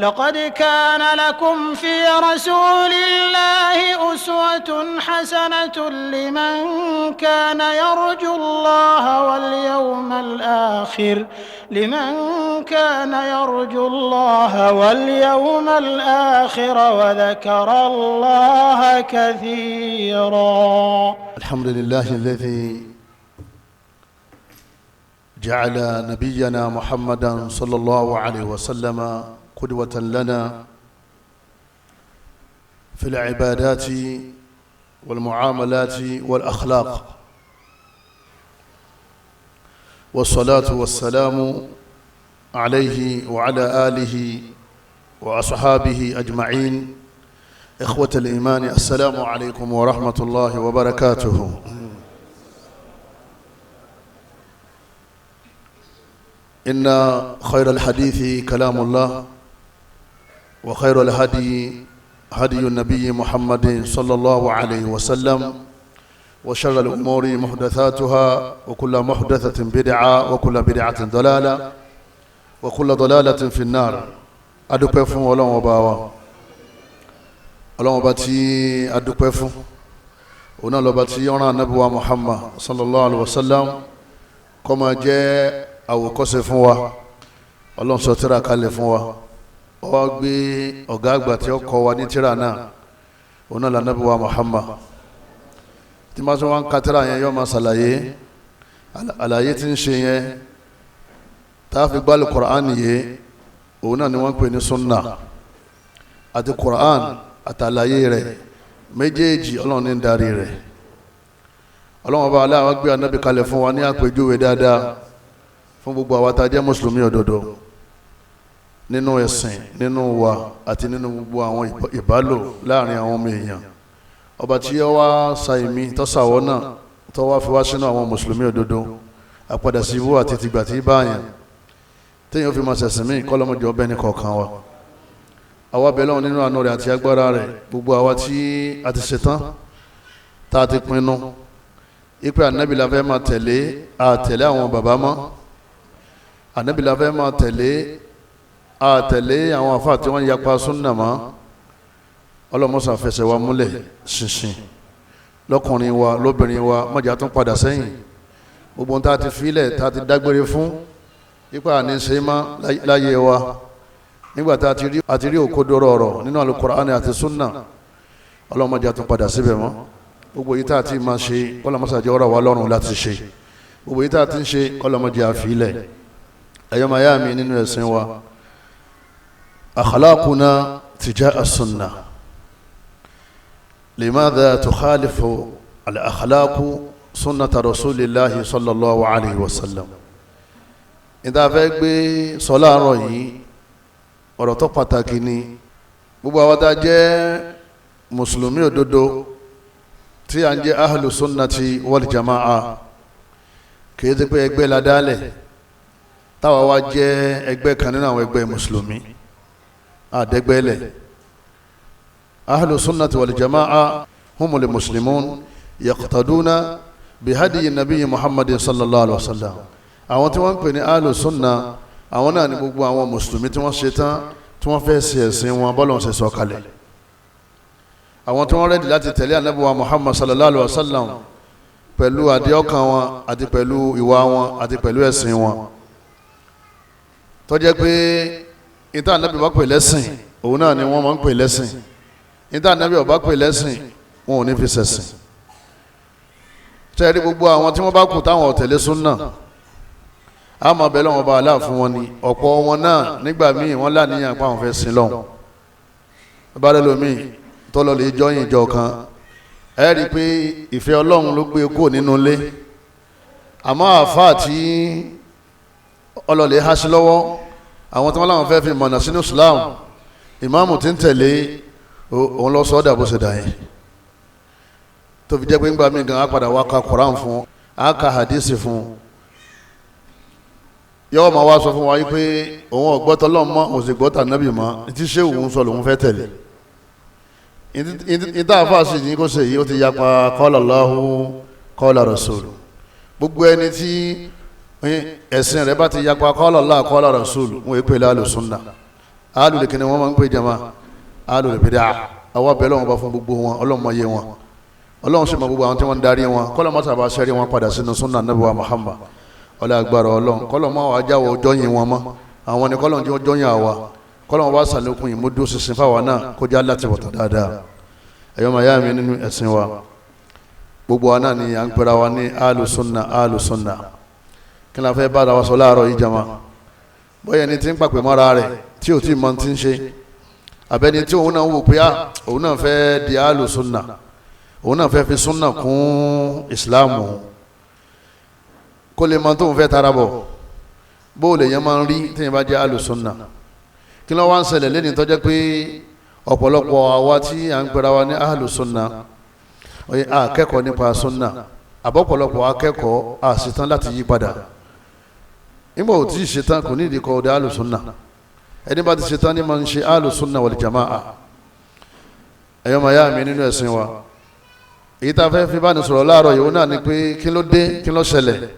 لقد كان لكم في رسول الله أسوة حسنة لمن كان يرجو الله واليوم الآخر وذكر الله كثيرا. الحمد لله الذي جعل نبينا محمدا صلى الله عليه وسلم قدوة لنا في العبادات والمعاملات والأخلاق، والصلاة والسلام عليه وعلى آله وأصحابه أجمعين. إخوة الإيمان، السلام عليكم ورحمة الله وبركاته. إن خير الحديث كلام الله، وخير الهدي هدي النبي محمد صلى الله عليه وسلم، وشر الأمور محدثاتها، وكل محدثة بدعة، وكل بدعة ضلالة، وكل ضلالة في النار. adúpẹ́ fún Ọlọ́run Ọba wa, Ọlọ́run Ọba tí adúpẹ́ fún, òun náà lọ́ba tí ó rán Ànábì wa Muhammad sallallahu alaihi wasallam kó máa jẹ́ àwòkọ́ṣe fún wa. Ọlọ́run sọ tírà kalẹ̀ fún wa, ó wá gbé ọ̀gá àgbà tí ó kọ́ wa ní tírà náà, òun náà l'Ànábì wa Muhammad. tí máa tún wá ń ka tírà yẹn yóò máa ṣàlàyé àlàyé tí ń ṣe yẹn tá a fi gbá Al-Qur'an yé, òun náà ni wọ́n pè ní sunna. àti Qur'an àtàlàyé rẹ̀ méjèèjì Ọlọ́run ní darí rẹ̀. Ọlọ́run Ọba aláwọ̀ gbé Ànábì kalẹ̀ fún wa ní àpèjúwe dáadáa fún gbogbo àwa tá a jẹ́ mùsùlùmí òdodo nínú ẹ̀sìn, nínú wa àti nínú gbogbo àwọn ìbálò láàrin àwọn ọmọ èèyàn. Ọba tí ó wá ṣàìmí tó ṣàwọ́ náà tó wá fi wá sínú àwọn mùsùlùmí òdodo, àpadà sí ibú àti tìgbà tí báyàn téèyàn fi máa ṣẹ̀sìn mí kọ́lọ́mọdé ọbẹ̀ ní kọ̀ọ̀kan wa. àwa bẹ̀ Ọlọ́run nínú àánú rẹ̀ àti agbára rẹ̀, gbogbo àwa tí a ti ṣetán tá a ti pinnu ipe Ànábì la fẹ́ máa tẹ̀lé, àtẹ̀lé àwọn bàbá mọ́. Ànábì la fẹ́ máa tẹ̀lé, àtẹ̀lé àwọn àfáà tí wọ́n yapa súnnà mọ́. Ọlọ́mọ́sà fẹsẹ̀ wa múlẹ̀ ṣinṣin lọ́kùnrin wa lóbìnrin wa, mọ́jà tún padà sẹ́yìn. gbogbo tá a ti filẹ̀, tá a ti dágbére fún ipa ní ṣe má láyé wa, nígbà tá a ti rí òkodoro ọ̀rọ̀ nínú Al-Qur'ani àti súnnà, ọlọ́mọ́jà tún padà síbẹ̀ mọ́. gbogbo yìí tá a ti máa ṣe ọlọ́mọ́sà jẹ́ ọ̀rọ̀ wa lọ́rùn láti ṣe, gbogbo yìí tá a ti ń ṣe ọlọ́mọ́jà àfilẹ̀. ẹ̀yọ́ màyá mi nínú ẹ̀sìn wa, akhlaquna tijaha as-sunnah. لماذا تخالف الأخلاق سنة رسول الله صلى الله عليه وسلم؟ إذا فاق صلاة رأي ورطق تاكيني ببا جاء مسلمي ودودو تي أنجي أهل السنة والجماعة كيف يقول إقبال لدالة تاوى واجه إقبال كاننا وإقبال مسلمي إقبال أهل السنة والجماعة هم المسلمون يقتدون بهدي النبي محمد صلى الله عليه وسلم. àwọn tí wọ́n ń pè ní ahlu sunna, àwọn náà ni gbogbo àwọn mùsùlùmí tí wọ́n ṣe tán tí wọ́n fẹ́ ṣe ẹ̀sìn wọn bọ́lọ̀ ṣe sọ kalẹ̀. àwọn tí wọ́n rẹ́dì láti tẹ̀lé ànábì wa Muhammad sallallahu alaihi wasallam pẹ̀lú àdéhọ́kàn wọn àti pẹ̀lú ìwà wọn àti pẹ̀lú ẹ̀sìn wọn. tó jẹ́ pé ìta ànábì bá pè lẹ́sìn, òun náà ni wọ́n máa ń pè lẹ́sìn. níta Ànábì ọba pè lẹ́sìn, wọn ò ní fi ṣẹ̀sìn. tẹ́rí gbogbo àwọn tí wọ́n bá kù táwọn ọ̀tẹ̀lé súnnà, a máa bẹ̀ lọ́wọ́ bá aláà fún wọn ni. ọ̀pọ̀ wọn náà nígbà míì wọ́n láníyàn pa àwọn fẹ́ sin lọ́hùn. bá lẹ́lò míì tó lọ lè jọyìn ìjọ kan, ẹ rí i pé ìfẹ́ Ọlọ́run ló gbé kó nínú ilé. àmọ́ àfáà tí ọlọ́lẹ̀ há sí lọ́wọ́, àwọn tí wọ́n láwọn fẹ́ fi mọ̀nà sínú Islam, ìmáàmù tí ń tẹ̀lé òun lọ sọ́dà bó ṣe dà yẹn. tó fi jẹ́ pé ńgbà mí gan á padà wá ka Quran fún, á ka hadisi fún. yọ́wọ́ máa wá sọ fún wa yí pé òun ọ̀gbọ́tọ̀ lọ́n mọ́, òun sì gbọ́tà nábì mọ́, tí ṣé òun sọ lòun fẹ́ tẹ̀lé. ìta àfáàsì ní kò ṣe yìí ó ti yapa qala Allahu qala Rasul. gbogbo ẹni tí ẹ̀sìn rẹ̀ bá ti yapa qala Allah qala Rasul wọn èpè lálù súnà. alùlẹ̀ kìnnì wọ́n máa ń pè jama alùlẹ̀ bídà àwọn abẹ́lẹ́ wọn bá fún gbogbo wọn ọlọ́run máa yé wọn ọlọ́run sì máa gbogbo àwọn tí wọ́n ń darí wọn kọ́lọ́ mọ́tà bá sẹ́rí wọn padà sínú sunna nabi wa Muhammad ọlọ́ agbára ọlọ́run kọ́lọ́ máa wà jáwọ́ ọjọ́yìn wọn mọ́ àwọn ni kọ́lọ́ tí wọ́n jọ́yìn àwa kọ́lọ́ wọn bá sàlékún ìmúdó sísìn fáwa náà kó já láti wọ̀tọ̀ dáadáa ẹ̀yọ́ máa yá mi nínú ẹ̀sìn wa gbogbo wa náà ni à ń pera wa ní alùsùnà alùsùnà kí la fẹ́ bá ara wa sọ láàárọ̀ yìí jama bóyá ẹni tí ń pàpè mọ́ra rẹ̀ tí ò tí ì mọ ti ń ṣe àbẹ́ni tí òun náà wò pé òun náà fẹ́ di alùsùnà òun náà fẹ́ fi súnà kún ìsìláàmù kó lè mọ tóun fẹ́ tara bọ̀ bó lè yẹn máa ń rí téèyàn bá jẹ́ alùsùnà kí ló wá ń ṣẹlẹ̀ lẹ́ni tó jẹ́ pé ọ̀pọ̀lọpọ̀ àwa tí à ń pera wa ní alùsùnà akẹ́kọ̀ọ́ nípa súnà àbọ̀pọ̀lọpọ̀ akẹ́kọ̀ọ́ àṣetán láti yí padà nígbà ò tí ì ṣetán kò ní ìdí kọ́ ọ̀dà alùsùnà ẹni bá ti ṣetán ní máa ń ṣe alùsùnà wal jamaa ẹ̀yọ́ máa yá mi nínú ẹ̀sìn wa èyí tá a fẹ́ fi bá ní sọ̀rọ̀ láàárọ̀ yìí ó náà ni pé kí ló dé kí ló ṣẹlẹ̀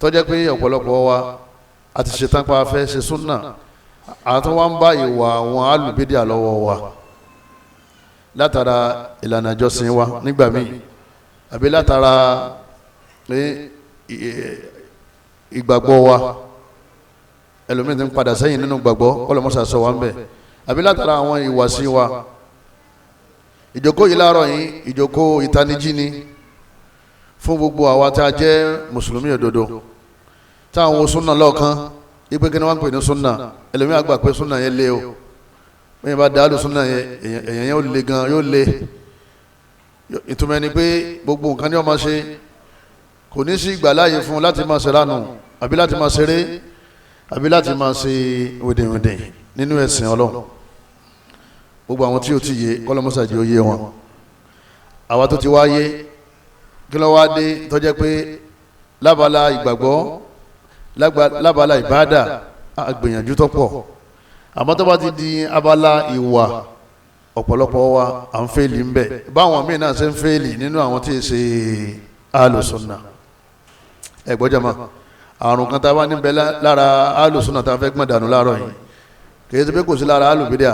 tó jẹ́ pé ọ̀pọ̀lọpọ̀ wa a ti ṣetán pa fẹ́ ṣe súnà àti wọ́n ń bá ìwà àwọn alùbídíà lọ́wọ́ wa látara ìlànà ìjọsìn wa nígbà míì àbí látara ìgbàgbọ́ wa ẹlòmíì ti ń padà sẹ́yìn nínú gbàgbọ́ kọ́lọ́mọ́sà sọ wa ń bẹ̀ àbí látara àwọn ìwàsí wa ìjókòó yìí láàárọ̀ yìí ìjókòó ìtanijí ni fún gbogbo àwa tá a jẹ́ mùsùlùmí òdodo táwọn wo súnà lọ́ọ̀kan ipe kí ni wọ́n ń pè ní súnà ẹlòmíì àgbà pé súnà yẹn lé o wọ́n bá dàálù súnà yẹn èèyàn yóò le gan yóò le ìtumọ̀ ẹni pé gbogbo nǹkan ni wọ́n máa ṣe kò ní sí ìgbà láàyè fún láti máa ṣe ránù àbí láti máa ṣeré àbí láti máa ṣe wèdèwèdè nínú ẹ̀sìn Ọlọ́run gbogbo àwọn tí ó ti yé kọ́lọ́mọ́sàjì ó yé wọn àwa tó ti wá yé kí ló wá dé tó jẹ́ pé lábala ìgbàgbọ́ lábala ìbádà àgbìyànjú tó pọ̀ àmọ́ tó bá ti di abala ìwà ọ̀pọ̀lọpọ̀ wa à ń fẹ́ẹ̀lì ń bẹ̀ báwọn míì náà ṣe ń fẹ́ẹ̀lì nínú àwọn tí ì ṣe alùsùnà ẹ̀gbọ́jàmá àrùn kan tá a bá níbẹ̀ lára alùsùnà tá a fẹ́ gbọ́n dànù láàárọ̀ yìí kì í ṣe pé kò sí lára alùbídíà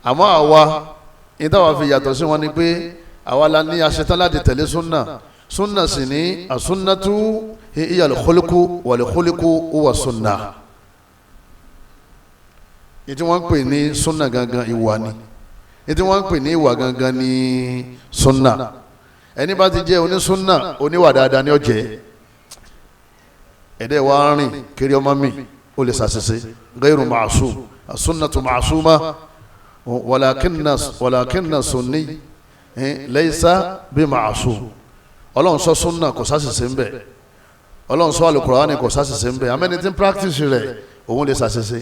àmọ́ àwa ní táwa fi yàtọ̀ sí wọn ni pé àwa la ní aṣetán láti tẹ̀lé súnà súnà sì ní àsúnnàtú hiya al-khuluqu wal-khuluqu huwa súnà ìtí wọ́n ń pè ní súnà gangan ìwà ni ìtí wọ́n ń pè ní ìwà gangan ní súnà ẹni bá ti jẹ́ onísúnà oníwà dáadáa ní ọ̀jẹ̀ ẹ̀dẹ́ wa rìn kiri ọmọ mi ó lè ṣàṣìṣe gairu ma'sum as-sunnatu ma'suma walakinna sunni laysa bi ma'sum ọlọ́run sọ súnà kò ṣàṣìṣe ń bẹ̀ ọlọ́run sọ Al-Qur'ani kò ṣàṣìṣe ń bẹ̀ amẹ́ni tí ń practice rẹ̀ òun lè ṣàṣìṣe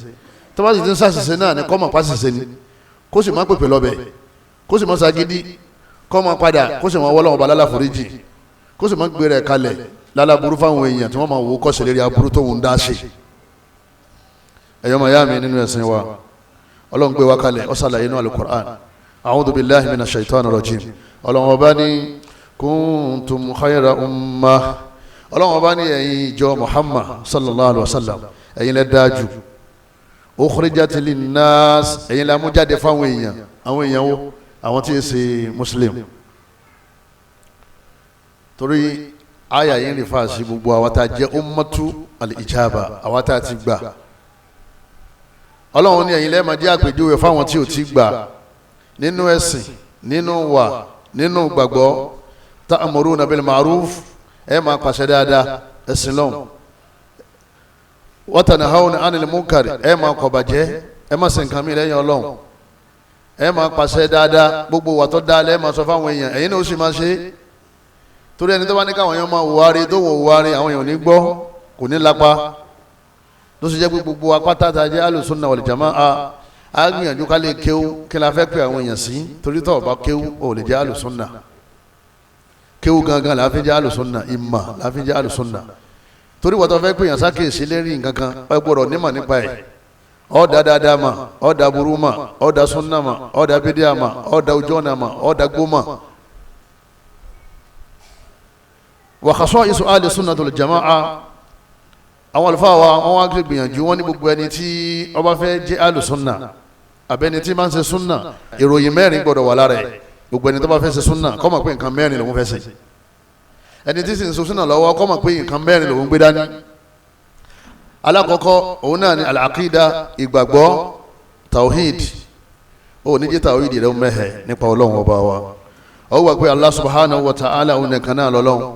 tó bá sì ti ń ṣàṣìṣe náà ni kọ́ mọ̀ pàṣìṣe ni kó sì má pèpè lọ́bẹ̀ kó sì má ṣagídí kọ́ mọ̀ padà kó sì má wọ́lọ́wọ́ bá lálàforíjì kó sì má gbé rẹ̀ kalẹ̀ lálábùrú fáwọn èèyàn tí wọ́n máa wò ó kọ́sẹ̀ lérí aburú tó ń dá ṣe ẹ̀yọ́ màyá mi nínú ẹ̀sìn wa ọlọ́run gbé wa kalẹ̀ ó ṣàlàyé inú Al-Qur'an a'udhu billahi minash shaitani rajim ọlọ́run ọba ní kuntum khayra ummah ọlọ́run ọba ní ẹ̀yin ìjọ Muhammad sallallahu alayhi wa sallam ẹ̀yin lẹ dájú ukhrijat linnas ẹ̀yin la mú jáde fáwọn èèyàn àwọn èèyàn wo àwọn tí ń ṣe muslim torí àyà yìí rí fàásì gbogbo àwọn tá a jẹ́ ummatu al-ijaba àwọn tá a ti gbà ọlọ́run ní ẹ̀yin lẹ́ẹ̀ máa jẹ́ àpèjúwe fáwọn tí ò ti gbà nínú ẹ̀sìn nínú wà nínú gbàgbọ́ ta'muruna bil ma'ruf ẹ̀ máa pàṣẹ dáadáa ẹ̀sìn lọ́hùn wa tanahawna 'anil munkari ẹ̀ máa kọ̀ bàjẹ́ ẹ̀ máa ṣe nǹkan mi lẹ́yìn ọlọ́run ẹ̀ máa pàṣẹ dáadáa gbogbo wà tó dáa lẹ́ẹ̀ máa sọ fáwọn èèyàn ẹ̀yin náà ó sì máa ṣe é torí ẹni tó bá ní káwọn èèyàn máa wùwárí tó wò wùwárí àwọn èèyàn ò ní gbọ́ kò ní lápá ló sì jẹ́ pé gbogbo apáta tá a jẹ́ alùsùnà wal jamaa a gbìyànjú ká lè kéwú kí la fẹ́ pè àwọn èèyàn sí torí tó bá kéwú ò lè jẹ́ alùsùnà kéwú gangan la fi jẹ́ alùsùnà ìmà la fi jẹ́ alùsùnà torí wọ́n tó fẹ́ pè yàn sákèsí lérí nǹkan kan ẹ gbọ́dọ̀ nímọ̀ nípa ẹ̀ ọ̀dà dáadáa mà ọ̀dà burú mà ọ̀dà súnà mà ọ̀dà bídíà mà ọ̀dà ojú ọ̀nà mà ọ̀dà gbó mà. wa khasaisu ahli sunnati wal jamaa àwọn àlùfáà wa wọ́n wá gbìyànjú wọ́n ní gbogbo ẹni tí ó bá fẹ́ jẹ́ alùsùnà àbẹ́ni tí máa ń ṣe súnà ìròyìn mẹ́rin gbọ́dọ̀ wà lára ẹ̀. gbogbo ẹni tó bá fẹ́ ṣe súnà kó mọ̀ pé nǹkan mẹ́rin lòun fẹ́ ṣe. ẹni tí sì ń ṣe súnà lọ́wọ́ kó mọ̀ pé nǹkan mẹ́rin lòun gbé dání. alákọ̀ọ́kọ́ òun náà ni al-aqida ìgbàgbọ́ tawhid ó ní jẹ́ tawhid rẹ̀ mẹ́hẹ̀ nípa ọlọ́run ọba wa. ó wà pé Allah subhanahu wa ta'ala òun nìkan náà lọ́lọ́run.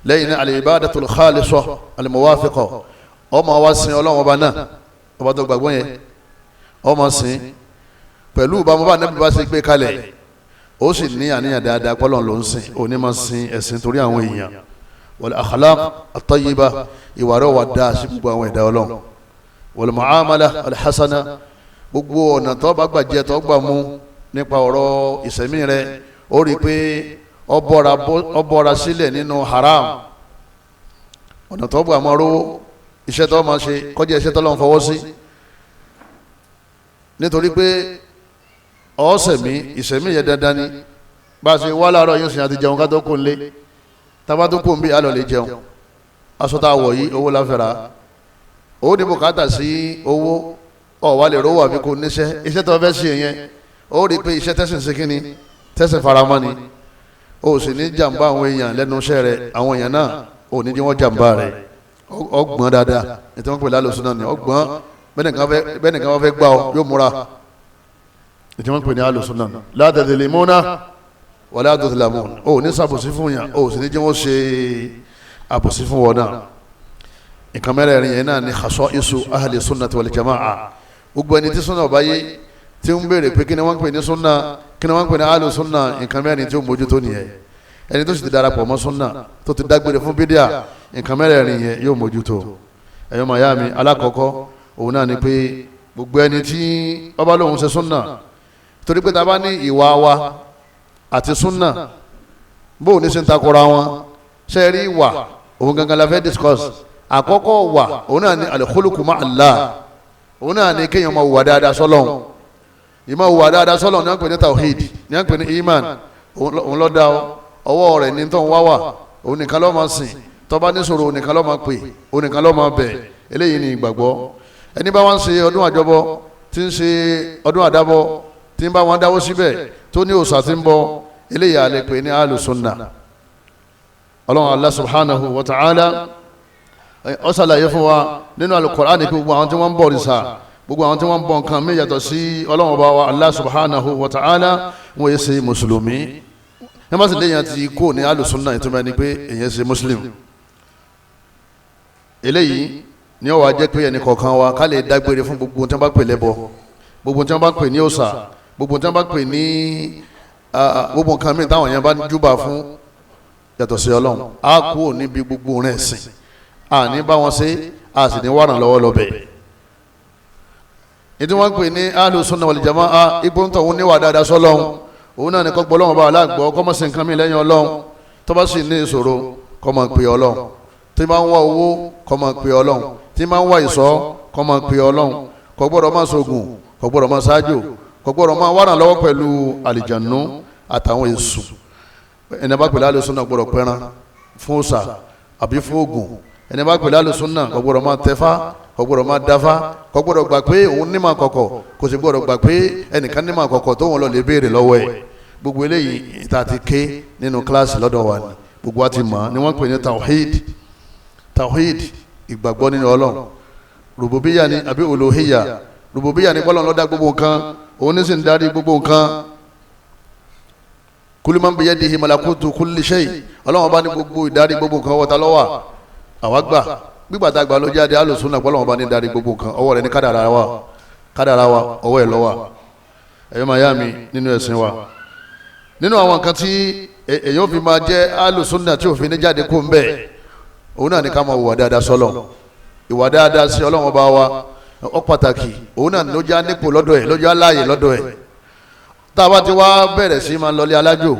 lẹ́yìn náà al-ibadatul khalisah al-muwafiqah ó máa wá sin ọlọ́run ọba náà ọba tó gbàgbọ́ yẹn ó máa sin pẹ̀lú bá bá Ànábì bá ṣe gbé kalẹ̀ ó sì ní àníyàn dáadáa pọ́lọ́n ló ń sìn ó ní máa sin ẹ̀sìn torí àwọn èèyàn wal akhlaq at-tayyiba ìwà rẹ̀ wà dáa sí gbogbo àwọn ẹ̀dá ọlọ́run wal muamala al-hasana gbogbo ọ̀nà tó bá gbàjẹ́ tó gbà mú nípa ọ̀rọ̀ ìsẹ̀mí rẹ̀ ó rí i pé ó bọ́ra sílẹ̀ nínú haram ọ̀nà tó gbà mọ́ rówó iṣẹ́ tó máa ṣe kọjá iṣẹ́ tó lọ́n fọwọ́ sí nítorí pé ìsẹ̀mí yẹ dandan ni bá a ṣe wá láàárọ̀ yóò sìn àti jẹun ká tó kó nlé tábà tó kó nbí àlọ́ lè jẹun aṣọ tá a wọ̀ yìí owó láfẹ́ra ó ní bùkátà sí owó ọ̀wá lè rówó àbí kò níṣẹ́ iṣẹ́ tó fẹ́ ṣe yẹn ó rí i pé iṣẹ́ tẹ̀sìn sí kínni tẹ̀sìn faramọ́ ni ó sì ní jàǹbá àwọn èèyàn lẹ́nu iṣẹ́ rẹ̀ àwọn èèyàn náà ó ní jí wọ́n jàǹbá rẹ̀ ọgbọ́n dáadáa ètò wọn pè lálùsùn náà ni ọgbọ́n bẹ́ẹ̀ nìkan wọ́n fẹ́ gbà ọ yóò múra ètò wọn pè ní alùsùn náà la tadhlimuna wa la tudhlamun ó ní sàbòsí fún yàn ó sì ní jí wọ́n ṣe àbòsí fún wọn náà. nǹkan mẹ́rẹ̀ẹ̀rin yẹn náà ni khasa'isu ahli sunnati wal jama'a gbogbo ẹni tí súnà ọba yé tí ń béèrè pé kí ni wọ́n pè ní súnà kí ni wọ́n pè ní alùsùn náà nǹkan mẹ́rin tí ó mójútó nìyẹn ẹni tó sì ti darapọ̀ mọ́ súnà tó ti dágbére fún bídíà nǹkan mẹ́rẹ̀ẹ̀rin yẹn yóò mójútó. ẹ̀yọ́ màyá mi alákọ̀ọ́kọ́ òun náà ni pé gbogbo ẹni tí ọba lóhun ṣe súnà torí pé ta bá ní ìwà wa àti súnà bóun ní sí ń takora wọn ṣe rí ìwà òun gangan la fẹ́ discuss. àkọ́kọ́ wà òun náà ni al-khuluqu ma'a Allah òun náà ni kéèyàn máa wùwà dáadáa sọ́lọ́hun ìmọ̀ wùwà dáadáa sọ́lọ́hun ní wọ́n pè ní tawhid ní wọ́n pè ní iman òun ló dá ọwọ́ rẹ̀ ní tó ń wá wà òun nìkan ló máa sìn tó bá níṣòro òun nìkan ló máa pè òun nìkan ló máa bẹ̀ eléyìí ni ìgbàgbọ́. ẹni bá wọn ṣe ọdún àjọbọ tí ń ṣe ọdún àdábọ tí ń bá wọn dáwọ́ síbẹ̀ tó ní òòṣà tí ń bọ eléyìí àlè pé ní alùsùnà. ọlọ́run Allah subhanahu wa ta'ala ó ṣàlàyé fún wa nínú al-Qur'an ní gbogbo àwọn tí wọ́n ń bọ̀ rìsà gbogbo àwọn tí wọ́n ń bọ̀ nǹkan mí yàtọ̀ sí ọlọ́run ọba wa Allah subhanahu wa ta'ala wọ́n yẹ ṣe mùsùlùmí. ẹ má sì léyìn àti kó ní alùsùnà ìtumọ̀ ni pé èyàn ṣe muslim. eléyìí ní ó wá jẹ́ pé ẹnì kọ̀ọ̀kan wa ká lè dágbére fún gbogbo tí wọ́n bá pè lẹ́bọ gbogbo tí wọ́n bá pè ní òòṣà gbogbo tí wọ́n bá pè ní gbogbo nǹkan mí táwọn èèyàn bá ń júbà fún yàtọ̀ sí ọlọ́run á kú níbi gbogbo rẹ̀ sìn àní bá wọn ṣe a sì ní wàràn lọ́wọ́ lọ́bẹ̀. ìdí wọn pè ní ahlus sunnah wal jama'a ipò ń tọ̀hún níwà dáadáa sọ́lọ́hún òun náà ní kọ́ gbọ́ lọ́wọ́ bá aláàgbọ́ kọ́ mọ̀ sí nǹkan mi lẹ́yìn ọlọ́hún tó bá sì ní ìṣòro kọ́ mọ̀ pé ọlọ́hún tí máa ń wá owó kọ́ mọ̀ pé ọlọ́hún tí máa ń wá ìṣọ́ kọ́ mọ̀ pé ọlọ́hún kò gbọ́dọ̀ máa ṣoògùn kò gbọ́dọ̀ máa ṣáájò kò gbọ́dọ̀ máa wàràn lọ́wọ́ pẹ̀lú àlìjànú àtàwọn èṣù. ẹni bá pè ahlus sunnah gbọ́dọ̀ pẹ́ran fún òòṣà àbí fún ògùn ẹni bá pè ahlus sunnah kò gbọ́dọ̀ máa tẹfá kò gbọ́dọ̀ máa dáfá kò gbọ́dọ̀ gbà pé òun ní máa kọ̀kọ̀ kò sì gbọ́dọ̀ gbà pé ẹnìkan ní máa kọ̀kọ̀ tó wọn lọ lè béèrè lọ́wọ́ ẹ̀. gbogbo eléyìí ìta ti ké nínú kíláàsì lọ́dọ̀ wa ni gbogbo wa ti mọ̀ ni wọ́n pè ní tawhid ìgbàgbọ́ nínú ọlọ́run rububiya ni àbí uluhiya rububiya ni bọ́lọ̀ lọ́dá gbogbo nǹkan òun ní sì ń darí gbogbo nǹkan kullu man biyadihi malakutu kulli shay ọlọ́run bá ní gbogbo ìdarí gbogbo nǹkan ọwọ́ ta ló wà àwa gbà gbígbà tá a gbà ló jáde alùsùnà pọ́lọ́run bá ní darí gbogbo nǹkan ọwọ́ rẹ̀ ní kádàrá wa ọwọ́ ẹ̀ ló wà. ẹ̀yọ́ máa yá mi nínú ẹ̀sìn wa nínú àwọn nǹkan tí èyàn fi máa jẹ́ alùsùnà tí òfin ní jáde kó ń bẹ̀ òun náà ní ká máa wùwà dáadáa sọ́lọ̀ ìwà dáadáa sí ọlọ́run ọba wa ó pàtàkì òun náà ló já nípò lọ́dọ̀ ẹ̀ ló já láàyè lọ́dọ̀ ẹ̀ tá a bá ti wá bẹ̀rẹ̀ sí máa lọlé alájò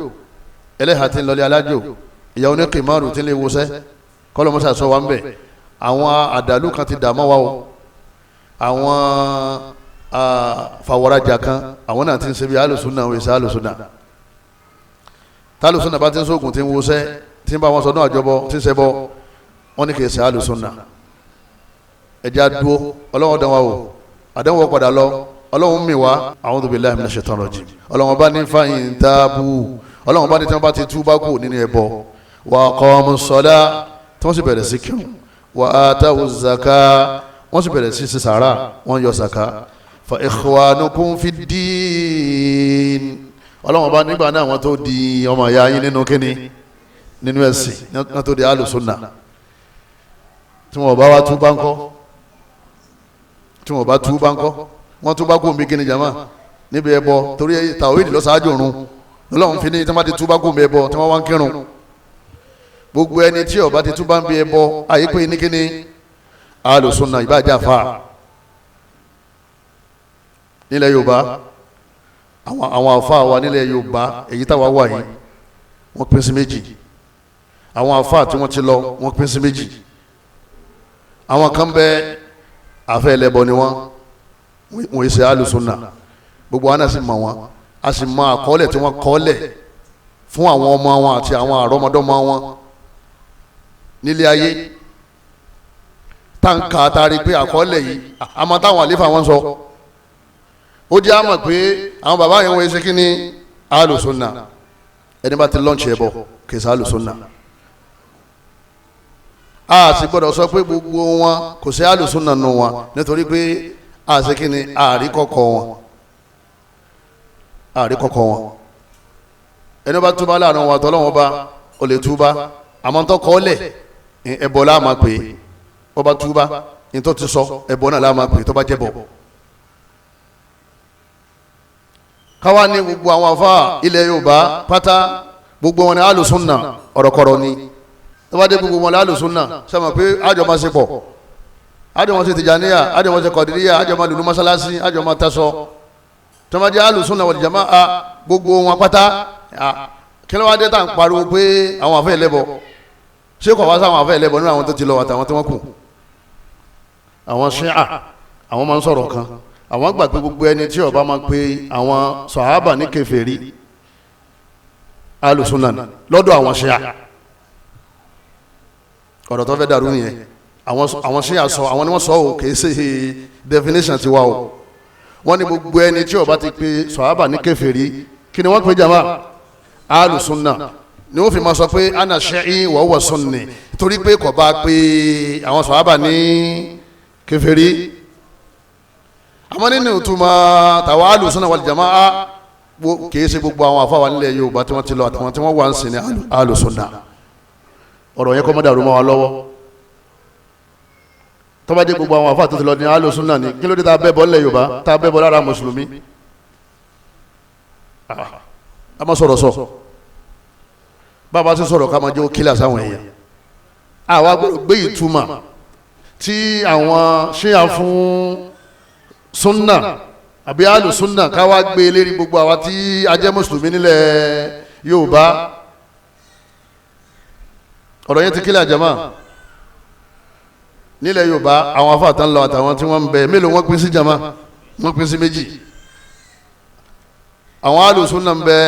ẹlẹ́hàá ti ń lọlé alájò ìyàwó ní kìmáàrù tí ń lè wọṣẹ́ kọ́lọ́mọ́sà sọ wa ń bẹ̀ àwọn àdàlù kan ti dààmú wa o àwọn fàwọ̀rajà kan àwọn náà ti ń ṣe bí alùsùnà òun ìṣe alùsùnà tálùsùnà bá ti ń sóògùn tí ń wọṣẹ́ tí ń bá wọn sọdún àjọbọ tí ń ṣẹbọ wọn ní kì í ṣe alùsùnà ẹjẹ́ àdúró ọlọ́run dán wa wò àdánwò padà lọ ọlọ́run mi wá a'udhu billahi minash shaitanir rajim ọlọ́run bá ní fàyín tábù ọlọ́run bá ní tí wọ́n bá ti túbá kù nínú ẹbọ wa aqamus salah tí wọ́n sì bẹ̀rẹ̀ sí kírun wa atawuz zaka wọ́n sì bẹ̀rẹ̀ sí ṣe sàrà wọ́n yọ zaka fa ikhwanukum fid din ọlọ́run bá nígbà náà wọ́n tó di ọmọ ìyá yín nínú kíni nínú ẹ̀sìn wọ́n tó di alùsùnà tí wọ́n bá wá túbá ńkọ́ tí wọ́n bá túbá ńkọ́ wọ́n túbá kó mi kíni jama níbi ẹbọ torí tàwíìdì lọ́sàájú òrun ọlọ́run fi ní tí wọ́n bá ti túbá kó mi ẹbọ tí wọ́n wá ń kírun gbogbo ẹni tí ó bá ti túbá ń bí ẹbọ àyíkpé ní kíni alùsùnà ìbájá fa nílẹ̀ Yorùbá àwọn àfa wa nílẹ̀ Yorùbá èyí táwa wà yìí wọ́n pín sí méjì àwọn àfa tí wọ́n ti lọ wọ́n pín sí méjì àwọn kan bẹ àfẹ́ ẹlẹ́bọ ni wọ́n yìí ṣe alùsùnà gbogbo wa náà sì mọ̀ wọ́n a sì mọ àkọọ́lẹ̀ tí wọ́n kọ́ọ́lẹ̀ fún àwọn ọmọ wọn àti àwọn àrọ́mọdọ́mọ wọn nílé ayé táǹkà àtàrí pé àkọọ́lẹ̀ yìí àmọ́ táwọn àlefa wọn sọ ó jẹ́ àmọ̀ pé àwọn bàbá yẹn wọ́n ṣe kí ni alùsùnà ẹni bá ti lọ́ǹṣì ẹbọ kì í ṣe alùsùnà a sì gbọ́dọ̀ sọ pé gbogbo wọn kò sí alùsùnà nù wọn nítorí pé a ṣe kí ni àríkọ̀kọ̀ wọn ẹni bá túbá láàrin wọn àtọ́lọ́wọ́n bá ó lè túbá àmọ́ tó kọ́ lẹ̀ ẹbọ la máa pè é ó bá túbá ní tó ti sọ ẹbọ náà la máa pè é tó bá jẹ́ bọ̀. káwa ní gbogbo àwọn afa ilẹ̀ Yorùbá pátá gbogbo wọn ni alùsùnà ọ̀rọ̀kọ̀rọ̀ ni tó bá dé gbogbo wọn ni alùsùnà sọ́mọ̀ pé àjọ máa ṣe pọ̀ àjọ máa ṣe tìjàníyà àjọ máa ṣe kọ̀dìríyà àjọ máa lùlù mọ́sálásí àjọ máa tasọ tó máa jẹ́ alùsùnà wal jamaa gbogbo wọn pátá kí ló wá dé tá à ń pariwo pé àwọn àfẹ́ ẹlẹ́bọ ṣé kò wá sáwọn àfẹ́ ẹlẹ́bọ nínú àwọn tó ti lọ àtàwọn tí wọ́n kù àwọn ṣíà àwọn máa ń sọ̀rọ̀ kan àwọn gbà pé gbogbo ẹni tí ó bá máa pe àwọn sàhábà ní kèfèrí alùsùnà lọ́dọ̀ àwọn ṣíà ọ̀rọ̀ tó fẹ́ dàrú nìyẹn àwọn ṣíà sọ àwọn ni wọ́n sọ ò kìí ṣe definition tiwa o wọ́n ní gbogbo ẹni tí ó bá ti pe sàhábà ní kèfèrí kí ni wọ́n pe jama alùsùnà ni wọ́n fi máa sọ pé ana shi'i wa huwa sunni torí pé kò bá pe àwọn sàhábà ní kèfèrí àmọ́ nínú ìtumọ̀ tàwa alùsùnà wal jamaa kìí ṣe gbogbo àwọn àfáwà nílẹ̀ Yorùbá tí wọ́n ti lọ àtàwọn tí wọ́n wà ń sìn ní alùsùnà ọ̀rọ̀ yẹn kọ́ mọ́ dàrú mọ́ wa lọ́wọ́ tó bá dé gbogbo àwọn àfáà tó ti lọ ní alùsùnà ní kí ló dé tá a bẹ́ bọ́ nílẹ̀ Yorùbá tá a bẹ́ bọ́ lára mùsùlùmí a máa sọ̀rọ̀ sọ bàbá ti sọ̀rọ̀ ká máa jẹ́ ó kílà sáwọn èèyàn àwa gbé ìtumọ̀ tí àwọn ṣíyà fún sunna àbí alùsùnà ká wá gbé lérí gbogbo àwa tí a jẹ́ mùsùlùmí nílẹ̀ Yorùbá ọ̀rọ̀ yẹn ti kílà jama nílẹ̀ Yorùbá àwọn afáàtàn lọ àtàwọn tí wọ́n ń bẹ mélòó wọ́n pín sí jama wọ́n pín sí méjì àwọn alùsùnà ń bẹ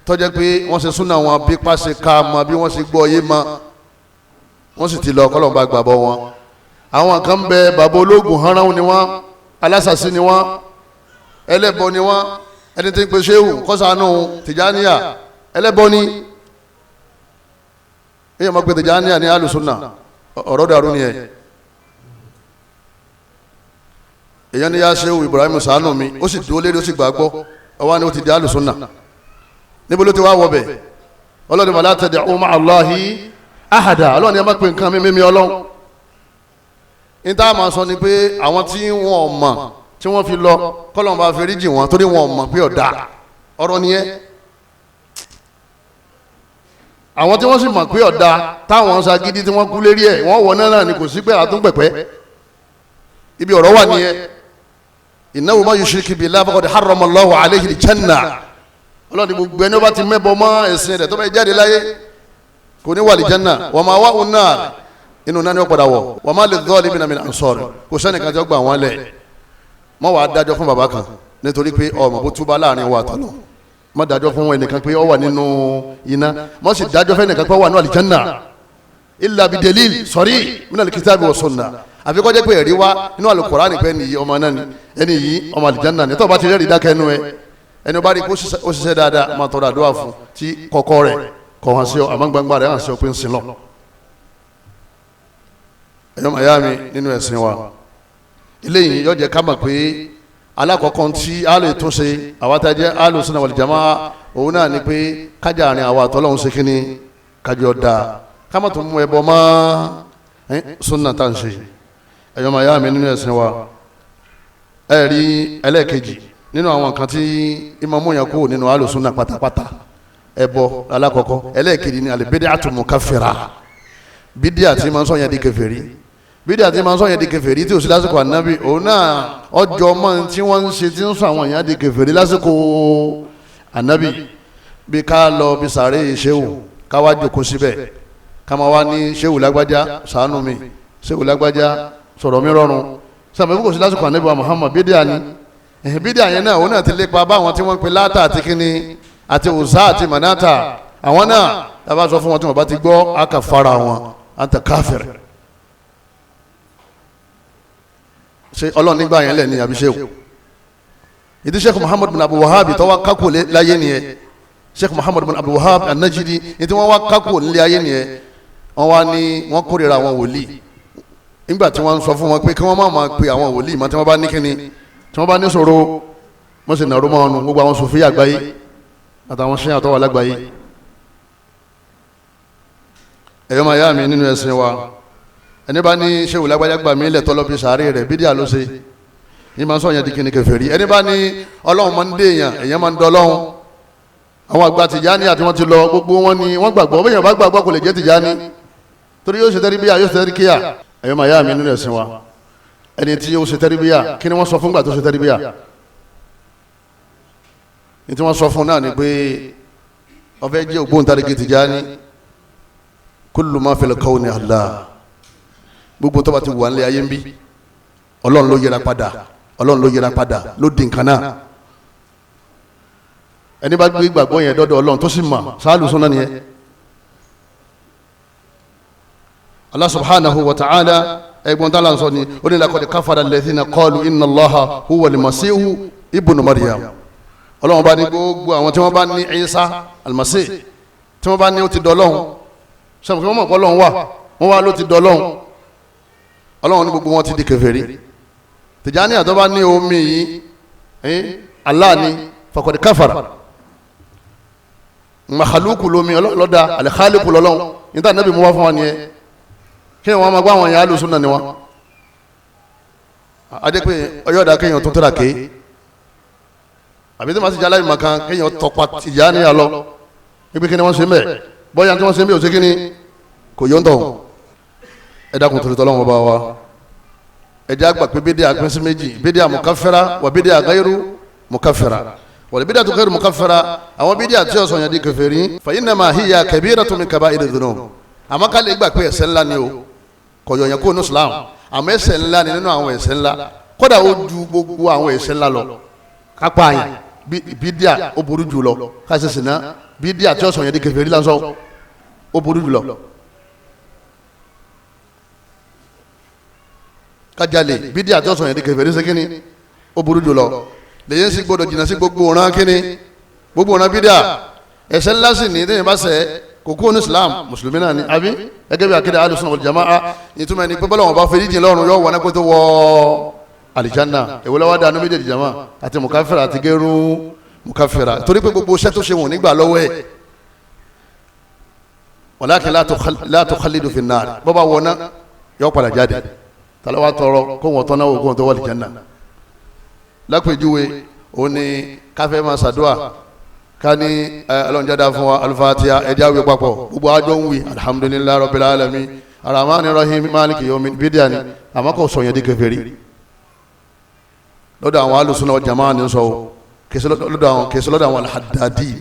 tọ́jẹ́ pé wọ́n ṣe súnà wọn bí pàṣẹ ká mọ bí wọ́n ṣe gbọ́ yé mọ wọ́n sì ti lọ kọ́lọ̀ bá gbàbọ̀ wọn àwọn kan ń bẹ bàbá ológun hanran ni wọ́n alásàsí ni wọ́n ẹlẹ́bọ ni wọ́n ẹni tí ń pe ṣéwù kọ́sánù tìjáníyà ẹlẹ́bọ ni èyí ọmọ pé tìjáníyà ní alùsùnà ọ̀rọ̀ dàrú ni ẹ̀ èyàn ni yá ṣéwù Ibrahim ṣàánú mi ó sì dúró lérí ó sì gbàgbọ́ ọwọ́ ni ó ti di alùsùnà níbo ló ti wá wọbẹ̀ ọlọ́ni wala tad'u ma'a Allahi ahada ọlọ́ni ẹ má pe nǹkan mímí ọlọ́run ní tá a máa sọ ni pé àwọn tí wọ́n mọ̀ tí wọ́n fi lọ kọ́lọ́n bá fẹ́rí jì wọ́n torí wọ́n mọ̀ pé ọ̀dà ọ̀rọ̀ nìyẹn àwọn tí wọ́n sì mọ̀ pé ọ̀dà táwọn ṣagídí tí wọ́n kú lérí ẹ̀ wọ́n wọ náà ni kò sí pé àtúnpẹ̀pẹ́ ibi ọ̀rọ̀ wà nìyẹn innahu man yushrik billahi faqad harrama Allahu alayhi al-jannah ọlọ́ni gbogbo ẹni ó bá ti mẹ́bọ mọ́ ẹ̀sìn rẹ̀ tó bá jáde láyé kò ní wà al-janna wa ma'wahu an-nar inú náà ni ó padà wọ̀ wa ma lidh-dhalimina min ansar kò sẹ́nìkan tí ó gbà wọ́n lẹ̀ mọ́ wàá dájọ́ fún bàbá kan nítorí pé ọmọ bó túbá láàrin wa tọ́lọ̀ mọ́ dájọ́ fún ẹnìkan pé ó wà nínú iná mọ́ sì dájọ́ fún ẹnìkan pé ó wà ní al-janna illa bi dalil sarih min al-kitabi wa sunnah àfi kó jẹ́ pé ẹ̀rí wá nínú Al-Qur'ani pé ẹni yìí ọmọ náà ni ẹni yìí ọmọ àlìjánnà ni tó bá ti rẹ́ẹ̀rí dákẹ́ ẹnu ẹ ẹni bá rí kó ó ṣiṣẹ́ dáadáa máa tọrọ àdúrà fún tí kọ̀kọ̀ rẹ̀ kọ̀ hàn sí ọ àmọ́ gbangba rẹ̀ hàn sí ọ pé ń sin lọ. ẹ̀yọ́ màyá mi nínú ẹ̀sìn wa eléyìí yóò jẹ́ ká mọ̀ pé alákọ̀ọ́kọ́ tí a lè tún ṣe àwa tá jẹ́ Ahlus Sunnah wal Jamaa òun náà ni pé kájà àárín àwa àtọ́lọ́hún ṣe kínní kájọ dáa ká má tún mú ẹbọ mọ́ sunna tá à ń ṣe. ẹ̀yọ́ màyá mi nínú ẹ̀sìn wa ẹ̀rí ẹlẹ́ẹ̀kejì nínú àwọn nǹkan tí ìmọ̀mú yẹn kú nínú Ahlus Sunnah pátápátá ẹbọ alákọ̀ọ́kọ́ ẹlẹ́ẹ̀kejì ni al-bid'atu mukaffira bídíà tí máa ń sọ yẹn di kèfèrí bídíà tí máa ń sọ yẹn di kèfèrí tí ò sí lásìkò ànábì òun náà ọjọ́ mọ́ tí wọ́n ń ṣe tí ń sọ àwọn èèyàn di kèfèrí lásìkò ànábì bí ká lọ bí sàárè ṣéwù ká wá jòkó síbẹ̀ ká máa wá ní ṣéwù lágbájá ṣàánú mi ṣéwù lágbájá sọ̀rọ̀ mi rọrùn sàmì kò sí lásìkò ànábì wa Muhammad bídíà ni bídíà yẹn náà òun náà ti lépa báwọn tí wọ́n pe Láta àti kíni àti Uzza àti Manata àwọn náà tá a bá sọ fún wọn tí wọ́n bá ti gbọ́ á kà fara wọn anta káfíìr ṣe ọlọ́run nígbà yẹn lẹ̀ ní abiṣẹ́wò ìdí sheikh Muhammad bin Abdul Wahhab tó wá kákò láyé nìyẹn sheikh Muhammad bin Abdul Wahhab an-Najdi ìdí wọ́n wá kákò nílé ayé nìyẹn wọ́n wá ní wọ́n kórìíra àwọn wòlíì nígbà tí wọ́n sọ fún wọn pé kí wọ́n má máa pe àwọn wòlíì mọ́ tí wọ́n bá ní kíni tí wọ́n bá ní sọ̀rọ̀ wọ́n sì nàró mọ́ ọ̀nù gbogbo àwọn Sufi àgbáyé àtàwọn ṣẹ́yà tó wà lágbàáyé. ẹ̀yọ́ máa yá mi nínú ẹ̀sìn wa ẹni bá ní ṣéwù lágbájá gbà mí lẹ̀ tọ́lọ́ bí sàárè rẹ̀ bídíà ló ṣe ní máa ń sọ yẹn di kíni kèfèrí ẹni bá ní ọlọ́run máa ń dé èèyàn máa ń dọ́ ọlọ́run àwọn àgbà Tìjàní àti wọn ti lọ gbogbo wọn ni wọ́n gbàgbọ́ bẹ́ẹ̀ yẹn bá gbàgbọ́ kò lè jẹ́ Tìjàní torí yóò ṣe tẹ́ríbíyà yóò ṣe tẹ́ríkíyà ẹ̀yọ́ máa yá mi nínú ẹ̀sìn wa ẹni tí yóò ṣe tẹ́ríbíyà kí ni wọ́n sọ fún gbà tó ṣe tẹ́ríbíyà ní tí wọ́n sọ fún náà ni pé ó fẹ́ jẹ́ ògbóǹtarìgì Tìjàní kullu ma fil kawni Allah gbogbo tó bá ti wà nílé ayé ń bí ọlọ́run ló yẹra padà ọlọ́run ló yẹra padà ló di nǹkan náà ẹni bá gbé gbàgbọ́ yẹn dọ́dọ̀ ọlọ́run tó sì mà sáàlù súnà nìyẹn. Allah subhanahu wa ta'ala ẹgbọ́n tá a lọ sọ ni ó ní laqad kafara alladhina qalu inna Allaha huwa al-masihu ibnu Maryam ọlọ́run bá ní gbogbo àwọn tí wọ́n bá ní Isa al-Masih tí wọ́n bá ní ó ti dọ́lọ́hún sọ̀rọ̀ tí wọ́n mọ̀ pé ọlọ́run wà wọ́n wá ló ti dọ́lọ́hún ọlọ́run ní gbogbo wọn ti di kèfèrí Tìjàní àtọ́bá ní omi yìí Allah ní faqad kafara mahaluku lomi ọlọ́dà alikhaliku lọ́lọ́run níta nàbí mo wá fún wa nìyẹn kí wọ́n máa gbọ́ àwọn èèyàn alùsùn náà ni wọ́n adé pé ọyọ́dà kéèyàn tó tẹ́ra ké àbí tí wọ́n ti jálá ìmọ̀ kan kéèyàn tọpa Tìjàní àlọ́ ibi kí ni wọ́n ṣe mẹ́ bọ́yá tí wọ́n ṣe mẹ́ ò sí kí ni kò yọ̀ ń tọ̀ ẹ dákun torí tọ́lọ́wọ́n bá wa ẹ jẹ́ àgbà pé bídíà pín sí méjì bídíà mukaffira wà bídíà ghayru mukaffira wal bídíà ghayru mukaffira àwọn bídíà tí ó sọ yẹn di kèfèrí fa innama hiya kabiratun min kaba'iri dhunub àmọ́ ká lè gbà pé ẹ̀ṣẹ̀ ńlá ni o kò yọ yẹn kó ní Islam àmọ́ ẹ̀ṣẹ̀ ńlá ni nínú àwọn ẹ̀ṣẹ̀ ńlá kódà ó ju gbogbo àwọn ẹ̀ṣẹ̀ ńlá lọ kápá yẹn bídíà ó burú jù lọ káṣí sìnà bídíà tí ó sọ yẹn di kèfèrí lásán ó burú jù lọ. kájàlè bídíà tí ó sọ yẹn di kèfèrí sí kíni ó burú jù lọ lèyìn sí gbọdọ̀ jìnnà sí gbogbo ọ̀ràn kíni gbogbo ọ̀ràn bídíà ẹ̀ṣẹ̀ ńlá sì ní tẹ́yìn bá ṣẹ̀ kókó ní Islam mùsùlùmí náà ni àbí gẹ́gẹ́ bí akéde Ahlus Sunnah wal Jamaa ìtumọ̀ ẹni pé bọ́lá wọn bá fẹ́ díjìn lọ́rùn yóò wọ ní kó tó wọ àlìjánnà èwo lọ́wọ́ dáa ní méjèèjì jama àti mùkáfẹ́rà àti gẹ́rù mùkáfẹ́rà torí pé gbogbo iṣẹ́ tó ṣe wọn nígbà lọ́wọ́ ẹ̀ walakin la tukhalidu fin nar bọ́bá wọná yóò padà jáde talawa tọrọ kó wọn tọ́ná ogun tó wà àlìjánnà lápèjúwe òun ni káfẹ́ máa ṣàdúà ká ní ọlọ́njẹ́dá fún wa alifatiya ẹja wí papọ̀ gbogbo àjọ ń wí alhamdulillahi rabbil alamin arahmani rahim maliki yawmin bídíà ni àmọ́ kò sọ yẹn di kèfèrí lọ́dọ̀ àwọn Ahlus Sunnah wal Jamaa ní sọ kèsì lọ́dọ̀ àwọn al-Haddadi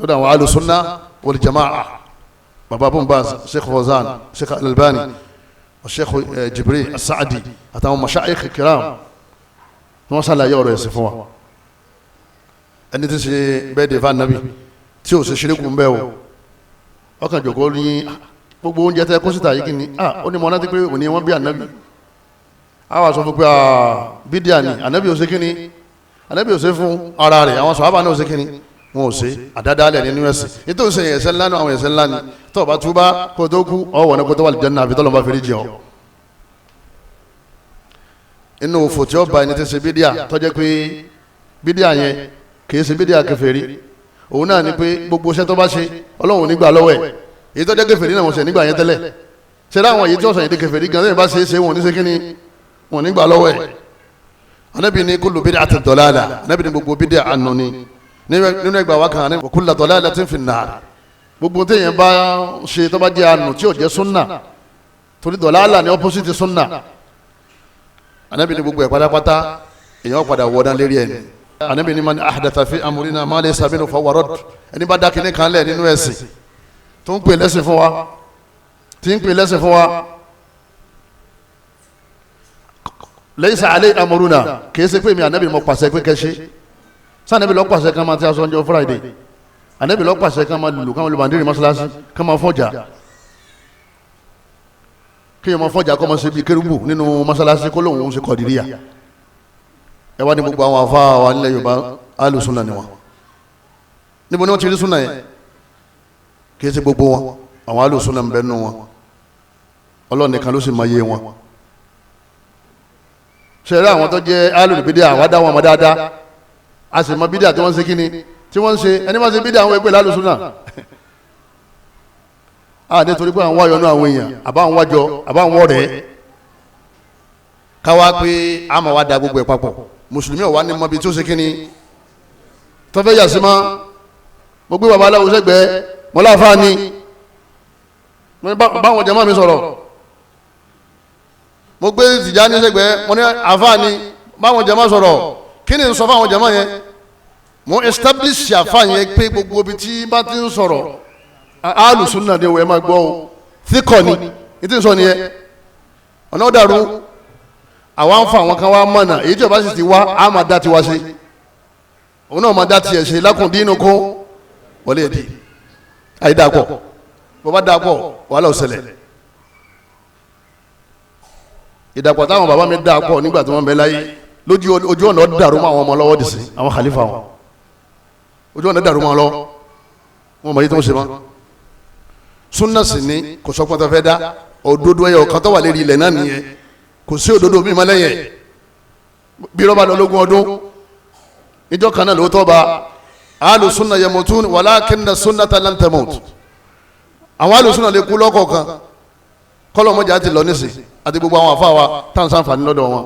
lọ́dọ̀ àwọn Ahlus Sunnah wal Jamaa baba Bin Baz Sheikh Fawzan Sheikh Al-Albani Sheikh Jibril As-Sa'di àtàwọn mashayikh kiram wọ́n sàlàyé ọ̀rọ̀ ẹ̀sìn fún wa ẹni tí ṣe bẹ́ẹ̀ dé fún anabi tí ò ṣe ṣíríkù ń bẹ́ o ọkàn jòkó ní gbogbo oúnjẹ tẹ kó síta yìí kí ni ó ní mọ náà ti pé òní wọn bí ànábì àwọn sọ fún pé bídíà ni ànábì ò ṣe kí ni ànábì ò ṣe fún ara rẹ̀ àwọn sàhábà náà ò ṣe kí ni wọn ò ṣe àdádálẹ̀ nínú ẹ̀sìn nítorí ṣe ẹ̀ṣẹ̀ ńlá náà àwọn ẹ̀ṣẹ̀ ńlá ni tó bá túbá kó tó kú ọwọ́ ní kó tó wà lè Jánnà àfi tọ́lọ́ bá fẹ́rí jẹ ọ́. inú òfò tí ó ba ẹni tí ṣe bídíà tó jẹ́ pé bídíà yẹn kìí ṣe bídíà kèfèrí òun náà ni pé gbogbo iṣẹ́ tó bá ṣe Ọlọ́run ò ní gbà lọ́wọ́ ẹ̀ èyí tó jẹ́ kèfèrí náà wọ́n ṣe nígbà yẹn tẹ́lẹ̀ ṣe láwọn èyí tí wọ́n sọ yìí di kèfèrí gan lẹ́yìn bá ṣe é ṣe wọn ní ṣe kíni wọn ní gbà lọ́wọ́ ẹ̀. Ànábì ní kullu bid'atin dalalah Ànábì ní gbogbo bídíà ànú ni nínú ẹgbà wa kan wa kullu dalalatin fin nar gbogbo téèyàn bá ṣe tó bá jẹ́ ànú tí ò jẹ́ súnà torí dọ̀làlà ní opposite súnà Ànábì ní gbogbo ẹ̀ pátápátá èèyàn padà wọ́dán lérí ẹ̀ ni Ànábì ní man ahdatha fi amrina ma laysa minhu fahuwa radd ẹni bá dá kinní kan lẹ̀ nínú ẹ̀sìn tó ń pè lẹ́sìn fún wa tí ń pè lẹ́sìn fún wa laysa alayhi amruna kìí ṣe pé mi Ànábì mọ̀ pàṣẹ pé kẹ́ṣe sànẹ́bí lọ́ pàṣẹ kan máa tí a sọ ọjọ́ Friday Ànábì lọ́ pàṣẹ kan máa lùlù kan máa lùbàndínrì mọ́ṣáláṣí kan máa fọ́jà kí yẹn máa fọ́jà kọ́ máa ṣe bí kérúbù nínú mọ́ṣáláṣí kó lóun ṣe kọ̀dìríyà ẹ wá ní gbogbo àwọn afá wa nílẹ̀ Yorùbá alùsùnà ni wọn níbo ni wọ́n ti rí súnà yẹn kì í ṣe gbogbo wọn àwọn alùsùnà ń bẹ nù wọn Ọlọ́run nìkan ló sì máa yé wọn ṣẹlẹ̀ àwọn tó jẹ́ alùbídíà àwa dá wọn mọ̀ dáadáa a sì mọ bídíà tí wọ́n ń ṣe kíni tí wọ́n ń ṣe ẹni máa ṣe bídíà àwọn ẹgbẹ́ lálùsùnà nítorí pé àwọn wáyọ̀ náà àwọn èèyàn àbáwọn wájọ àbáwọn wọ̀rẹ́ káwá pé a máa wá da gbogbo ẹ̀ papọ̀ mùsùlùmí ọ̀wá ní mọ́bi tí ó ṣe kíni tọ́fẹ́ yà sí mọ́ mo gbé baba aláwo sẹ́gbẹ̀ẹ́ mo láfa ni báwọn jàmá mi sọ̀rọ̀ mo gbé Tìjàní sẹ́gbẹ̀ẹ́ mo ní àfa ni báwọn jàmá sọ̀rọ̀ kí ni n sọ fáwọn jàmá yẹn mo establish àfa yẹn pé gbogbo ibi tí bá ti ń sọ̀rọ̀ alùsùnà ni wẹ́ẹ́ máa gbọ́ o thikọ̀ ni ní tí ń sọ nìyẹn ọ̀nà ọ̀dàrú àwa ń fa àwọn kan wá mọ̀nà èyí tí ọba sì ti wá á máa dá tiwa ṣe òun náà máa dá tiẹ̀ ṣe lakum dinukum waliya din àyídàpọ̀ bàbá dàpọ̀ wàhálà òṣèlè ìdàpọ̀ táwọn bàbá mi dàpọ̀ nígbà tí wọ́n bẹ láyé ojú ọ̀nà dàrú mọ́ àwọn ọmọ lọ́wọ́ dìsín àwọn khalifa wọn ojú ọ̀nà dàrú mọ́ lọ́wọ́ wọn mọ̀ yí tó ń ṣe mọ́ súnà sì ni kò sọ pọ́n tó fẹ́ dá òdodo ẹ̀yọ̀ kan tó wà lérí ilẹ̀ náà nìyẹn kò sí òdodo mímọ́ lẹ́yìn bí rọ́bà lọ́lọ́gún ọdún níjọ́ kan náà lóòótọ́ bá alùsùnà yamutun walakinna sunnata lan tamut àwọn alùsùnà lè kú lọ́kọ̀ọ̀kan kọ́lọ́mọjà ti lọ nísì àti gbogbo àwọn àfáà wa táwọn sáǹfààní lọ́dọ̀ wọn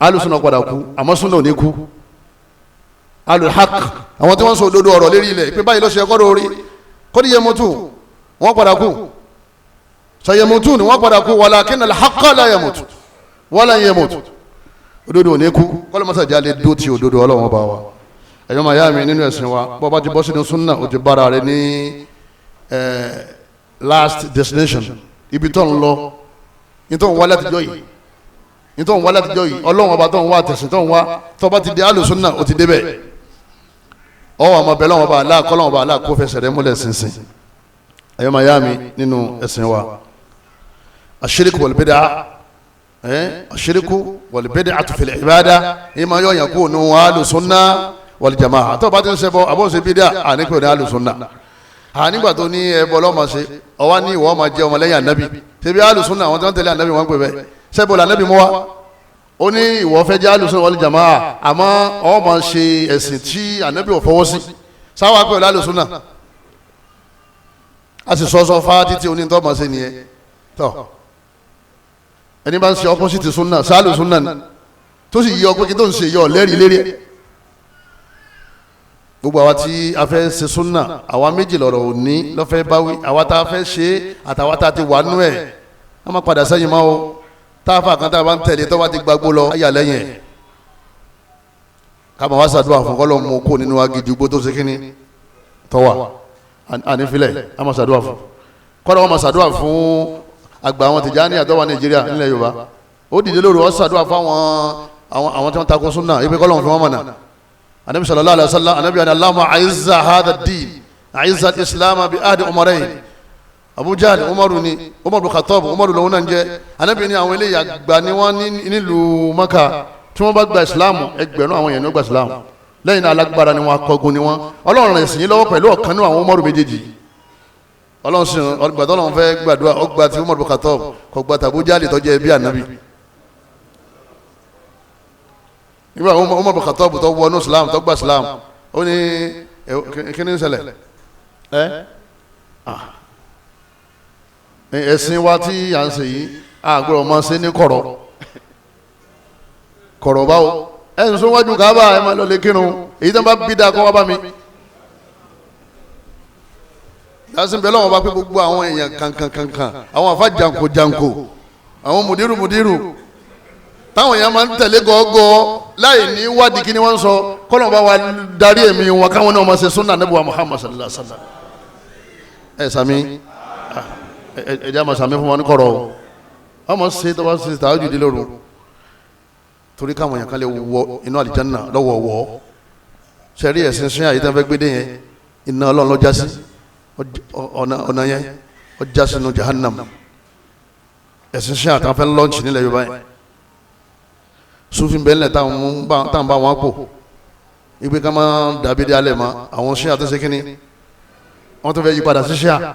alùsùnà padà kú àmọ́ súnà ò ní kú alùhaq àwọn tí wọ́n sọ òdodo ọ̀rọ̀ lérí ilẹ̀ pé báyìí ló ṣe ẹ̀kọ́ lórí kọ́ni yẹmutu wọ́n padà kú sọyẹmutu ni wọ́n padà kú walakinna al-haqqa la yamutu wala yamutu òdodo ò ní kú kọ́lọ́mọsàjà lè dó ti òdodo ọlọ́wọ́n bá wa ẹ̀yọ́ máa yá mi nínú ẹ̀sìn wa bọ́ bá ti bọ́ sínú súnà ó ti bára rẹ ní last destination ibi tó ń lọ ní tó ń wá látijọ́ yìí ní tó ń wá látijọ́ yìí ọlọ́run ọba tó ń wá àtẹ̀sìn tó ń wá tó bá ti di alùsùnà ó ti débẹ̀ ọwọ́ àmọ́ bẹ́ẹ̀ lọ́wọ́ bá aláà kọ́ lọ́wọ́ bá aláà kó fẹsẹ̀ rẹ múlẹ̀ sínsìn ẹ̀yọ́ máa yá mi nínú ẹ̀sìn wa àṣíríkù wal bid'a àṣíríkù wal bid'atu fil ibada ìmọ̀ yọ̀ yàn kó nu alùsùnà wal jamaa tó bá ti ń ṣẹbọ àbọ̀ṣe bídà àníkò ní alùsùnà nígbà tó ní ẹbọ lọ́mọ ṣe ọwá ní ìwọ ọmọ jẹ́ ọmọ lẹ́yìn ànábì ṣe bí alùsùnà àwọn tí wọ́n tẹ̀lé ànábì wọn pè bẹ́ẹ̀ ṣẹbọ lànábì mú wa ó ní ìwọ fẹ́ jẹ́ alùsùnà wal jamaa àmọ́ ọmọ ṣe ẹ̀sìn tí ànábì ò fọwọ́ sí sáwà pẹ̀lú alùsùnà a sì sọ́sọ́ fá títí onítọ́ ọmọ ṣe nìyẹn tọ́ ẹni bá ń ṣe opposite sunna sáàlù sunna tó sì yí ọ pé kí tó ń ṣe yọ lẹ́rìí lérí gbogbo àwa tí a fẹ́ ṣe súnà àwa méjì lọ́rọ̀ òní lọ́fẹ́ báwí àwa tá a fẹ́ ṣe àtàwa tá a ti wà nú ẹ̀ a máa padà sẹ́yìn máa o tá a fà kan tá a bá ń tẹ̀lé tó bá ti gbàgbó lọ ayà lẹ́yìn ẹ̀ ká máa wá ṣàdúrà fún kọ́lọ́ mú kó nínú agidi gbó tó ṣe kíní tọ́wà ànífilẹ̀ a máa ṣàdúrà fún kọ́lọ́ wọn máa ṣàdúrà fún àgbà àwọn Tìjàní àtọ́wà Nàìjíríà nílẹ̀ Yorùbá ó dìde lóru ó ṣàdúrà fún àwọn tí wọ́n takò súnà ibi kọ́lọ́ wọn fi wọ́n mọ̀nà anabi sallallahu alaihi wasallam anabi ani allahumma aizza hadha ad-din aizza al-islam bi ahdi umarayn Abu Jahl Umaru ni Umar bin Khattab Umaru lòun náà ń jẹ́ Ànábì ní àwọn eléyìí àgbà ni wọ́n nílùú Maka tí wọ́n bá gba ìsìláàmù ẹgbẹ̀rún àwọn èèyàn ní ó gba ìsìláàmù lẹ́yìn náà alágbára ni wọ́n akọgun ni wọ́n Ọlọ́run rẹ̀ sì yín lọ́wọ́ pẹ̀lú ọ̀kan nínú àwọn Umaru méjèèjì Ọlọ́run sì gbàdọ́ Ọlọ́run fẹ́ gbàdúrà ọgbà tí Umar bin Khattab kò gbà Abu Jahl tó jẹ́ ẹbí Ànábì nígbà Umar bin Khattab tó wọnú Islam tó gba Islam ó ní kí ni ń ṣẹlẹ̀ ẹ̀sìn wa tí à ń ṣe yìí àgbọ̀rọ̀ máa ṣe ní kọ̀rọ̀ báwo ẹ̀sìn sún wájú Káàbà ẹ̀ máa lọ lè kírun èyí tó bá bí dáa kọ́ wá bá mi. lásìkò bẹ́ẹ̀ lọ́wọ́ bá pé gbogbo àwọn èèyàn kankan àwọn àfa janko àwọn mùdírù táwọn èèyàn máa ń tẹ̀lé gọ́gọ́ láì ní wádìí kí ni wọ́n ń sọ kọ́nà bá wa darí ẹ̀mí wọn káwọn náà máa ṣe sunna Ànábì wa Muhammad sallallahu alaihi wa sallam ẹ̀ sàmì ẹ̀jẹ̀ àmọ̀ sàmì fún wọn ní kọ̀rọ̀ ọmọ ṣe tó bá ṣe tààjù dé lóru torí káwọn èèyàn kan lè wọ inú àlìjánná lọ́wọ́wọ́ sẹ́rí ẹ̀sìn sí àyè tán fẹ́ gbé dé yẹn iná Ọlọ́run ló já sí ọ̀nà yẹn ó já sínú jahannam ẹ̀sìn sí àtàn fẹ́ lọ́ọ̀nchì nílẹ̀ Yorùbá yẹn sùfin bẹ́ẹ̀ lẹ̀ táwọn bá wọn pò ìgbé ká máa dàbí dé alẹ́ mọ́ àwọn sí àtúnṣe kínní wọ́n tó fẹ́ yí padà sí sí à.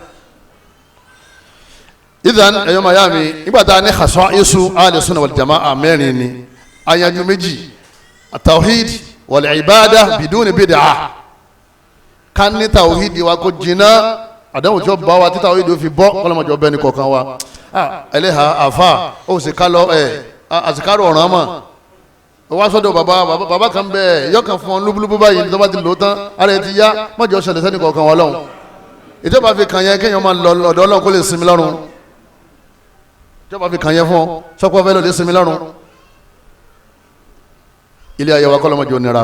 Idan ẹ̀yọ́ maya mi nígbà tá a ní khasaisu ahli sunna wal jama'a mẹ́rin ni ayanju méjì tawhid wal ibada biduni bid'ah ká ní tawhid wa kó jiná àdánwò tí ó bá wa tí tawhid ó fi bọ́ kọ́lọ́mọjọ́ bẹ́ẹ̀ ni kọ̀ọ̀kan wa ẹlẹ́ha àfa ó sì ká lọ àsìkárò ọ̀ràn mọ̀ wá sọ́dọ̀ bàbá kan bẹ́ẹ̀ yọ kan fún ọ lúbúlúbú báyìí tó bá ti lò ó tán ara ẹ ti yá mọ́jọ́ ṣẹlẹ̀ sẹ́ni kọ̀ọ̀kan wa lọ́hùn ìjọba fi kàn yẹn kéèyàn máa lọ ọ̀dọ̀ Ọlọ́run kó lè sinmi lọ́rùn ìjọba fi kàn yẹn fún ọ sọ́kọ́ fẹ́ lọ lè sinmi lọ́rùn ilé ayé wa kọ́lọ́mọdé onira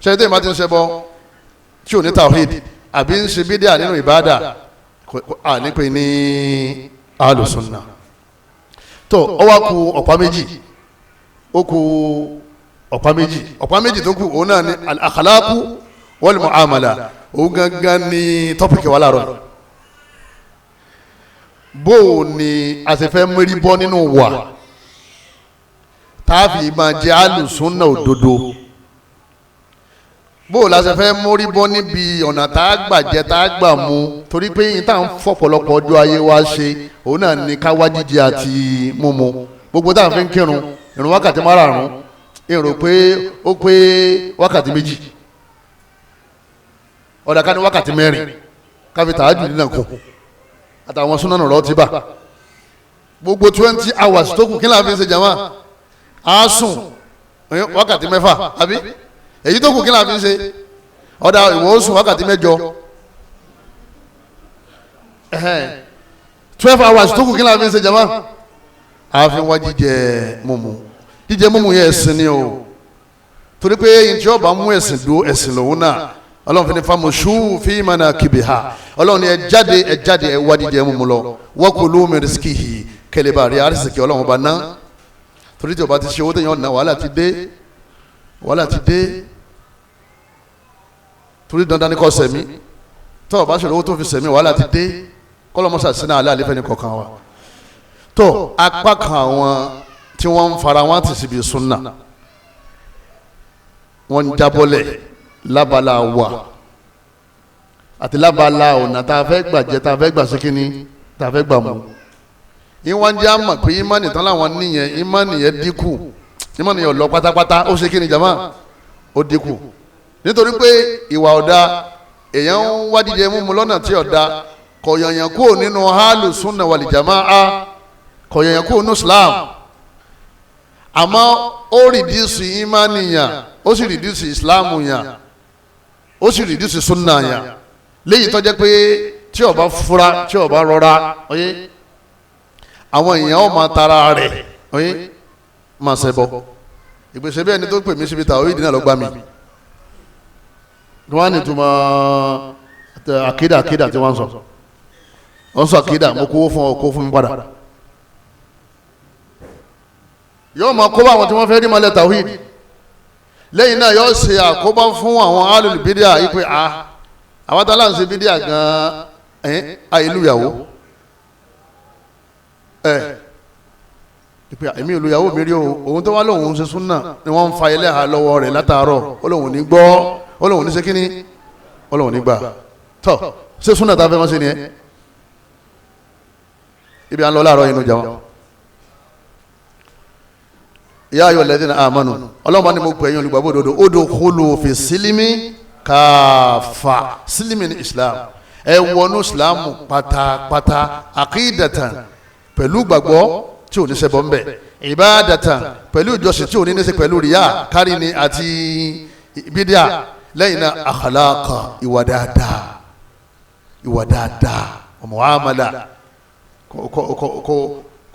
ṣe tẹ́ ìmá ti ń ṣe bọ́ tí ò ní tawhid àbí ń ṣe bídíà nínú ìbáàdà à ní pé ní ahlus sunnah tó ọ wá ku ọ̀pá méjì ó ku ọ̀pá méjì tó kù òun náà ní al-akhlaqu wal mu'amala òun gangan ní tọ́pìkì wà láàárọ̀ bó o ní a ṣe fẹ́ mérí bọ́ nínú wà táàfì máa jẹ́ alùsùnà òdodo bó o la ṣe fẹ́ mórí bọ́ níbi ọ̀nà tá a gbà jẹ tá a gbà mu torí pé yín tá à ń fọ̀pọ̀lọpọ̀ ọjọ́ ayé wa ṣe òun náà ní ká wá jíjẹ àti mímu gbogbo tá à ń fi ń kírun ìrun wákàtí márààrún èrò pé ó pé wákàtí méjì ọ̀dà ká ní wákàtí mẹ́rin káfí tààjù nínú kù àtàwọn súnánù rọ ti bà gbogbo 20 hours tó kù kí láà fi ń ṣe jama á sùn wákàtí mẹ́fà àbí èyí tó kù kí láà fi ń ṣe ọ̀dà ìwọ ó sùn wákàtí mẹ́jọ 12 hours tó kù kí láà fi ń ṣe jama àfi wá jíjẹ mímu yẹn ẹ̀sìn ni o torí pé ìjọ ọba mú ẹ̀sìn dúró ẹ̀sìn lòun náà ọlọ́run fi ní famushu fi manakibiha ọlọ́run ní ẹ jáde ẹ wá jíjẹ mímu lọ wakulu min rizqihi kẹlẹ́bà rí arísìkì ọlọ́run ọba ná torí tí ọba ti ṣe owó tẹ̀yàn ọ̀nà wàhálà ti dé torí dandan ní kò sẹ̀mí tó ọba ṣòro owó tó fi sẹ̀mí wàhálà ti dé kọ́lọ́mọ́sà sínú alẹ́ àlefẹ́ ní kọ̀ọ̀kan wa tó apá kan àwọn tí wọ́n ń fara wọn ti síbi sunna wọ́n ń jábọ́lẹ̀ lábala wà àti lábala ọ̀nà tá a fẹ́ gbà jẹ tá a fẹ́ gbà sí kínní tá a fẹ́ gbà mú ìwọ́n jẹ́ àmọ̀ pé ìmánì tán láwọn níyẹn ìmánì yẹn dínkù ìmánì yẹn lọ pátápátá ó ṣe kínní jama ó dínkù nítorí pé ìwà ọ̀dà èèyàn ń wá jíjẹ mímu lọ́nà tí ọ̀dà kọ̀yọ̀yàn kúrò nínú hálù sunna wal jamaa kọ̀yọ̀yàn kúrò nínú Islam àmọ́ ó rìdíùsì ìmánì yàn ó sì rìdíùsì Islam yàn ó sì rìdíùsì sunna yàn léyìí tó jẹ́ pé tí ó bá fura tí ó bá rọra oyé àwọn èèyàn ó máa tara rẹ̀ oyé máa ṣẹbọ ìgbésẹ̀ bí ẹni tó pè mí síbi tàwọn ìdí náà lọ gbá mi wọ́n á ní ìtumọ̀ àkídà tí wọ́n sọ wọ́n sọ àkídà mo kówó fún ọ kó fún mi padà yóò máa kó bá àwọn tí wọ́n fẹ́ rí malẹ̀ tawhid lẹ́yìn náà yóò ṣe àkóbá fún àwọn alùlù bídíà yìí pé àwọn tó láǹṣe bídíà gan-an àìlúyàwó ìpè èmi olùyàwó mi rí òun tó wá lóun ṣe súnà ni wọ́n ń fa ẹlẹ́hà lọ́wọ́ rẹ̀ látàárọ̀ ó lóun ní gbọ́ ó lóun ní ṣe kíní ó lóun ní gbà tọ́ ṣé súnà tá a fẹ́ wọ́n ṣe ni ẹ́ ibi à ń lọ láàárọ̀ inú jàmọ́ ya ayyuhal ladhina amanu ọlọ́mọ ni mo pè yín olùgbàgbọ́ òdodo udkhulu fi sílímì káfà sílímì ní islam ẹ wọnú islam pátápátá àkídàtàn pẹ̀lú gbàgbọ́ tí ò ní ṣẹbọ ń bẹ ìbádàtàn pẹ̀lú ìjọsìn tí ò ní ṣe pẹ̀lú ríyà kárí ni àti bídíà lẹ́yìn náà àkàlàkà ìwà dáadáa muamala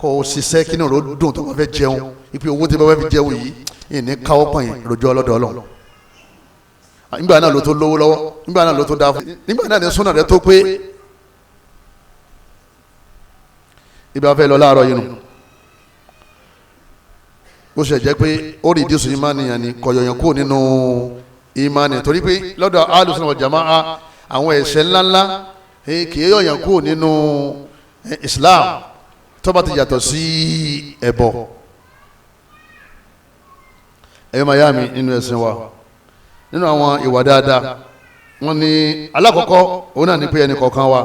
kò ṣiṣẹ́ kí ni ọ̀rọ̀ dùn tó bá fẹ́ jẹun ipe owó tí bá fẹ́ fi jẹun yìí ìní káwọ́ pọ̀yìn rojọ́ ọlọ́dọ̀ ọlọ́run nígbà náà ló tó lówó lọ́wọ́ nígbà náà ló tó dáa fún nígbà náà ní súnà rẹ tó pé ibi afẹ́ lọ láàárọ̀ yìí nù ó ṣe jẹ́ pé ó rí ìdísùn ìmánìyàn ni kọ̀yọ̀yàn kúrò nínú ìmánì torí pé lọ́dọ̀ Ahlus Sunnah wal Jamā'ah àwọn ẹ̀ṣẹ̀ ńláńlá kì í yọ̀yàn kúrò nínú Islam tó bá ti yàtọ̀ sí ẹbọ ẹ̀yọ́ mayami nínú ẹ̀sìn wa nínú àwọn ìwà dáadáa wọ́n ní alákọ̀ọ́kọ́ òun náà ní pé ẹnì kọ̀ọ̀kan wa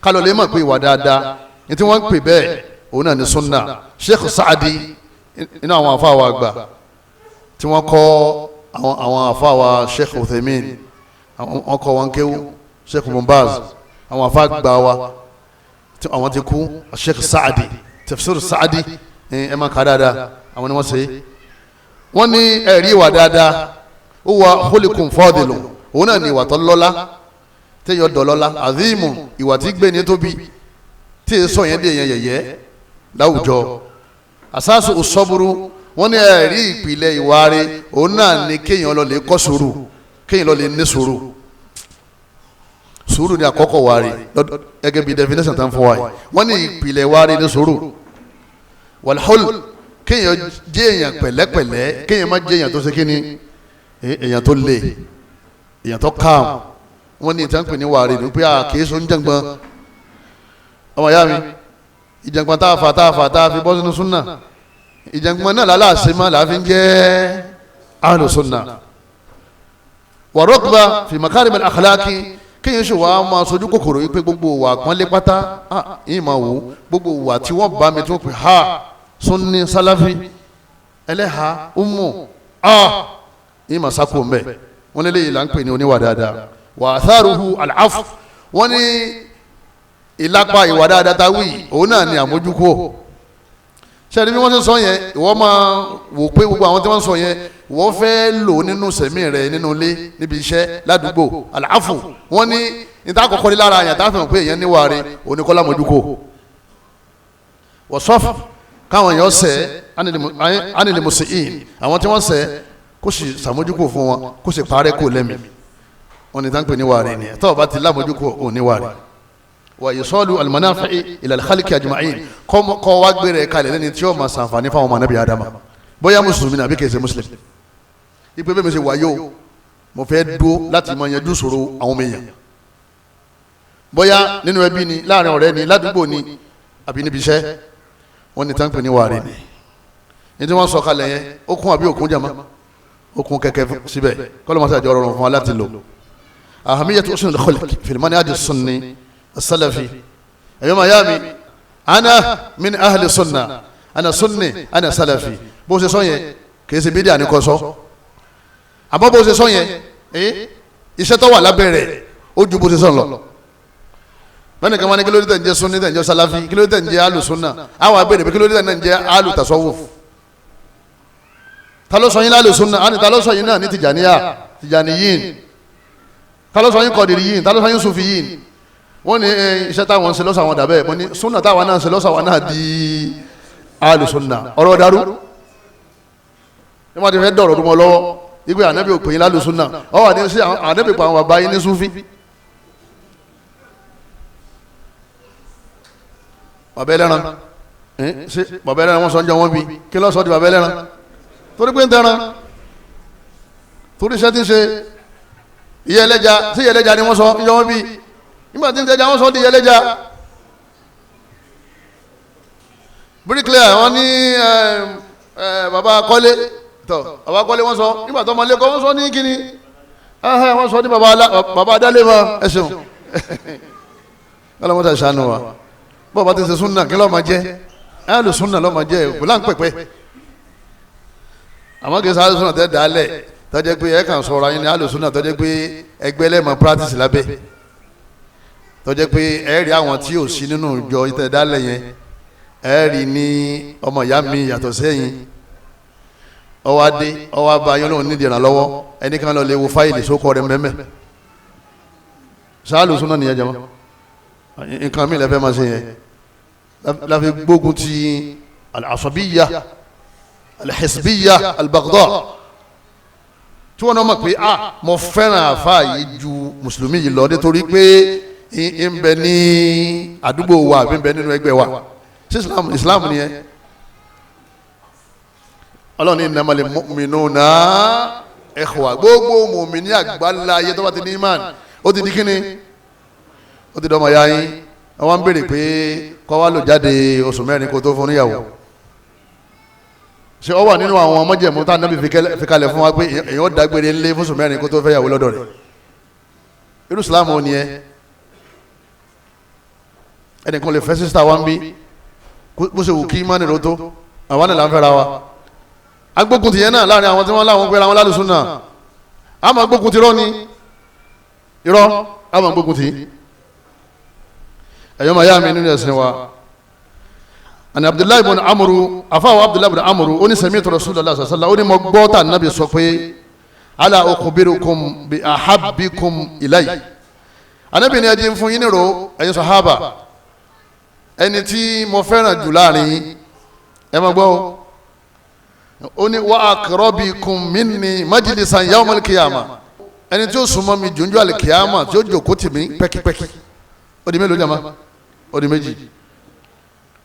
kálọ̀ lè mọ̀ pé ìwà dáadáa ní tí wọ́n ń pè bẹ́ẹ̀ òun náà ní sunna Sheikh Saadi nínú àwọn àfáà wa àgbà tí wọ́n kọ́ àwọn àfáà wa Sheikh Uthaymin wọ́n kọ́ wọn kéwú Sheikh Mumbaz àwọn àfáà gbà wa àwọn ti kú Sheikh Saadi tafsir Saadi ẹ máa kà dáadáa àwọn ni wọ́n ṣe wọ́n ní ẹ̀rí ìwà dáadáa ó wà khuliqun fadilun òun náà ní ìwà tó lọ́lá téèyàn dọ̀lọ́lá azimu ìwà tí gbé ní tóbi tí èso sọ yẹn dé yẹn yẹ̀yẹ́ láwùjọ asasu usaburu wọ́n ní ẹ̀rí ìpìlẹ̀ ìwà rẹ̀ òun náà ní kéèyàn lọ lè kọ́ sùúrù kéèyàn lọ lè ní sùúrù sùúrù ní àkọ́kọ́ wà rẹ̀ gẹ́gẹ́ bí definition tán fún wa yìí wọ́n ní ìpìlẹ̀ wà rẹ̀ ní sùúrù wàlhùl kéèyàn jẹ́ èèyàn pẹ̀lẹ́pẹ̀lẹ́ kéèyàn má jẹ́ èèyàn tó ṣe kíni èèyàn tó le èèyàn tó calm wọ́n ní ìtàn pè ní wà rẹ̀ ní pé àkèésó ń jàngbọ́n ọmọ ìyá mi ìjàngbọ̀n tá a fi bọ́ sínú súnà ìjàngbọ̀n náà lálàáṣe máa láàfin jẹ́ ahlu súnà wa rugba fi makarim al-akhlaqi kéèyàn ṣe wàá máa sojú kòkòrò yìí pé gbogbo wà pọ́nlé pátá yìí máa wò gbogbo wà tí wọ́n bá mi tí wọ́n pè ha sunni salafi ẹlẹ́ha umu yìí máa sáko mbẹ́ wọ́n lé léyìí là ń pè ní oníwà dáadáa wa atharuhu al-afu wọ́n ní ìlápá ìwà dáadáa ta wí òun náà ni àmójúkó ṣẹ́ni bí wọ́n ti sọ yẹn ìwọ máa wò pé gbogbo àwọn tí wọ́n sọ yẹn ìwọ fẹ́ lò nínú sẹ̀mí rẹ̀ nínú ilé níbi iṣẹ́ ládùúgbò àlàáfù wọ́n ní níta kọ́kọ́ ní lára àyàn táwọn pé èèyàn níwà rẹ̀ oníkọ́lá àmójúkó wọ́sọ́f káwọn èèyàn sẹ́ ánìlèmọ̀sẹ̀yìn àwọn tí wọ́n sẹ́ kó sì sàmójúkó fún wọn kó sì parẹ́ kó lẹ́mìí wọ́n ní táwọn níwà rẹ̀ ni tọ́wọ́ bá ti lámójúkó òníwà rẹ̀ wa yisolu almanafi ila alkhalqi ajma'in kọ́ wá gbére kalẹ̀ lẹ́ni tí ó ma ṣàǹfààní fáwọn ọmọ Ànábì Ádámù bóyá mùsùlùmí nàbí kìí ṣe muslim ipe bẹ́ẹ̀ mi ṣe wáyé o mo fẹ́ dúó láti máa yanjú ṣòro àwọn ọmọ èèyàn bóyá nínú ẹbí ni láàrin ọ̀rẹ́ ni ládùúgbò ni àbí níbi iṣẹ́ wọ́n ní táǹpì ní wàrí ni ní tí wọ́n sọ kalẹ̀ yẹn ó kún àbí òkun jàmá ó kún kẹ̀kẹ́ síbẹ̀ kọ́lọ́mọṣẹ́ àjọ ọ̀rọ̀ fún wa láti lò ahamiyatu usul al-khulq fil manhaj as-sunni السلفي أيما يامي أنا من أهل السنة أنا سني أنا سلفي بوسي سوني كيسي بيدي أني كوسو أما بوسي سوني iṣẹ́ tó wà lábẹ́ rẹ̀ ó ju bósí sọ́n lọ bẹ́ẹ̀ni kan wá ní kí ló dé tẹ̀ ń jẹ́ sunni tẹ̀ ń jẹ́ salafi kí ló dé tẹ̀ ń jẹ́ alu sunna àwọn abẹ́rẹ́ pé kí ló dé tẹ̀ ń jẹ́ alu tasawuf ta ló sọ yín lálu sunna àni ta ló sọ yín náà ní tijaniyin ta ló sọ yín kọ̀dìríyin ta ló sọ yín sufiyin wọ́n ní iṣẹ́ táwọn ń ṣe lọ́sọ̀ àwọn dàbẹ́ wọ́n ní súnà táwọn náà ń ṣe lọ́sọ̀ àwọn náà di alùsùnà ọ̀rọ̀ dàrú ní wọ́n ti fẹ́ dọ̀rọ̀ dùnmọ́ lọ́wọ́ ìgbé ànábì òpè yín lálùsùnà ọwọ́ àti ṣe ànábì pa àwọn bàbá yín ní súfì bàbá ẹlẹ́ran ṣe bàbá ẹlẹ́ran wọ́n sọ ń jọ wọ́n bí kí ló sọ di bàbá ẹlẹ́ran torí pé ń tẹran torí iṣẹ́ ti ń ṣe ìyá ẹlẹ́ja sí ìyá ẹlẹ́ja ni wọ́n sọ ń jọ wọ́n bí nígbà tí ń tẹ́jà wọ́n sọ di ẹlẹ́jà bricklayer wọ́n ní bàbá kọ́lé tọ́ bàbá kọ́lé wọ́n sọ nígbà tó ọmọ lẹ́kọ̀ọ́ wọ́n sọ ní kíni wọ́n sọ ní bàbá adálé ma ẹ̀sùn ọlọ́mọdé ṣàánú wa bọ́ọ̀ bá ti ṣe súnà kí lọ́ọ́ máa jẹ́ ẹ̀lù súnà lọ́ọ́ máa jẹ́ kò láǹpẹ̀pẹ́ àmọ́ kì í sáré súnà tẹ́ dálẹ̀ tọ́jẹ́ pé ẹ̀ kàn sọ̀rọ̀ ayé ní ẹ̀lù súnà tọ́jẹ́ pé ẹgbẹ́ lẹ́mọ̀ practice lábẹ́ tọ́jẹ́ pé ẹ̀ rí àwọn tí ò sí nínú ìjọ ìtẹ̀ dálẹ̀ yẹn ẹ̀ rí ní ọmọ ìyá mi yàtọ̀ sẹ́yìn ọwọ́ adé ọwọ́ abá yín lóun nídìí ìrànlọ́wọ́ ẹni kan lọ lè wo fáìlì sókọ rẹ̀ mẹ́mẹ́ sáàlù súnà nìyẹn jẹ́ mọ́ nǹkan mi lẹ́fẹ̀ẹ́ máa ṣe yẹn láfi gbógun ti al-asabiyya al-hisbiyya al-baghdha tí wọ́n náà mọ̀ pé mo fẹ́ràn àfa yìí ju mùsùlùmí yìí lọ nítorí pé ń bẹ ní àdúgbò wa àbí ń bẹ nínú ẹgbẹ́ wa sí islam nìyẹn ọlọ́run ní innamal mu'minuna ikhwa gbogbo mùmíní àgbáńlá ayé tó bá ti ní imán ó ti di kíni ó ti dọ́mọ ya yín wọ́n ń béèrè pé kọ́ wá lò jáde oṣù mẹ́rin kó tó fún níyàwó ṣé ó wà nínú àwọn ọmọjẹ̀mú tá nábì fi kalẹ̀ fún wa pé èèyàn dágbére ńlé fún oṣù mẹ́rin kó tó fẹ́ yàwó lọ́dọ̀ rẹ̀ irú ìsìlámù ò ní ẹ ẹnìkan lè fẹ́ sísítà wa ń bí bó ṣe wù kí mánì ló tó àwọn náà là ń fẹ́ra wa agbógun tìyẹn náà láàrin àwọn tí wọ́n láwọn gbéra wọn lálùsùn náà àmọ́ agbógun ti rọ́ ni irọ́ àmọ́ agbógun ti ẹ̀yọ́ máa yá mi nínú ẹ̀sìn wa àni abdullahi ibn amuru afáwọ̀ abdullahi ibn amuru ó ní sami'tu rasulullah sallallahu alaihi wasallam ó ní mo gbọ́ tà nàbì sọ pé ala ukhbirukum bi ahabbikum ilayya anábì ní ẹjí fún yín nírò ẹ̀yin sahaba ẹni tí mo fẹ́ràn jù láàrin ẹ máa gbọ́ ó ní wa aqrabikum minni majlisan yawmal qiyamah ẹni tí ó súnmọ́ mi jùnjú al-qiyamah tí ó jòkó tì mí pẹ́kípẹ́kí ó di mélòó jama ó di méjì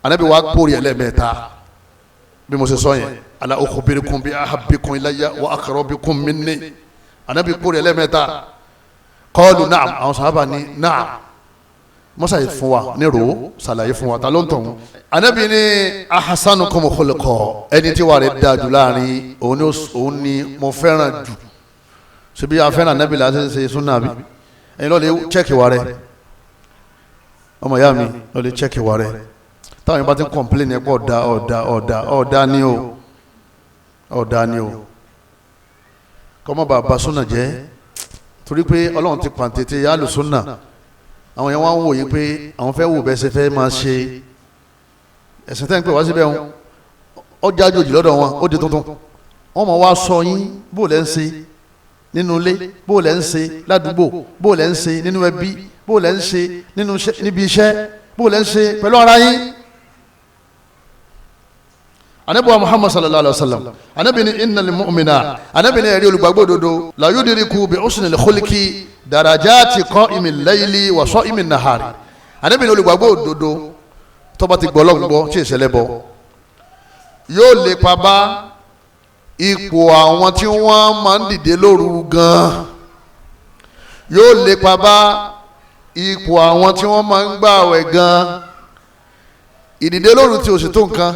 anabi wa kpóri ẹlẹ́mẹ̀ta bí mo ṣe sọ yẹn ala ukhbirukum bi ahabbikum ilayya wa aqrabikum minni anabi kpóri ẹlẹ́mẹ̀ta qalu na'am àwọn sahaba ni na'am mọ́sá yìí fún wa ní ro ṣàlàyé fún wa ta ló ń tọ̀ anabi ni ahsanukum khuluqa ẹni tí wàá rẹ̀ da jù láàrin òun ni mo fẹ́ràn jù ṣebí afẹ́ràn anabi la ṣe sunna bi ẹ̀yin lọ́ọ́ lè chẹ́kì wa rẹ̀ ọmọ ìyá mi lọ́ọ́ lè chẹ́kì wa rẹ̀ táwọn yẹn bá ti ń kọ̀m̀pléènì ẹ̀ pọ̀ ọ̀dà ni o kọ́mọ́ bàbá súnà jẹ́ torí pé ọlọ́run ti pàǹtẹ̀tẹ̀ yà lù súnà àwọn yẹn wá ń wòye pé àwọn fẹ́ wò bẹ́ẹ̀ ṣe fẹ́ máa ṣe ẹ̀sìn tẹ́ ń pè wá síbẹ̀ wọn ọjà àjòjì lọ́dọ̀ wọn ó di tuntun wọ́n mọ̀ wá sọ yín bó lẹ́ ń ṣe nínú ilé bó lẹ́ ń ṣe ládùúgbò bó lẹ́ ń ṣe nínú ẹbí bó lẹ́ ń ṣe níbi iṣẹ́ bó lẹ́ ń ṣe pẹ̀lú ara yín. anabi wa muhammad sallallahu alaihi wa sallam anabi ni innal mu'mina anabi ni ẹ̀rí olùgbàgbọ́ òdodo la yudriku bi husnil khulqi darajati qa'imil layli wa sa'imil nahari anabi ni olùgbàgbọ́ òdodo tó bá ti gbọ́ lọ́gbọ́ tí ìṣẹ̀lẹ̀ bọ̀ yóò lè pa bá ipò àwọn tí wọ́n máa ń dìde lóru gan yóò lè pa bá ipò àwọn tí wọ́n máa ń gbààwẹ̀ gan ìdìde lóru tí ò sì tó nǹkan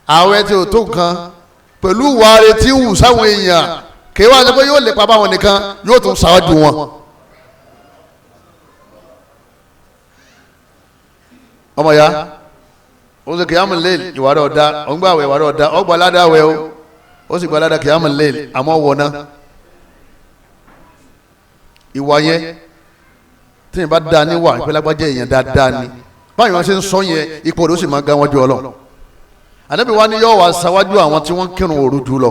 àwẹ̀ tí ò tó nǹkan pẹ̀lú wàre tí ń wù sáwọn èèyàn kéwàá sọ pé yóò lè pa báwọn nìkan yóò tún ṣáájú wọn. ọmọ ya ó sì kìyàmù lẹ́ẹ̀lì ìwà rẹ̀ ọ̀dà ọ̀ngbà àwẹ̀ ìwà rẹ̀ ọ̀dà ọgbà aládà àwẹ̀ ó sì gba aládà kìyàmù lẹ́ẹ̀lì àmọ́ wọ̀nà ìwà yẹn tí yẹn bá dáa níwà ìpẹ́lágbájẹ́ èèyàn dáadáa ni báyìí wọ́n ṣe ń sọ yẹn ipò rẹ̀ ó sì máa ga wọn ju Ọlọ́run. Ànábì wa ni yóò wá ṣáwájú àwọn tí wọ́n kírun òru jù lọ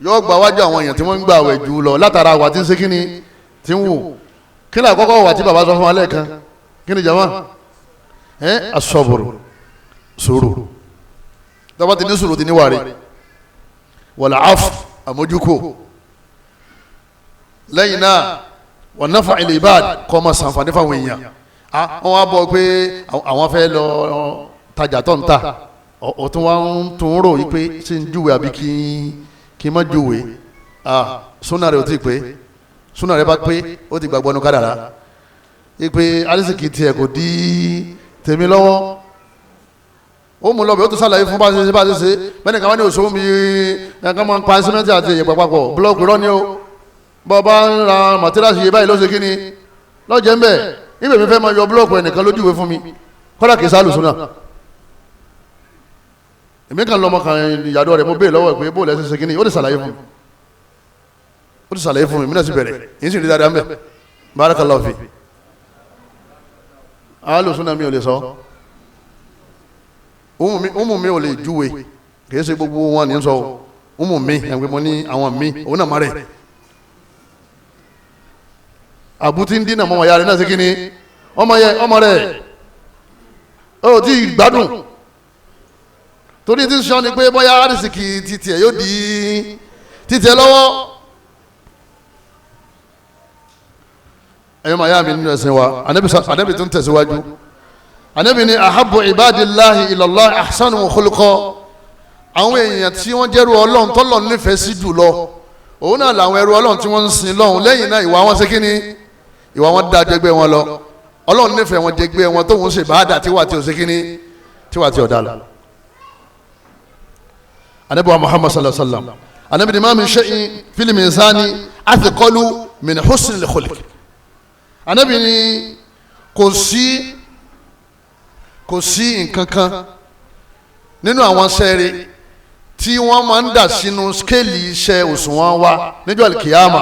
yóò gba wájú àwọn èèyàn tí wọ́n ń gbà àwẹ̀ jù lọ látara àwà tí ń ṣe kíni tí ń wù kí ni àkọ́kọ́ wà tí bàbá sọ fún wa lẹ́ẹ̀kan kí ni jama asọ́bùrù sùúrù tọ́ba ti ní sùúrù ti ní wàrí wàlá áfù àmójúkò lẹ́yìn náà wọ́n náfà ilẹ̀ ìbáàdì kọ́ ọmọ sàǹfààní fáwọn èèyàn wọ́n wá bọ̀ pé àwọn fẹ́ lọ tajà tó ń ta ọ̀tún wa ń tún rò yí pé ṣé ń júwe àbí kí n má júwe súnà rẹ̀ ò tí ì pé súnà rẹ̀ bá pé ó ti gbàgbọ́ nu kádàrá yí pé arísìkì tiẹ̀ kò dí tèmi lọ́wọ́ ó mú lọ́bẹ̀ ó tún sàlàyé fún bá ṣe bẹ́ẹ̀ ni káwọn ní òṣòwò mi ẹ̀ka máa ń pa símẹ́ǹtì àti ìyẹ̀pẹ̀ papọ̀ búlọ́ọ̀kì rọ́ ni ó bọ́ bá ń ra màtíráàsì yìí báyìí ló ṣe kí ni lọ́jẹ̀ ń bẹ̀ ibẹ̀ mi fẹ́ máa yọ búlọ́ọ̀kì ẹnìkan lójú ìwé fún mi kọ́dà kì í sálù súnà èmi kan lọ́mọ kan ìyàdọ́ rẹ̀ mo béè lọ́wọ́ pé bó lẹ́sẹ̀ ṣe kí ni ó ti sàlàyé fún mi mi náà sì bẹ̀rẹ̀ yìí sì rí dáadáa ń bẹ̀ barakallahu fi alùsùnà mi ò lè sọ umu mi ò lè júwe kìí ṣe gbogbo wọn ní sọ umu mi ẹgbẹ́ mọ́ ní àwọn mi òun náà má rẹ̀ àbútí ń dínà mọ́mọ́ ya rẹ̀ náà sí kí ni ọmọ rẹ̀ ó ti gbádùn torí tí ń sọ ni pé bóyá àrísìkì títì ẹ̀ yóò di títì ẹ̀ lọ́wọ́ ẹ̀yọ́ màá yá mi nínú ẹ̀sìn wa Ànábì tó ń tẹ̀síwájú Ànábì ni ahabbu ibadillahi ilallah ahsanuhum khuluqa àwọn èèyàn tí wọ́n jẹ́rú Ọlọ́run tọ́lọ̀ nífẹ̀ẹ́ sí jùlọ òun náà làwọn ẹrú Ọlọ́run tí wọ́n ń sin lọ́hùn lẹ́yìn náà ìwà wọn ṣe kí ni ìwà wọn dá jẹgbẹ́ wọn lọ Ọlọ́run nífẹ̀ẹ́ wọn jẹgbẹ́ wọn tóun ṣe bàádà tíwà tí ò ṣe kí ni tíwà tí ò dá lọ. Ànábì wa Muhammad sallallahu alaihi wasallam Ànábì ni ma min shay'in fil mizani athqalu min husnil khuluq Ànábì ni kò sí nǹkan kan nínú àwọn sẹ́ẹ̀rẹ̀ tí wọ́n máa ń dà sínú skéèlì iṣẹ́ òṣùwọ̀n wa níjọ́ àlìkìyàmà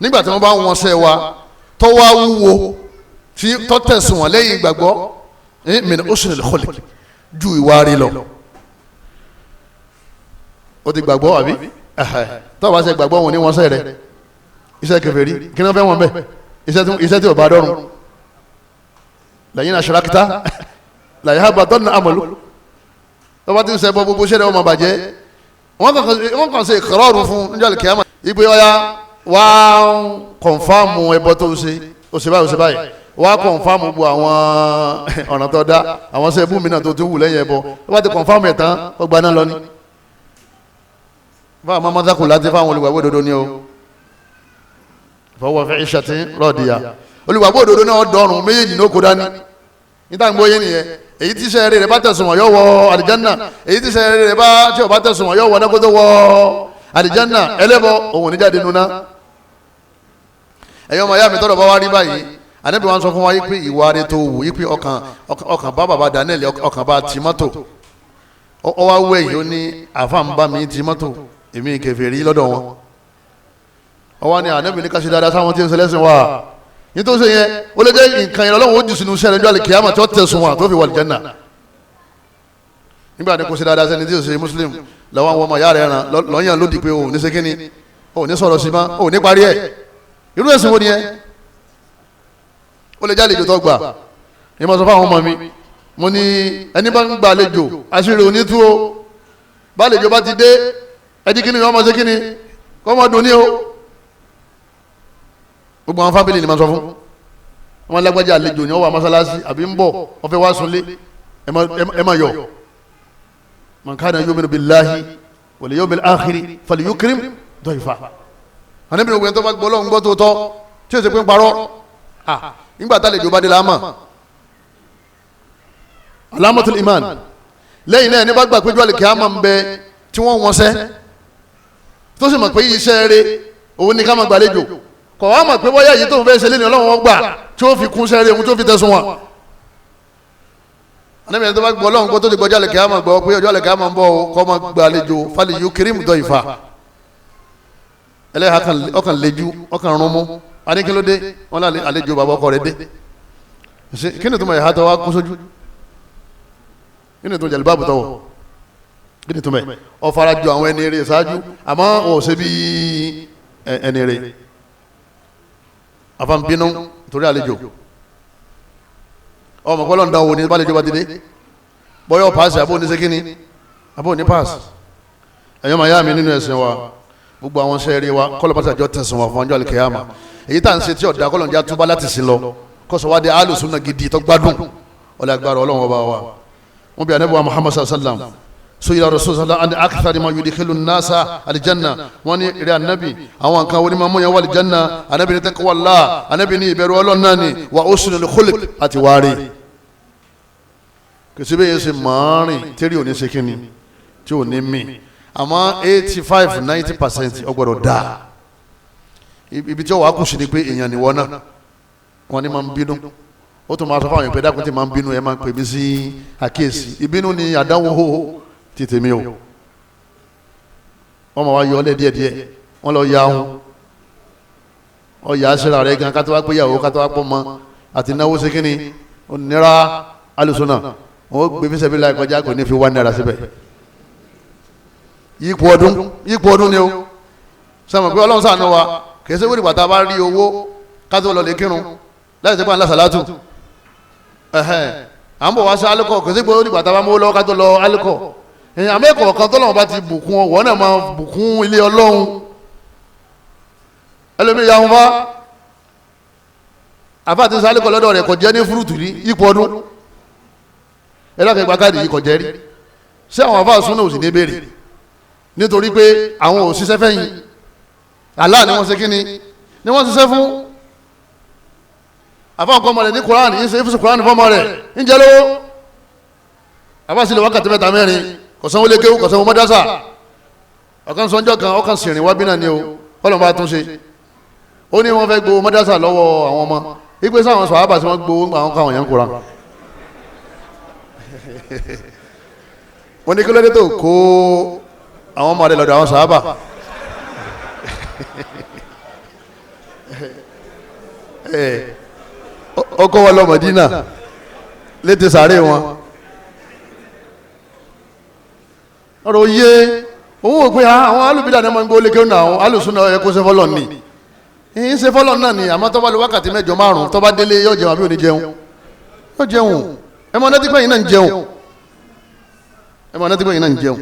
nígbà tí wọ́n bá wọn ṣẹ́ wa tó wá wúwo tó tẹ̀sùn wọn lẹ́yìn ìgbàgbọ́ min husnil khuluq ju ìwà rí lọ ó ti gbàgbọ́ àbí tó bá ṣe gbàgbọ́ wọn ní wọn ṣẹ́ rẹ̀ iṣẹ́ kèfèrí kí ni wọ́n fẹ́ wọn bẹ́ẹ̀ iṣẹ́ tí ò bá dọ́rùn lẹ́yìn aṣọ́rakítà lẹ́yìn àbátọ́nà àmọ́lú tó bá ti ń sẹ́bọ̀ gbogbo ṣẹ́rẹ̀ ọmọ bàjẹ́ wọ́n kàn ṣe ìkọ̀rọ̀rù fún níjọ́ kìámà ìpè ọya wá kọ̀nfàmù ẹbọ tó ṣe òṣèbáyìí wá kọ̀nfàmù gbogbo àwọn ọ̀nà tó dá àwọn sẹ́bù mìíràn tó tún wù lẹ́yìn ẹbọ tó bá ti kọ̀nfàmù ẹ̀ tán ó gbaná lọ ní. báwo máa mọ́tàkùn láti fáwọn olùgbàgbọ́ òdodo ni o fọwọ́ fẹ́ ìṣàtì rọ́ọ̀dìyà olùgbàgbọ́ òdodo náà dọ̀rùn méjèèjì ní ó kó dání níta ń gbóyè nìyẹn èyí tí sẹ́ẹ̀rẹ́ rẹ̀ bá tẹ̀sùn wọn yóò wọ àlìjánà èyí tí sẹ́ẹ̀rẹ́ rẹ̀ bá tí ò bá tẹ̀sùn wọn yóò wọ nẹ́kótó wọ àlìjánà ẹlẹ́bọ òun ní jáde nuna. ẹ̀yọ́ ọmọ ayá mi tọ́rọ̀ bá wá rí báyìí Ànábì wa ń sọ fún wa yí pé ìwà rẹ̀ tó wù yí pé ọkàn bá bàbá Daniel ọkàn bá tìmọ́tò ọ wá wẹ̀ yìí ó ní àfàǹbá mi tìmọ́tò èmi kèfèrí lọ́dọ̀ wọn ọ wá ní Ànábì ní káṣí dáadáa sáwọn tí ń ṣẹlẹ́sìn wa nítorí yẹn ó lè jẹ́ nǹkan yẹn lọ́wọ́ ó jù sínú sẹ́rẹ̀ níjọ́ àlìkìyàmà tí ó tẹ̀sùn wọn tó fi wà lìjẹ́nà nígbà tí kò sí dáadáa sẹ́ni tí ó ṣe muslim lọ́wọ́ àwọn ọmọ ìyá rẹ̀ ẹran lọ́yàn ló di pé òun ní ṣe kíni òun ní sọ̀rọ̀ sí ma òun ní parí ẹ̀ irú ẹ̀sìn wo ni ẹ ó lè jálè tó gbà ní mo sọ fún àwọn ọmọ mi mo ní ẹni bá ń gba àlejò àṣírí òní tú o bá àlejò bá ti dé ẹjí kíni ọmọ ṣe kíni kọ́ mọ́ dùn ní o gbogbo àwọn fábílì ni ma sọ fún wọn lágbájá àlejò ni ó wà mọ́sálásí àbí ń bọ̀ wọ́n fẹ́ wá sunlé ẹ má yọ man kana yu'minu billahi wal yawmil akhir falyukrim dayfa Ànábì ní tó bá gbọ́ lọ́hùn gbọ́ tó tọ́ tí ó ṣe pé ń parọ́ nígbà tá àlejò bá dé láàmà alamatul iman lẹ́yìn náà ní bá gbà péjú àlìkíyàmà ń bẹ tí wọ́n wọ́n sẹ́ tó sì mọ̀ pé iṣẹ́ rẹ̀ òun ní ká máa gbàlejò kọ̀ wá mọ̀ pé bóyá èyí tó ń fẹ́ ṣe lé ní Ọlọ́run wọn gbà tí ó fi kún sẹ́rẹ̀ ohun tó fi tẹ̀sùn wọn. Ànábì tó bá gbọ́ Ọlọ́run kó tó ti gbọ́jọ́ àlẹ́kẹ́ àmọ́ gbọ́ pé ọjọ́ àlẹ́kẹ́ àmọ́ ń bọ̀ kọ́ máa gbàlejò fali yóò kiri mùtọ́ ìfà ẹlẹ́yà ọkàn lejú ọkàn rún mú adékélódé wọn lé àlejò bàbá ọkọ rẹ dé kí ni tó máa yà á tọ́ wá kó sójú kí ni tó jẹ̀lú báàbù tọ́wọ̀ kí ni tó máa ọ fara ju àwọn ẹni rẹ ṣáájú àmọ́ wọn ò ṣe bí ẹni rẹ afa bínú torí àlejò ọmọ kọlọ̀ ń dán owó ní bálejò bá ti dé bọ́yọ̀ paasi àbó ní sékíní àbó ní paasi ẹ̀yọ́ màá yá mi nínú ẹ̀sìn wa gbogbo àwọn sẹ́ẹ̀rì wa kọ́lọ̀ pàṣẹ àjọ tẹ̀sán wa fún ọjọ́ àlìkèyàmà èyí tá à ń ṣe tí ọ̀dà kọ́lọ̀ ń já túbá láti sin lọ kọ́sọ̀ wá dé alùsùnà gidi tó gbádùn ọ̀lẹ́ agbára ọlọ́run ọba wa wọn bí anábọ̀ Muhammad sallam suyila rasulullah an akthar ma yudkhilu nasa aljanna wọn ní ìrẹ anabi àwọn nǹkan wo ni máa mú yẹn wọ aljanna anabi ní taqwallah anabi ní ìbẹ̀rù Ọlọ́run náà ni wa husnul khuluq àti wárí kìsì bẹ́ẹ̀ yẹn ṣe mọ́rin tẹ́rì òní ṣe kíni tí ò ní mì àmọ́ 85-90% ọgbọ́dọ̀ dáa ibi tí ó wà kù sí ni pé èèyàn nìwọ náà wọn ni máa ń bínú ó tún máa sọ fáwọn ìpè dákun tí máa ń bínú ẹ máa ń pè mí sí àkíyèsí ìbínú ni àdánwò ti tèmi o wọ́n máa wá yọ ọ́lẹ̀ díẹ̀díẹ̀ wọ́n lọ ya ohun ọ̀yà síra rẹ̀ gan kátó wá péyàwó kátó wá pọ̀ mọ́ àti náwó sí kíni onírà alùsùnà wọ́n gbé fi sẹ́bí láì kọjá kò ní fi wá náírà síbẹ̀ yípo ọdún ni o sọmọ pé ọlọ́run ṣàánú wa kìí ṣe wíìrì bàtà bá rí owó kátó lọ lè kírun láì sẹ́pà ńlá sàlátù à ń bọ̀ wá sí alukọ̀ kìí ṣe wíìrì bàtà bá mú lọ́wọ́ kátó lọ alukọ̀ èèyàn amẹ́kọ̀ọ́ kan tó lọ́wọ́ bá ti bùkún ọ wọ́n náà máa bùkún ilé ọlọ́run ẹlòmíì yà ń fa àfa àti sálẹ̀ kọ́ lọ́dọ̀ rẹ̀ kò jẹ́ ní fúrúùtù rí ipò ọdún ẹlọ́kẹ̀gbà káàdì yìí kò jẹ́ rí ṣé àwọn àfa àsúná ò sì ní béèrè nítorí pé àwọn ò ṣiṣẹ́ fẹ́yìn Allah ni wọ́n ṣe kí ni wọ́n ṣiṣẹ́ fún àfa nǹkan ọmọ rẹ̀ ní Kùránì yìí ṣe é fún Kùránì fọ́mọ rẹ̀ ń jẹ́ lówó àfa sílẹ̀ wákàtí 3-4 kò sanwó lé kéwú kò sanwó mọ́dásà ọ̀kan sọ́njọ́ kan ọ̀kan sìnrìn wá bí náà ni o ọlọ́run bá tún ṣe ó ní wọ́n fẹ́ gbowó mọ́dásà lọ́wọ́ àwọn ọmọ ìgbé sáwọn sàhábà tí wọ́n gbowó àwọn káwọn yẹn ń kóra wọ́n ní kí ló dé tó kó àwọn ọmọ rẹ̀ lọ́dọ̀ àwọn sàhábà ọkọ̀ wọn lọ Mádínà létí sàárè wọn ọ̀rọ̀ yé òun ò pé àwọn alùbídà ní ọmọ ń gbó lékè ọ̀nà àwọn alùsùnà ẹ̀ kó ṣe fọ́lọ̀ ní ìyín ṣe fọ́lọ̀ náà ni àmọ́ tó bá lè wákàtí 7-5 tó bá délé yóò jẹun àbí ò ní jẹun yóò jẹun ẹmọ náà ti pẹ́ yìí náà ń jẹun ẹmọ náà ti pẹ́ yìí náà ń jẹun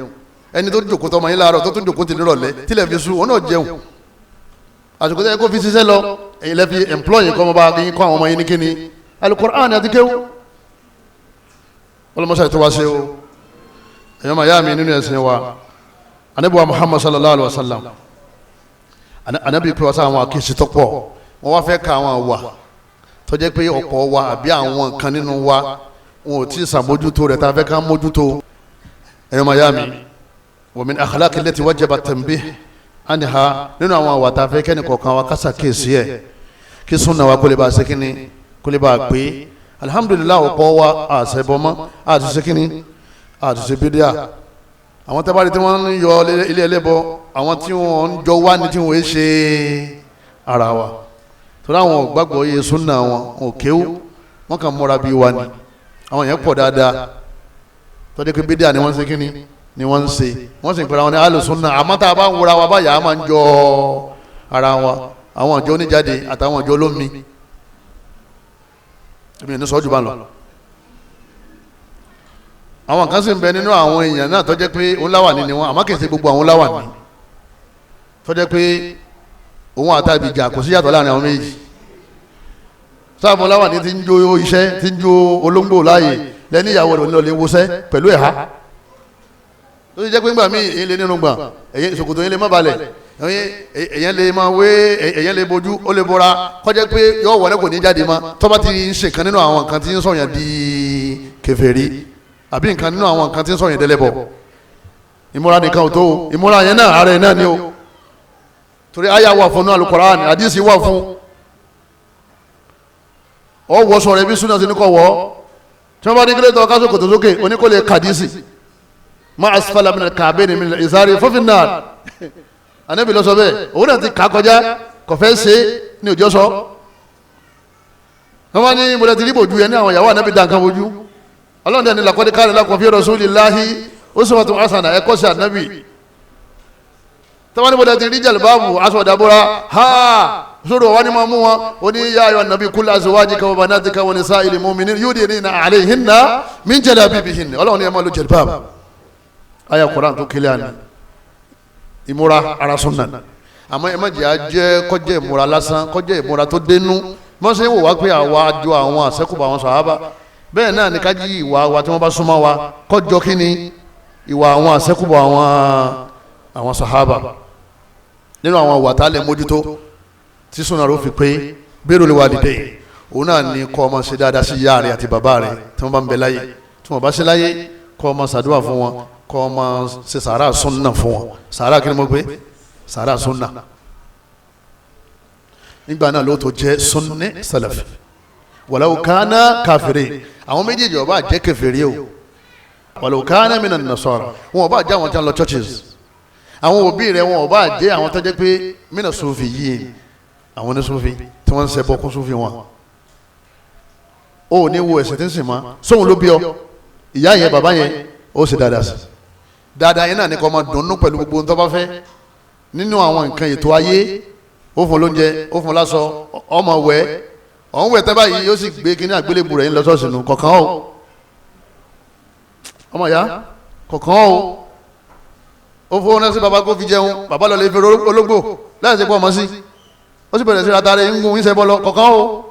ẹni tó jòkó tọmọ yín láàárọ̀ tó tún jòkó ti nírọ̀lẹ́ tílẹ̀ fi sùn òun náà jẹun àsìkò tẹ́ kó fi ṣiṣẹ́ lọ èyí lẹ́ fi employ kọ́ ọmọ bá yín kọ́ àwọn ọmọ yín ní kíni Al-Qur'an àti kéwú ọlọmọṣẹ́ tó wá ṣe o ẹ̀yọ́ máa yá mi nínú ẹ̀sìn wa Ànábì wa Muhammad sallallahu alaihi wasallam Ànábì pé wá sáwọn àkíyèsí tó pọ̀ wọ́n wá fẹ́ ka àwọn wà tó jẹ́ pé ọ̀pọ̀ wa àbí àwọn kan nínú wa wọn ò tí ì sàmójútó rẹ̀ tá a fẹ́ ká mójútó ẹ̀yọ́ máa yá mi wa min akhlaqi allati wajaba tanbih anha nínú àwọn àwà tá a fẹ́ kẹ́ni kọ̀ọ̀kan wa kásà kéèsì ẹ̀ kí súnà wa kó lè bá a ṣe kíni kó lè bá a pé alhamdulillah ọ̀pọ̀ wa àṣẹbọmọ́ àtúnṣe kíni àtúnṣe bídíà àwọn tábàrí tí wọ́n ń yọ ilé ẹlẹ́bọ àwọn tí wọ́n ń jọ wá ní tí wọ́n ṣe ara wa torí àwọn gbàgbọ́ iye súnà wọn ò kéwú wọ́n kàn múra bí wa ni àwọn yẹn pọ̀ dáadáa tọ́jú pé bídíà ni wọ́n ń ṣe kíni ni wọ́n ń ṣe wọ́n sì ń pera wọn ní alùsùnà àmọ́ tá a bá ń wura wa báyà á máa ń jọ ara wa àwọn ọjọ́ oníjáde àtàwọn ọjọ́ olómi èmi ní sọ́jú bá ń lọ. àwọn kan sì ń bẹ nínú àwọn èèyàn náà tó jẹ́ pé òun láwàní ni wọ́n àmọ́ kì í ṣe gbogbo àwọn láwàní tó jẹ́ pé òun àtàbí ìjà kò sí yàtọ̀ láàrin àwọn méjì sáàmù láwàní ti ń jó iṣẹ́ ti ń jó olóńgbò láàyè lẹ́ni ìyàwó rẹ̀ onílọ̀ lè wọṣẹ́ pẹ̀lú ẹ̀há tó ti jẹ́ pé ńgbà míì èyí lè nínú gbà èyí ṣòkòtò yín lè má balẹ̀ èyàn lè máa wé èyàn lè bojú ó lè bora kọjá pé yóò wọlé kò ní jáde ma tó bá ti ń ṣe kan nínú àwọn nǹkan tí ń sọ̀yàn di kèfèrí àbí nǹkan nínú àwọn nǹkan tí ń sọ̀yàn dẹ́lẹ́bọ ìmúra nìkan ò tó ìmúra yẹn náà ara ẹ̀ náà ni o torí àyà wà fún Al-Qur'an àdìsí wà fún ọ wọ sọ̀rọ̀ ẹbí súnà sí ní kọ̀ wọ́ tí wọ́n bá ní kílẹ̀ tó ká sókòtò sókè oníkólé kàdísì ma asfala min al-ka'bayni min al-izari fa fi an-nar Ànábì ló sọ bẹ́ẹ̀ òun náà ti kà kọjá kò fẹ́ ṣe ní òjò sọ wọ́n wá ní mọ̀lẹ́ ti rí bòjú yẹn ní àwọn ìyàwó Ànábì dá nǹkan bójú Ọlọ́run dẹ̀ ní laqad kana lakum fi rasulillahi uswatun hasana ẹ̀kọ́ sí Ànábì tọ́wọ́n ní mọ̀lẹ́ ti rí jàlùbáàbù aṣọ ìdàbọ̀ra ha sódò wá ní máa mú wọn ó ní yá ayọ̀ Ànábì kul azwajika wa banatika wa nisa'il mu'minin yudnina alayhinna min jalabibihinna Ọlọ́run ní ẹ máa lo jàlùbáàbù aya Qur'an tó kílẹ̀ àná ìmúra ara sunna àmọ́ ẹ má jẹ́ àjẹ́ kọjá ìmúra lásán kọjá ìmúra tó dénú wọ́n ṣe ń wò wá pé àwa àjọ àwọn àṣẹ́kùbà àwọn sàhábà bẹ́ẹ̀ náà ní kájí ìwà wa tí wọ́n bá súnmọ́ wa kọjọ kí ni ìwà àwọn àṣẹ́kùbà àwọn sàhábà nínú àwọn ìwà tá a lè mójútó tí súnà ró fi pé birrul walidayn òun náà ní kọ́ ọmọ ṣe dáadáa sí ìyá rẹ̀ àti bàbá rẹ̀ tí wọ́n bá ń bẹ láyé tí wọ́n bá ṣe láyé kó o máa ṣàdúrà fún wọn kó o máa ṣe sàárà sunna fún wọn. sàárà kí ni mo gbé sàárà sunna. nígbà náà ló tó jẹ́ sunni salafi walau kana kafiri. àwọn méjèèjì ó bá jẹ́ kèfèrí o walau kana minan nasara wọn ó bá jẹ́ àwọn tí wọ́n lọ churches. àwọn òbí rẹ̀ wọn ó bá jẹ́ àwọn tó jẹ́ pé mina sufi yìí àwọn ní sufi tí wọ́n ń ṣẹbọ kún sufi wọn. ó ní wo ẹ̀sìn tí ń sìn mọ́ sóhun ló bí ọ ìyá yẹn bàbá yẹn ó sì dáadáa sí dáadáa yẹn náà ní kó máa dunnú pẹ̀lú gbogbo ohun tó bá fẹ́ nínú àwọn nǹkan ètò ayé. ó fún lóúnjẹ ó fún láṣọ ọmọ wẹ̀ ọ̀hún wẹ̀ tẹ́ báyìí yóò sì gbé kíní àgbélébù rẹ̀ ń lọ sọ́ọ̀sì nù kọ̀ọ̀kan o ọmọ ìyá kọ̀ọ̀kan o ó fún ọ́nà sí baba kó fi jẹun bàbá lọ lè fi ológbò láì ṣe pọ̀ ọmọ sí ó sì bẹ̀rẹ̀ sí ratare ń gun ìṣẹ́ bọ́ lọ kọ̀ọ̀kan o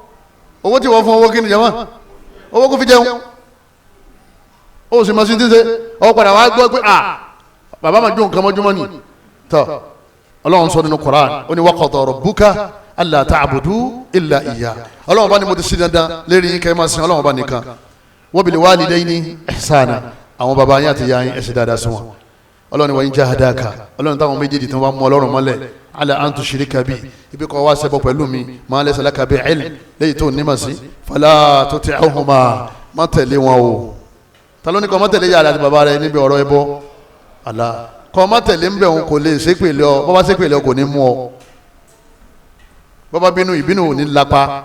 owó tí wọ́n fún owó kíni jẹ́wọ́n owó kó fi jẹun ó sì mọ̀ sí ti ṣe ọ padà wá gbọ́ pé bàbá máa jó nǹkan mọ́júmọ́ ni tọ́ ọlọ́run sọ nínú Qur'an ó ní wa qada rabbuka alla ta'budu illa iyyah ọlọ́run bá ní mo ti sí dandan lérí yín kẹ́ máa sin ọlọ́run bá nìkan wa bil walidayni ihsana àwọn bàbá yín àti ìyá yín ẹ ṣe dáadáa sí wọn ọlọ́run ní wa in jahadaka ọlọ́run táwọn méjèèjì tí wọ́n mú ọlọ́run mọ́lẹ̀ ala an tushrika bi ibi kọ́ wá ṣẹbọ pẹ̀lú mi ma laysa laka bi ilm léyìí tó ní ma sí fala tuti'uhuma má tẹ̀lé wọn o ta ló ní kọ́ má tẹ̀lé yàrá àti bàbá rẹ níbi ọ̀rọ̀ ẹbọ Allah kọ́ má tẹ̀lé ń bẹ̀ òun kò lè ṣépèlé ọ bọ́ bá ṣépèlé ọ kò ní mú ọ bọ́ bá bínú ìbínú ò ní lápá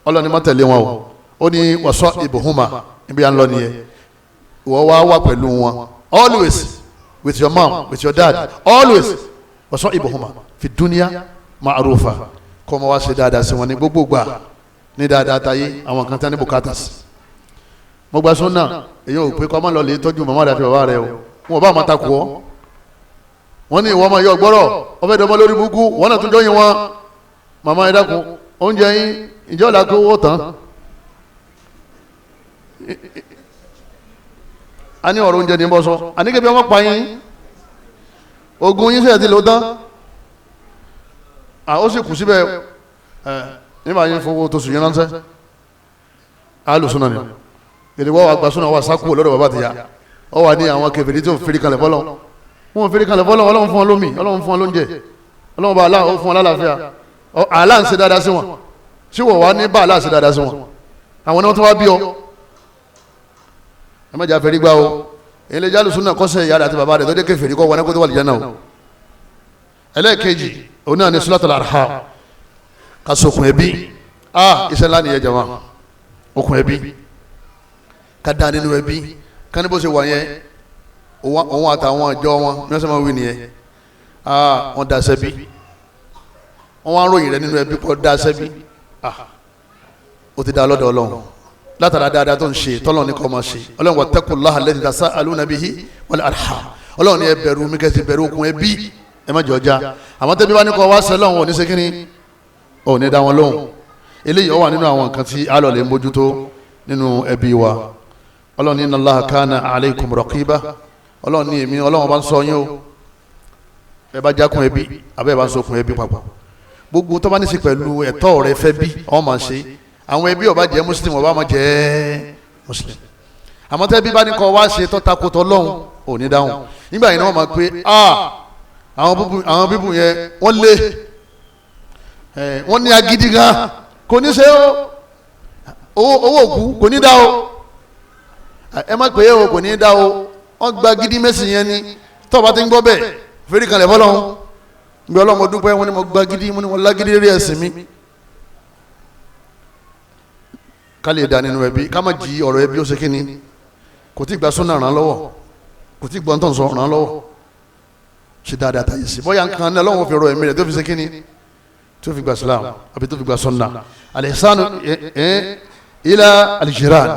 ọlọ́ni má tẹ̀lé wọn o ó ní wọ́sọ́ ìbùhùnmá níbi à ń lọ nìyẹn ìwọ wá wà pẹ̀lú wọn always with your mom with your dad always wọ́sọ́ ìbùhùnmá fi dúníà ma'rufa kọ́ ma wá ṣe dáadáa sí wọn ní gbogbo gbà ní dáadáa táyé àwọn kan tán ní bùkátà sí mo gba sunna èyí ò pé kọ́ máa lọ lè tọ́jú màmá rẹ̀ àti bàbá rẹ̀ o wọn bá máa takò ọ́ wọ́n ní ìwọ́n máa yọ ọgbọ́rọ̀ ọbẹ̀ dọ́mọ lórí búkú wọ́n náà tún jọ́ yín wọn màmá ẹ dákun oúnjẹ yín ìjọ́ ìlà kó wọ́ tán a ní ọ̀rọ̀ oúnjẹ ní bọ́ sọ àníkẹ́ bí wọ́n pa yín ogun yín sẹ́yìn ti lò tán ó sì kù síbẹ̀ nígbà yín fowó tó sùn yín ránṣẹ́ alùsùn náà ni gẹ̀dẹ̀ wọ́n wà gbàsúnà wà sákò lọ́dọ̀ bàbá ti ya ọ wà ní àwọn kèfèrí tí ó fèrè kalẹ̀ fọ́lọ́ wọn fèrè kalẹ̀ fọ́lọ́ ọlọ́run fún wọn lómi ọlọ́run fún wọn lóúnjẹ ọlọ́run bá aláà fún wọn lálàáfíà aláà ń ṣe dáadáa sí wọn tí wọ́n wá ní bá aláà ṣe dáadáa sí wọn àwọn ni wọ́n tó wá bí ọ ẹ má jà fèrè gbá o èyí lè jálù súnà kọ́sẹ̀ ìyá rẹ̀ àti bàbá rẹ̀ tó dé kèfèrí kọ́ wọn kó tó wà lìjánà o ẹlẹ́ẹ̀kejì òun náà ni sulatul arham ká sokùn ẹbí iṣẹ́ ńlá nìyẹn jama okùn ẹbí ká dá nínú ẹbí ká ní bó ṣe wà yẹn òun àtàwọn àjọ wọn ní wọ́n sọ ma wí nìyẹn wọ́n dá sẹ́bí wọ́n wá ń ròyìn rẹ̀ nínú ẹbí kọ́ dá sẹ́bí ó ti dá lọ́dọ̀ ọlọ́run látara dáadáa tó ń ṣe tọ́lọ́run ní kọ́ máa ṣe ọlọ́run wattaqullaha alladhi tasa'aluna bihi wal arham ọlọ́run ní ẹ bẹ̀rù mi kẹ́sì bẹ̀rù okùn ẹbí ẹ má jọjá àmọ́ tẹ́bí wá ní kọ́ wá sẹ́lọ́run ò ní ṣe kíní ò ní dá wọn lóhùn eléyìí ó wà nínú àwọn nǹkan tí a lọ lè mójútó nínú ẹbí wa ọlọ́run ní inna Allaha kana alaykum raqiba ọlọ́run ní èmi ọlọ́run bá ń sọ yín o ẹ bá jákun ẹbí àbẹ́ ẹ bá ń sokun ẹbí papọ̀ gbogbo tó bá ní sí pẹ̀lú ẹ̀tọ́ rẹ fẹ́ bí ọ máa ṣe àwọn ẹbí ó bá jẹ́ muslim ó bá máa jẹ́ muslim àmọ́ tẹ́bí bá ní kọ́ wá ṣe tó takotọ́ lọ́hùn ò ní dáhùn nígbà yìí ni wọ́n máa pé àwọn bíbù yẹn wọ́n lé wọ́n ní agídí gan kò ní ṣe owó òkú kò ní dá o ẹ má pè é o kò ní dá o wọ́n gba gidi mẹ́sìn yẹn ni tó bá ti ń gbọ́ bẹ́ẹ̀ fèrè kan lẹ̀ fọ́lọ́hún bí ọlọ́mọ dúpẹ́ wọn ni mo gba gidi mo ni mo lágídí rí ẹ̀sìn mi ká lè dá nínú ẹbí ká má jí ọ̀rọ̀ ẹbí ó ṣe kí ni kò tí gba súnà ràn lọ́wọ́ kò tí gbọ́ntàn sọ ràn lọ́wọ́ ṣe dáadáa táyé sí bóyá nǹkan ní ọlọ́run fi ọ̀rọ̀ ẹ̀mí rẹ̀ tó fi ṣe kí ni tó fi gba Islam àbí tó fi gba sunna al-ihsanu ila al-jiran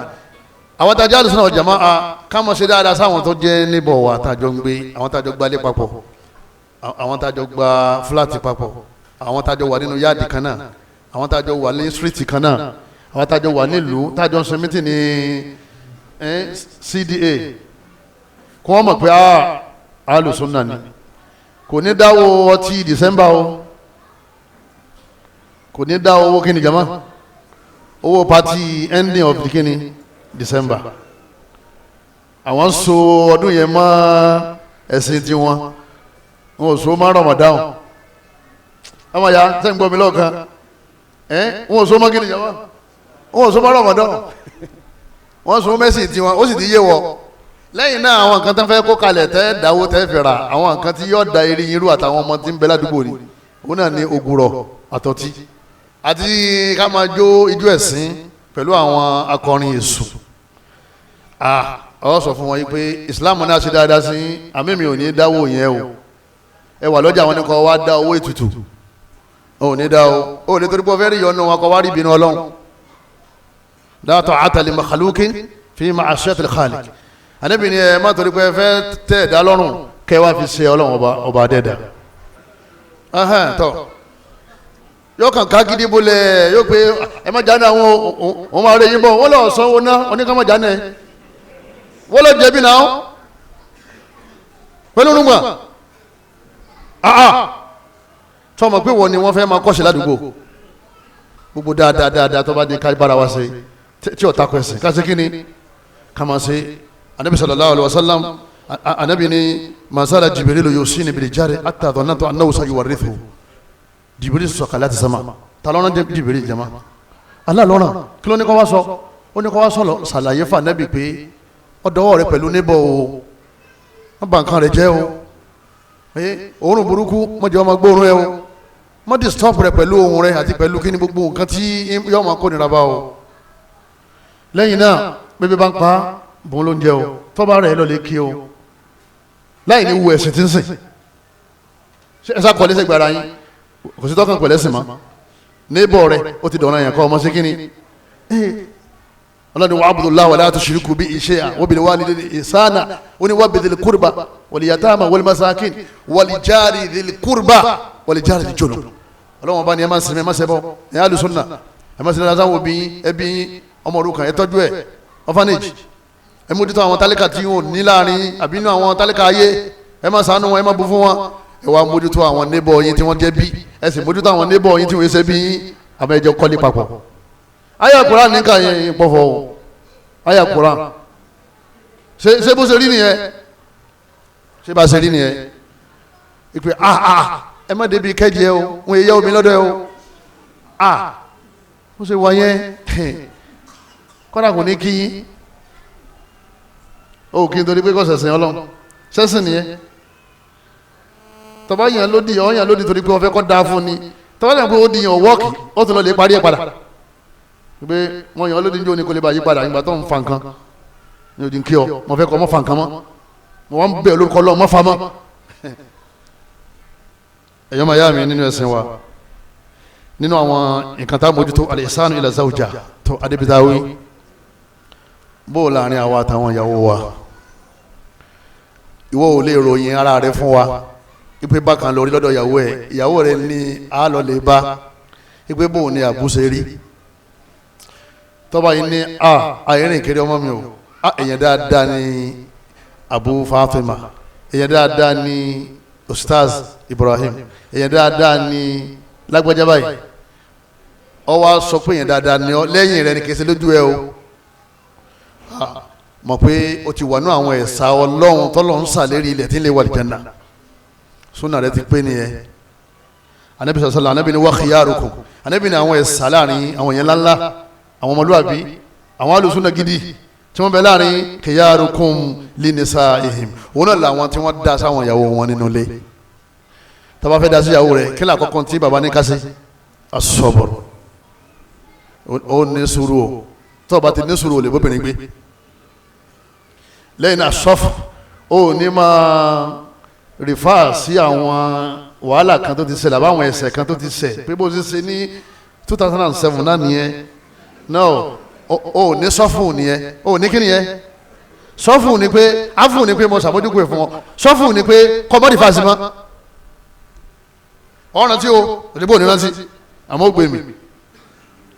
àwọn tá a jẹ́ àlùsùnà wal jamaa ká mọ̀ ṣe dáadáa sáwọn tó jẹ́ níbọ̀ wà tá a jọ ń gbé àwọn tá a jọ gba ilé papọ̀ àwọn tá a jọ gba fúláàtì papọ̀ àwọn tá a jọ wà nínú yáàdì kan náà àwọn tá a jọ wà ní stíríìtì kan náà àwọn tá a jọ wà nílùú tá a jọ ń ṣe mítì ní CDA kí wọ́n mọ̀ pé àlùsùnà ni kò ní dáwọ́ ọtí December o kò ní dá owó kí ni jama owó party ending of the kini December àwọn so ọdún yẹn mọ́ ẹ̀sìn tí wọn ò so mọ́ Ramadan ọmọ ya sẹ́yìn gbọ́ mi lọ́ọ̀kan wọn ò so mọ́ kí ni yàrá wọn ò so mọ́ Ramadan wọ́n so mẹ́sìn tí wọn ó sì ti yé wọ lẹ́yìn náà àwọn nǹkan tó ń fẹ́ kó kalẹ̀ tẹ́ dáwó tẹ́ fẹ́ ra àwọn nǹkan tí yóò da eré yín rú àtàwọn ọmọ tí ń bẹ ládùúgbò ni òun náà ní ògùrọ̀ àtọ̀tí àti ká máa jó ijó ẹ̀sìn pẹ̀lú àwọn akọrin èṣù ọ sọ fún wọn yìí pé Islam náà ṣe dáadáa sí àmì mi ò ní dáwó yẹn o ẹ wà lọ́jà wọn ni kò wá dá owó ètùtù ò ní dá o ò ní torí pé fẹ́ẹ́ rí yọnu wọn kò wá rí ìbínú Ọlọ́run la ta'ata li makhluqin fi ma'asiyati al-khaliq Ànábì ní ẹ má torí pé fẹ́ tẹ̀ dá lọ́rùn kẹ́ wá fi ṣe Ọlọ́run ọba dẹ́dà tọ́ yóò kàn ká gidi bolẹ̀ yóò pé ẹ má jáde àwọn òun máa rẹ yín bọ̀ wọ́n lọ sanwó ná oníkan má jáde wọ́n lọ jẹ̀bi náà pẹ̀lú orúngbà tọ́mọ̀ pé wọ́n ni wọ́n fẹ́ máa kọ́ṣe ládùúgbò gbogbo dáadáa tó bá ní ká bára wa ṣe tí ó takò ẹ̀sìn ká ṣe kí ni ká máa ṣe Ànábì sallallahu alaihi wasallam Ànábì ni masala Jibrilu yusini bil jari hatta dhanantu annahu sayuwarrithu Jibril sọ̀kalẹ̀ láti sama ta lọ́nà Jibril jama Allah lọ́nà kí ló ní kọ́ wá sọ ó ní kọ́ wá sọ̀lọ̀ ṣàlàyé fún Ànábì pé ọdọwọ́ rẹ pẹ̀lú níbọ̀ o wọ́n bá nǹkan rẹ jẹ́ o òórùn burúkú mọ́jọ́ ọmọ gbóòórùn ẹ o mọ́ disturb rẹ pẹ̀lú ohun rẹ àti pẹ̀lú kí ni gbogbo nǹkan tí yọ ọmọ kó nira bá o lẹ́yìn náà bébí bá ń pa bọ́n ló ń jẹ o tọ́ba rẹ̀ lọ lè kí o láì ní wu ẹ̀sìn tí ń sìn ẹ sá kọ́ lẹ́sẹ̀ gbára yín kò sí tọ́kàn pẹ̀lẹ́sìn mọ́ níbọ̀ rẹ ó ti dọ̀nà yẹn kọ́ ọmọ sí kí ni ọlọ́ni wa abdullahi wala tushriku bi shay'an wa bil walidayni ihsana oni wa bidhil qurba wal yatama wal masakin wal jari dhil qurba wal jari dhil junub ọlọ́wọ́n bá ní ẹ máa sinmi ẹ máa ṣẹbọ ẹ alu sunna ẹ máa sinmi lásán wo bí ẹbí ọmọ òrukàn ẹ tọ́jú ẹ orphanage ẹ mójútó àwọn tálíkà tí wọn ò ní láàrin àbí inú àwọn tálíkà ayé ẹ máa ṣàánú wọn ẹ máa bù fún wọn ẹ wá mójútó àwọn neighbor yín tí wọ́n jẹ́ bí ẹ sì mójútó àwọn neighbor yín tí wọ́n ṣe bí àmọ́ ẹ jọ kọ́lé papọ̀ aya Quran ní ká yẹn pọ̀fọ̀ o aya Quran ṣe bó ṣe rí nìyẹn ṣe bá ṣe rí nìyẹn ìpè ẹ má débi kẹ́jì ẹ o wọ́n yẹ yẹ omi lọ́dọ̀ ẹ o ó ṣe wá yẹn kọ́dà kò ní kí yín ó kí n torí pé kò ṣẹ̀sìn Ọlọ́run ṣẹ̀sìn nìyẹn tọ́ba yẹn lódì ọ̀ yẹn lódì torí pé wọ́n fẹ́ kọ́ da fún ni tọ́ba yẹn pé ó di yẹn wọ́ọ̀kì ó tún lọ lè parí ẹ̀ padà pé wọ́n yàn lódì ní òní kò lè bá yí padà ìgbà tó ń fa nǹkan ní òdì kí ọ mo fẹ́ kọ́ mọ́ fa nǹkan mọ́ mo wá ń bẹ̀ olórúkọ lọ́wọ́ mọ́ fa mọ́ ẹ̀yọ́ máa yá mi nínú ẹ̀sìn wa nínú àwọn nǹkan tá a mójútó al-ihsanu ila zawja tó adébítáwí bó o láàrin àwa àtàwọn ìyàwó wa ìwọ ò lè ròyìn ara rẹ fún wa ipe bákan lórí lọ́dọ̀ ìyàwó rẹ ní àálọ́ lè bá ipe bó o ní àbúṣe rí tọ́ba yìí ní àyẹ̀rìn kiri ọmọ mi o èèyàn dáadáa ní Abu Fatima èèyàn dáadáa ní Ustaz Ibrahim èèyàn dáadáa ní lágbájá báyìí ọ wá sọ pé èèyàn dáadáa ní ọ lẹ́yìn rẹ ní kìí ṣe lójú ẹ o mọ̀ pé o ti wà ní àwọn ẹ̀sà Ọlọ́run tọ́lọ́run sàlérí ilẹ̀ tí ń lè wà lìjánà súnà rẹ ti pé nìyẹn Ànábì sallallahu alaihi Ànábì ní wa khiyarukum Ànábì ní àwọn ẹ̀sà láàrin àwọn èèyàn ńláńlá àwọn ọmọlúwàbí àwọn alùsùnà gidi tí wọ́n bẹ láàrin khiyarukum li nisaihim òun náà làwọn tí wọ́n dá sáwọn ìyàwó wọn nínú ilé tá bá fẹ́ dá sí ìyàwó rẹ̀ kí lákọ̀ọ́kọ́ tí bàbá ní kásí as-sabr ó ní sùúrù o tó bá ti ní sùúrù o lè bóbìnrin gbé lẹ́yìn náà sọ́fù ó ní máa rìfà sí àwọn wàhálà kan tó ti ṣẹlẹ̀ àbáwọn ẹ̀ṣẹ̀ kan tó ti ṣẹ̀ pé bó ti ṣe ní 2007 náà nìyẹn náà ó ní sọ́fù nìyẹn ó ní kí nìyẹn sọ́fù ni pé áfù ni pé mo ṣàmójúkú ẹ̀ fún ọ sọ́fù ni pé kọ́mọ́dì fàṣí mọ́ ọ̀ràn tí o òdìbò ní rántí àmọ́ ó gbé mi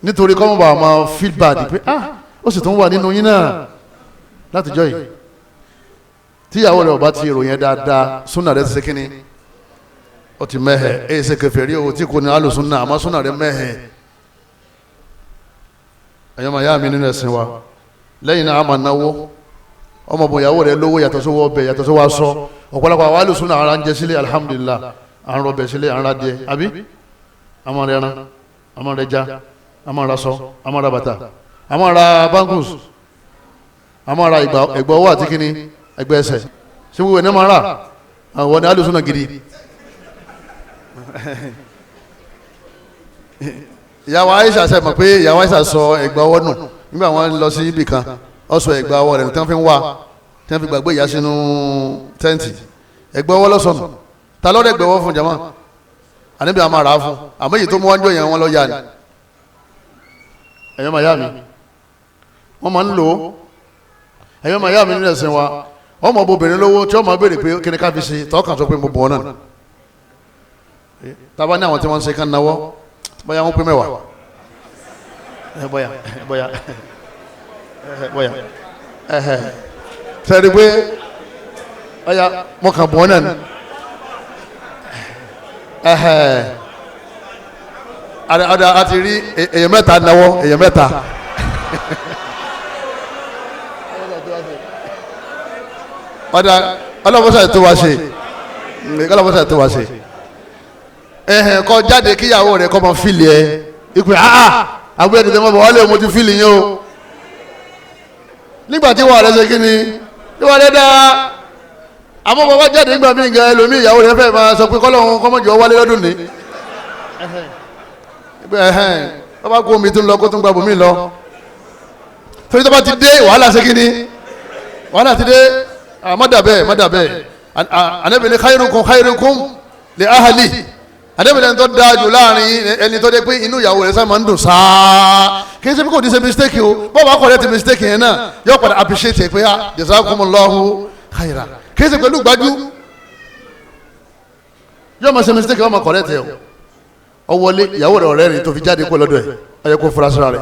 nítorí kọ́mọ́ bá máa feel bad pé ó sì tún wà nínú yín náà látijọ́ yìí tíyàwó rẹ̀ ọba ti ròyìn dáadáa súnà rẹ̀ ti ṣe kínní ó ti mẹ́hẹ̀ èyí ṣe kèfèrí o tí kò ní alùsúnà àmọ́ súnà rẹ̀ mẹ́hẹ̀ ẹ̀yọ́ máa yá mi nínú ẹ̀sìn wa lẹ́yìn náà a máa náwó ọmọ bọ̀ ìyàwó rẹ̀ lówó yàtọ̀ sówó ọbẹ̀ yàtọ̀ sówó aṣọ ọ̀pọ̀lọpọ̀ àwọn alùsùn náà ara ń jẹ sílé alhamdulillah à ń rọbẹ̀ sílé à ń ra díẹ̀ àbí a máa rẹ ẹran a máa rẹ ẹja a máa ra aṣọ a máa ra bàtà a máa ra bangus a máa ra ẹ̀gbà ọwọ́ àti kíní ẹgbẹ́ ẹsẹ̀ ṣé wíwẹ̀ ní máa rà àwọn ní alùsùn náà gidi. ìyàwó Aisha ṣe mọ̀ pé ìyàwó Aisha sọ ẹ̀gbà ọwọ́ nù nígbà wọn lọ sí ibì kan ó sọ ẹ̀gbà ọwọ́ rẹ̀ tí wọ́n fi ń wá tí wọ́n fi gbàgbé ìyá sínú tẹ́ǹtì ẹ̀gbà ọwọ́ lọ́sọ̀nù ta lọ́dẹ̀ ẹ̀gbà ọwọ́ fún jama àníbi àwọn ará fún àmọ́ èyí tó mú wájú yẹn wọn lọ yá ni ẹ̀yọ́ màá yá mi wọ́n máa ń lò ó ẹ̀yọ́ màá yá mi nílẹ̀ sìn wa ọmọ obìnrin lówó tí wọ́n máa béèrè pé kí ni ká fi ṣe tọ́kàn sọ pé mo bọ̀ ọ́ náà tábà ní àwọn tí wọ́n ń ṣe ká náwó bóyá wọ́n pé mẹ́wàá bóyá sẹ́ni pé ọ̀ya mọ̀kàn bọ̀ náà ni ọ̀dà àti rí èèyàn mẹ́ta náwó èèyàn mẹ́ta ọ̀dà ọlọ́mọṣẹ́ tó wá ṣe ọlọ́mọṣẹ́ tó wá ṣe kọ jáde kíyàwó rẹ̀ kọ́ mọ fíìlì ẹ̀ ìpè àgbẹ̀ ẹ̀ tètè mọ́ bọ̀ wálé mo ti fíìlì yín o nígbà tí wọ́n rẹ̀ ṣe kí ni ìwà rẹ̀ dáa àmọ́ bàbá jáde nígbà míì gan ẹlòmíì ìyàwó rẹ̀ fẹ́ máa sọ pé kọ́lọ́hún kọ́mọ́jọ́ wálé lọ́dún ní bàbá kó omi tó ń lọ kó tó ń gba bòmí lọ torí tó bá ti dé wàhálà ṣe kí ni wàhálà ti dé mọ́dàbẹ́ Ànábì ní khairukum li ahli Ànábì ní tó dáa jù láàrin ẹni tó dé pé inú ìyàwó rẹ̀ sá máa ń dùn sáá kì í ṣe pé kò ní ṣe mistake o bọ́ọ̀bù akọ̀rẹ́ ti mistake yẹn náà yóò padà appreciate pé jazakumullahu khaira kì í ṣe pẹ̀lú gbájú yóò máa ṣe mistake wọ́n máa correct ẹ̀ ọ wọlé ìyàwó rẹ̀ ọ̀rẹ́ rẹ̀ tó fi jáde kó lọ́dọ̀ ẹ̀ ọ yẹ kó fura síra rẹ̀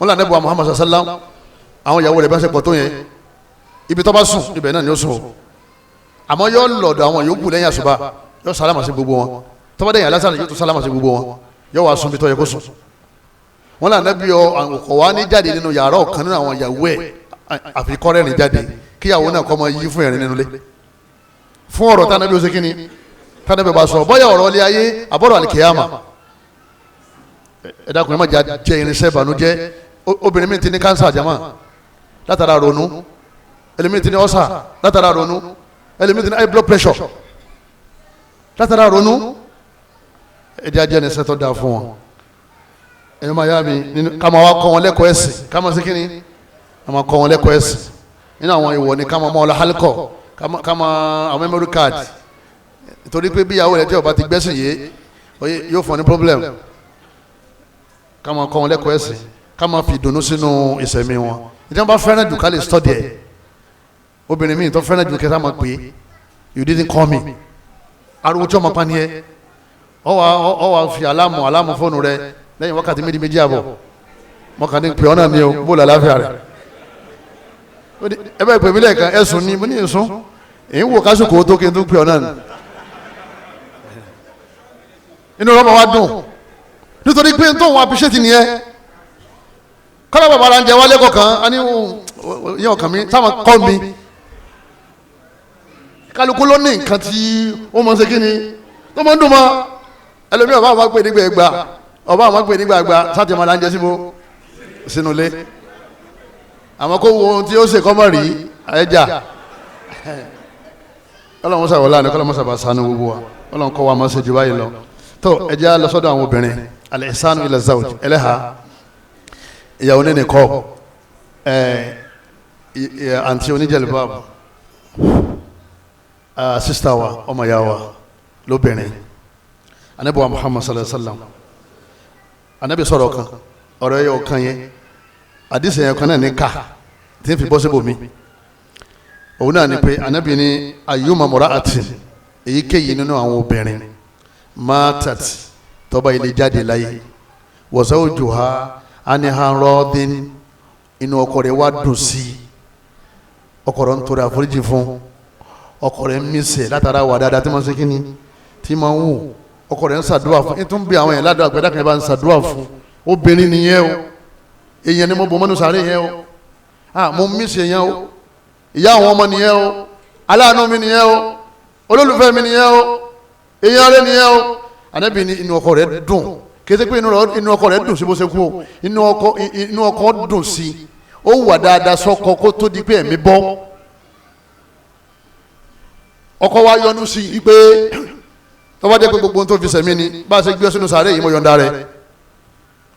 wọ́n lànà bọ̀ Muhammad sallam àwọn ìyàwó rẹ̀ bá ṣe pọ̀ tó yẹn ibi tó bá sùn ibẹ̀ náà ni ó sùn o àmọ́ yóò lọ́dọ̀ àwọn yòókù lẹ́yìn àṣùbà yóò sálámà sí gbogbo wọn tó bá dẹ̀yìn alásàlẹ̀ yóò tó sálámà sí gbogbo wọn yóò wá sùn bí tó yẹ kó sùn wọ́n lànà bí ọkọ̀ wa ní jáde nínú yàrá ọ̀kan nínú àwọn ìyàwó ẹ̀ àfikọ́rẹ́ ní jáde kíyàwó náà kọ́ mọ yí fún ẹ̀rín nínú ilé fún ọ̀rọ̀ tánàbí ó ṣe kíni tánàbí bá sọ bọ́yá ọ̀rọ̀ ilé ayé àbọ̀rọ̀ àlìkèyàmà ẹ̀dá kùnrin má jẹ́ irinṣẹ́ ìbànújẹ́ obìnrin mi ti ní kánsà jama látara ronú ẹlòmíì ti ní ọ́sà látara ronú ẹlòmíì ti ní high blood pressure látara ronú ẹ̀dí ajẹ́ ní sẹ́tọ̀ dáa fún wọn ẹ̀yọ́ máa yá mi ká máa wá kọ́ wọn lẹ́kọ̀ọ́ ẹ̀sìn ká máa sí kíni ká máa kọ́ wọn lẹ́kọ̀ọ́ ẹ̀sìn nínú àwọn ìwọ ni ká máa mọ́ ọlá hálíkọ̀ ká máa àwọn memory card torí pé bí ìyàwó rẹ̀ tí ó bá ti gbẹ́sìn yé yóò fún ní problem ká máa kọ́ wọn lẹ́kọ̀ọ́ ẹ̀sìn ká máa fi ìdùnnú sínú ìsẹ̀mí wọn ìjọba bá fẹ́ràn jù ká lè study ẹ̀ obìnrin míì tó fẹ́ràn jù kẹta máa pè é you didn't call me ariwo tí ọmọ pa ni ẹ ọ wà fi aláàmù fóònù rẹ lẹ́yìn wákàtí méjì àbọ̀ mọ̀kàn ní pè ọ́ náà ni o bó la láfíà rẹ̀ ẹ bá pè mí lẹ́ẹ̀kan ẹ̀sùn ni mo ní ìsún èyí wò kásìkò tó kí n tún pè ọ́ náà ni inú ọmọ wa dùn nítorí pé n tó wọn appreciate nìyẹn kọ́lá bàbá ara ń jẹ wálé kọ̀ọ̀kan a ní yẹn ọ̀kan mi táwọn kọ́ mi kálukú ló ní nǹkan tí ó máa ń ṣe kí ni tó máa ń dùn mọ́ ẹlòmíràn ọba àwọn pè nígbà ẹgbà ọba àwọn pè nígbà ẹgbà sáàtì máa la ń jẹ síbo sínú ilé àmọ́ kó wo ohun tí ó ṣe kọ́mọ̀ rí ẹja ọlọ́run sàwọ́ láàánú kọ́lọ́mọ́ sàbà sànú gbogbo wa ọlọ́run kọ́ wa máa ṣe jù báyìí lọ tó ẹja lọ sọ́dọ̀ àwọn obìnrin al-ihsanu ila zawj ẹlẹ́ha ìyàwó nínú kọ́ àǹtí oníjẹ̀lúbàbù sísítà wa ọmọ ìyá wa lóbìnrin anabi wa Muhammad sallallahu alaihi wa sallam anabi sọ̀rọ̀ kan ọ̀rọ̀ yẹ ọ̀kan yẹn àdìsí yẹn kan náà ní ká tí n fi bọ́ síbò mi òun náà ni pé anabi ní ayyuma mura'atin èyíkéyìí nínú àwọn obìnrin matat tó bá ilé jáde láyé wa zawjuha anha radin inú ọkọ rẹ̀ wá dùn sí ọkọ rẹ̀ ń tọrọ àforíjì fún ọkọ rẹ̀ ń mísẹ̀ látara wà dáadáa tí wọ́n ṣe kí ni tí wọ́n wù ọkọ rẹ̀ ń ṣàdúrà fún ètò ń bí àwọn yẹn ládùúgbò àgbẹ̀dá kan yẹn bá ń ṣàdúrà fún obìnrin nìyẹn o èèyàn ni mo bò mọ́nú sàárè yẹn o mo mí sí èèyàn o ìyá àwọn ọmọ nìyẹn o aláàánú mi nìyẹn o olólùfẹ́ mi nìyẹn o èèyàn rẹ nìyẹn o Ànábì ní inú ọkọ rẹ̀ dùn kété pé inú ọkọ rẹ̀ dùn sí bó ṣe kú o inú ọkọ dùn sí ó wà dáadáa sọ́kọ kó tó di pé ẹ̀mí bọ́ ọkọ wa yọ́nú sí i pé tọ́wọ́ dé pé gbogbo ohun tó fi sẹ̀mí ni bá a ṣe gbé sínú sàárè yìí mo yọ̀ǹda rẹ̀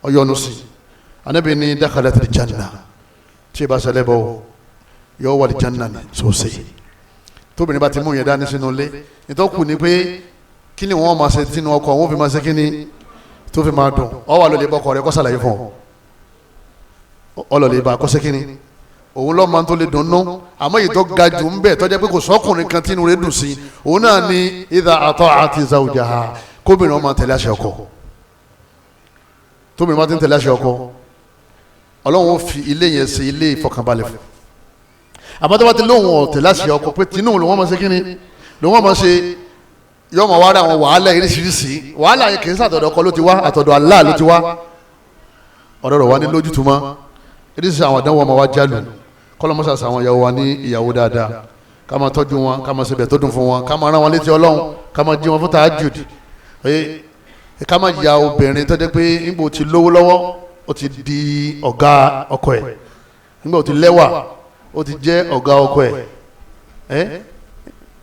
ọ yọ́nú sí i Ànábì ní dakhalatil janna tí ìbá ṣẹlẹ̀ bọ̀ yọ wà lí janna ni sọ́sẹ̀ tóbìnrin bá ti mú yẹn dání sínú ilé ìtọ́kù ni pé kí ni wọ́n máa ṣe tínú ọkọ wọn fi máa ṣe kí ni tó fi máa dùn ọ wà lóde bọ́kọ rẹ kó ṣàlàyé fún ọ lọ́lẹ̀ bá kọ́sẹ́ kí ni òun lọ́ọ́ máa tó lè dùn nú àmọ́ èyí tó ga jù ń bẹ̀ tọ́jà pé kò sọ́kùnrin kan tínú rẹ̀ dùn sí òun náà ni idha ata'ati zawjaha kóbìnrin ọmọ tẹ̀lé àṣẹ ọkọ tóbìnrin máa ti ń tẹ̀lé àṣẹ ọkọ Ọlọ́run ó fi ilé yẹn ṣe ilé ìfọkànbalẹ̀ fún àmọ́ tó bá ti lóhùn ọ̀tẹ̀lé àṣẹ ọkọ pé tinú lòun máa ṣe kí ni lòun máa ṣe yọ ọmọ wa rẹ àwọn wàhálà irisirisi wàhálà yẹn kì í sàtọ̀dọ̀ ọkọ ló ti wá àtọ̀dọ̀ Allah ló ti wá ọ̀rọ̀ rẹ̀ wá ní lójútùmọ́ irisisi àwọn àdánwò ọmọ wa jálù kọ́lọ́mọ́sà sàwọn ìyàwó wa ní ìyàwó dáadáa ká máa tọ́jú wọn ká máa ṣe bẹ̀ tó dùn fún wọn ká máa rán wọn létí Ọlọ́run ká máa jí wọn fún tahajjud ká máa ya obìnrin tó dé pé nígbà tí lówó lọ́wọ́ ó ti di ọ̀gá ọkọ ẹ̀ nígbà tí lẹ́wà ó ti jẹ́ ọ̀gá ọkọ ẹ̀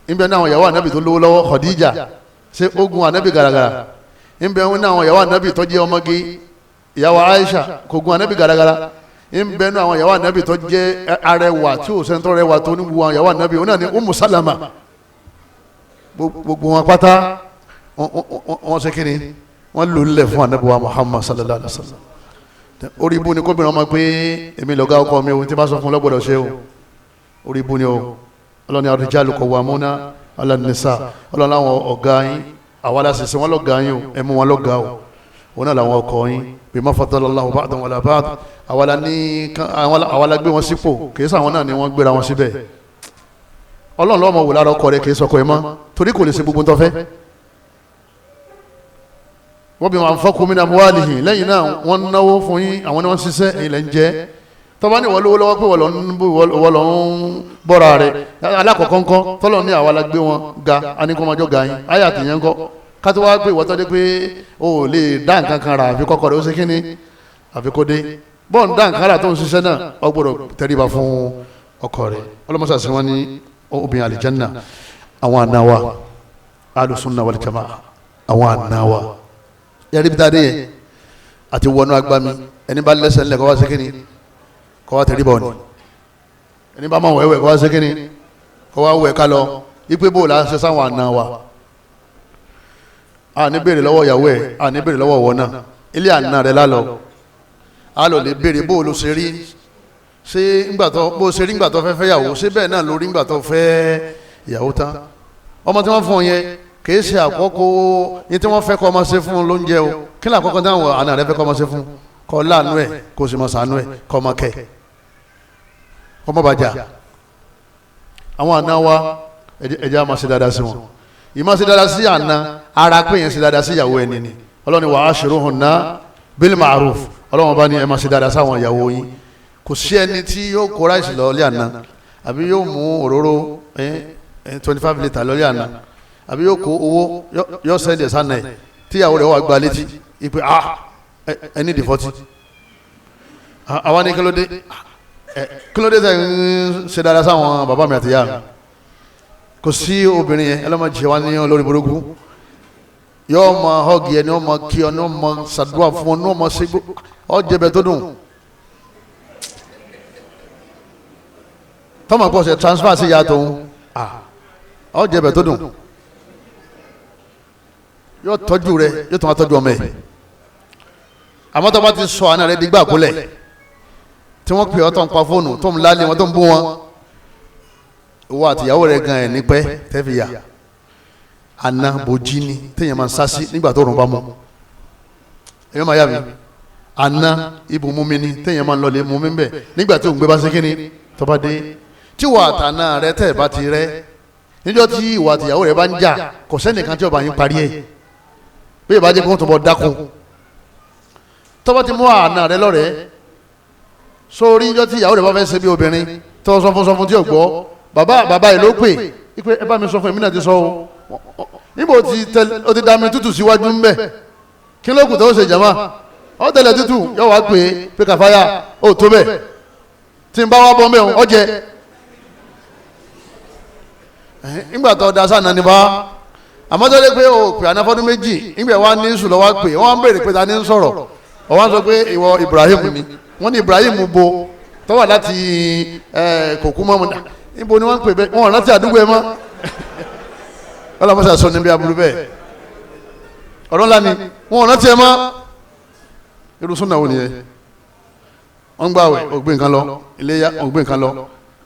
níbẹ̀ náà àwọn ìyàwó ànábì tó lówó lọ́wọ́ Khadija ṣe ogun ànábì garagara níbẹ̀ náà àwọn ìyàwó ànábì tó jẹ́ ọmọge ìyàwó Aisha kò gun ànábì garagara níbẹ̀ náà àwọn ìyàwó ànábì tó jẹ́ arẹwà tí ò sẹ́ńtọ́ rẹwà tó níbu àwọn ìyàwó ànábì wọn náà ní Ummu Salama gbogbo wọn pátá wọn ṣe kíni wọn lò nílẹ̀ fún ànábì wa Muhammad sallallahu alaihi wa sallam orí ibu ni kóbìnrin ọmọ pé èmi lọ́gá ọkọ mi ohun tí bá sọ fún lọ́gbọ̀dọ̀ ṣe o orí ibu ni o ọlọ́ni ar-rijalu qawwamuna 'ala an-nisa ọlọ́ni àwọn ọ̀gá yín àwọn aláṣẹṣẹ wọn lọ́gá yín o ẹ̀mú wọn lọ́gá o wọn náà làwọn ọkọ yín bima faddala Allahu ba'dahum 'ala ba'd àwọn alágbé wọn sípò kìí sàwọn náà ni wọ́n gbéra wọn síbẹ̀ ọlọ́run lọ́mọ wò lára ọkọ rẹ kìí sọkọ ẹ mọ́ torí kò lè ṣe gbogbo ntọ́fẹ́ wọ́n bí wọn anfaqu min amwalihim lẹ́yìn náà wọ́n náwó fún yín àwọn ni wọ́n ṣiṣẹ́ ẹ̀yin lẹ́ ń jẹ́ tọ́ba ní ìwọlówó lọ́wọ́ pé wọ́n lọ ń bọ́ra rẹ̀ alákọ̀ọ́kọ́ ńkọ́ tọ́lọ̀ ní àwa la gbé wọn ga aníkọ́mọjọ́ ga yín ayé àtìyẹn ńkọ́ kátó wá pé ìwọ́tọ́ dé pé o ò lè dá nǹkan kan rà àfi kọ́kọ́ rẹ̀ ó ṣe kí ni àfi kó dé bọ́ọ̀n dá nǹkan rà tó ń ṣiṣẹ́ náà ó gbọ́dọ̀ tẹríba fún ọkọ rẹ̀ ọlọ́mọṣà sí wọn ní obìnrin àlìjánná àwọn ànáwà alùsùnà wal jamaa àwọn ànáwà yẹrí bí dáadé yẹn àti wọnú agbami ẹni bá lẹ́sẹ̀ ńlẹ̀ kọ́ wá ṣe kí ni kọ́ wá tẹ̀lé bọ̀ ni ẹni bá máa wẹ̀wẹ̀ kọ́ wá ṣe kíni kọ́ wá wẹ̀ ká lọ ipe bò la ṣe sáwọn àna wa a ní béèrè lọ́wọ́ ìyàwó ẹ̀ a ní béèrè lọ́wọ́ ìwọ náà ilé àna rẹ̀ lálọ́ a lọ lè béèrè bó ló ṣe rí ṣé bó ṣe rí ńgbà tó fẹ́ fẹ́ ìyàwó ṣé bẹ́ẹ̀ náà lórí ńgbà tó fẹ́ ìyàwó tán ọmọ tí wọ́n fún ọ yẹn kìí ṣe àkọ́kọ́ ní tí wọ́n fẹ́ kọ́ ọmọ ṣe fún lóúnjẹ o kí ni àkọ́kọ́ táwọn àna rẹ̀ fẹ́ kọ́ ọmọ ṣe fún kọ́ láàánú ẹ̀ kó sì mọ̀ sànú ẹ̀ kọ́ ọmọ kẹ́ ọmọ bàjá àwọn àna wa ẹ̀jẹ̀ á máa ṣe dáadáa sí wọn ìmọ̀ ṣe dáadáa sí àna ara pé yẹn ṣe dáadáa sí ìyàwó ẹni ni ọlọ́ni wa ashiruhunna bil ma'ruf ọlọ́wọ́n bá ní ẹ máa ṣe dáadáa sáwọn ìyàwó yín kò sí ẹni tí yóò kó ráìsì lọ lé àná àbí yóò mú òróró 25 litre lọ lé àná àbí yóò kó owó yóò sẹ́ndì ẹ̀ sánà ẹ̀ tíyàwó rẹ̀ wà gba létí ìpè ẹni dì 40 àwa ní kílódé tẹ̀ ń ṣe dáadáa sáwọn bàbá mi àti ìyá mi kò sí obìnrin yẹn ẹlọ́mọdé wa ní olórí burúkú yóò mọ họ́ọ̀gì ẹ ní ọmọ kí ọ ní ọmọ ṣàdúrà fún ọ ní ọmọ ṣe ọ jẹbẹ tó dùn tọ́mọ̀ pọ̀ ṣe transfer sí ìyá tóun ọ jẹbẹ tó dùn yóò tọ́jú rẹ yóò tún wá tọ́jú ọmọ ẹ àmọ́ tó bá ti sọ àná rẹ dígbà kólẹ̀ tí wọ́n pè ọ́ tó ń pa fóònù tó ń lálé wọn tó ń bú wọn ìwọ àtìyàwó rẹ gan ẹ̀ nípẹ́ tẹ́fìyà àná bòjí ni téèyàn máa ń sásí nígbà tó rùn bá mú ẹ̀yọ́ máa yá mi àná ibùmúmi ni téèyàn máa ń lọlé mú mi bẹ̀ nígbà tí òun gbé bá ṣe kíni tó bá dé tí ìwọ àtàná rẹ tẹ̀ bá ti rẹ níjọ́ tí ìwọ àtìyàwó rẹ bá ń jà kò sẹ́nìkan tí ó bá yín parí ẹ̀ bí ìbá jẹ́ kó tó bọ́ dákun tó bá ti mú àná rẹ lọ́rẹ̀ẹ́ sórí ìjọ tí ìyàwó rẹ̀ bá fẹ́ ṣe bí obìnrin tó sọ fún tí ò gbọ́ bàbá yìí ló pè é ẹ bá mi sọ fún èmi náà ti sọ o níbo o ti dá mi tútù síwájú ń bẹ̀ kí ló kù tó ṣe jàmá ọ tẹ̀lé tútù yóò wá pé kàfáyà ó tó bẹ̀ tí n bá wá bọ́ mẹ́wọ̀n ọ jẹ nígbà tó da sáà náà ní bá àmọ́ tó lé pé o pè àná fọ́dún méjì nígbà wá ní sùn lọ́wọ́ pé wọ́n á ń béèrè pé ta ni ń sọ̀rọ̀ wọ́n á sọ pé ìwọ Ibrahim ni wọ́n ní Ibrahim bo tó wà láti kòkú mọ́mu dà níbo ni wọ́n ń pè bẹ́ẹ̀ wọ́n rántí àdúgbò ẹ̀ mọ́ wọ́n lọ́mọ́ sàṣọ níbi aburú bẹ́ẹ̀ ọ̀rọ̀ ńlá ni wọ́n rántí ẹ̀ mọ́ irú súnà wo nìyẹn wọ́n gbà wẹ̀ ògbé nǹkan lọ iléyà ògbé nǹkan lọ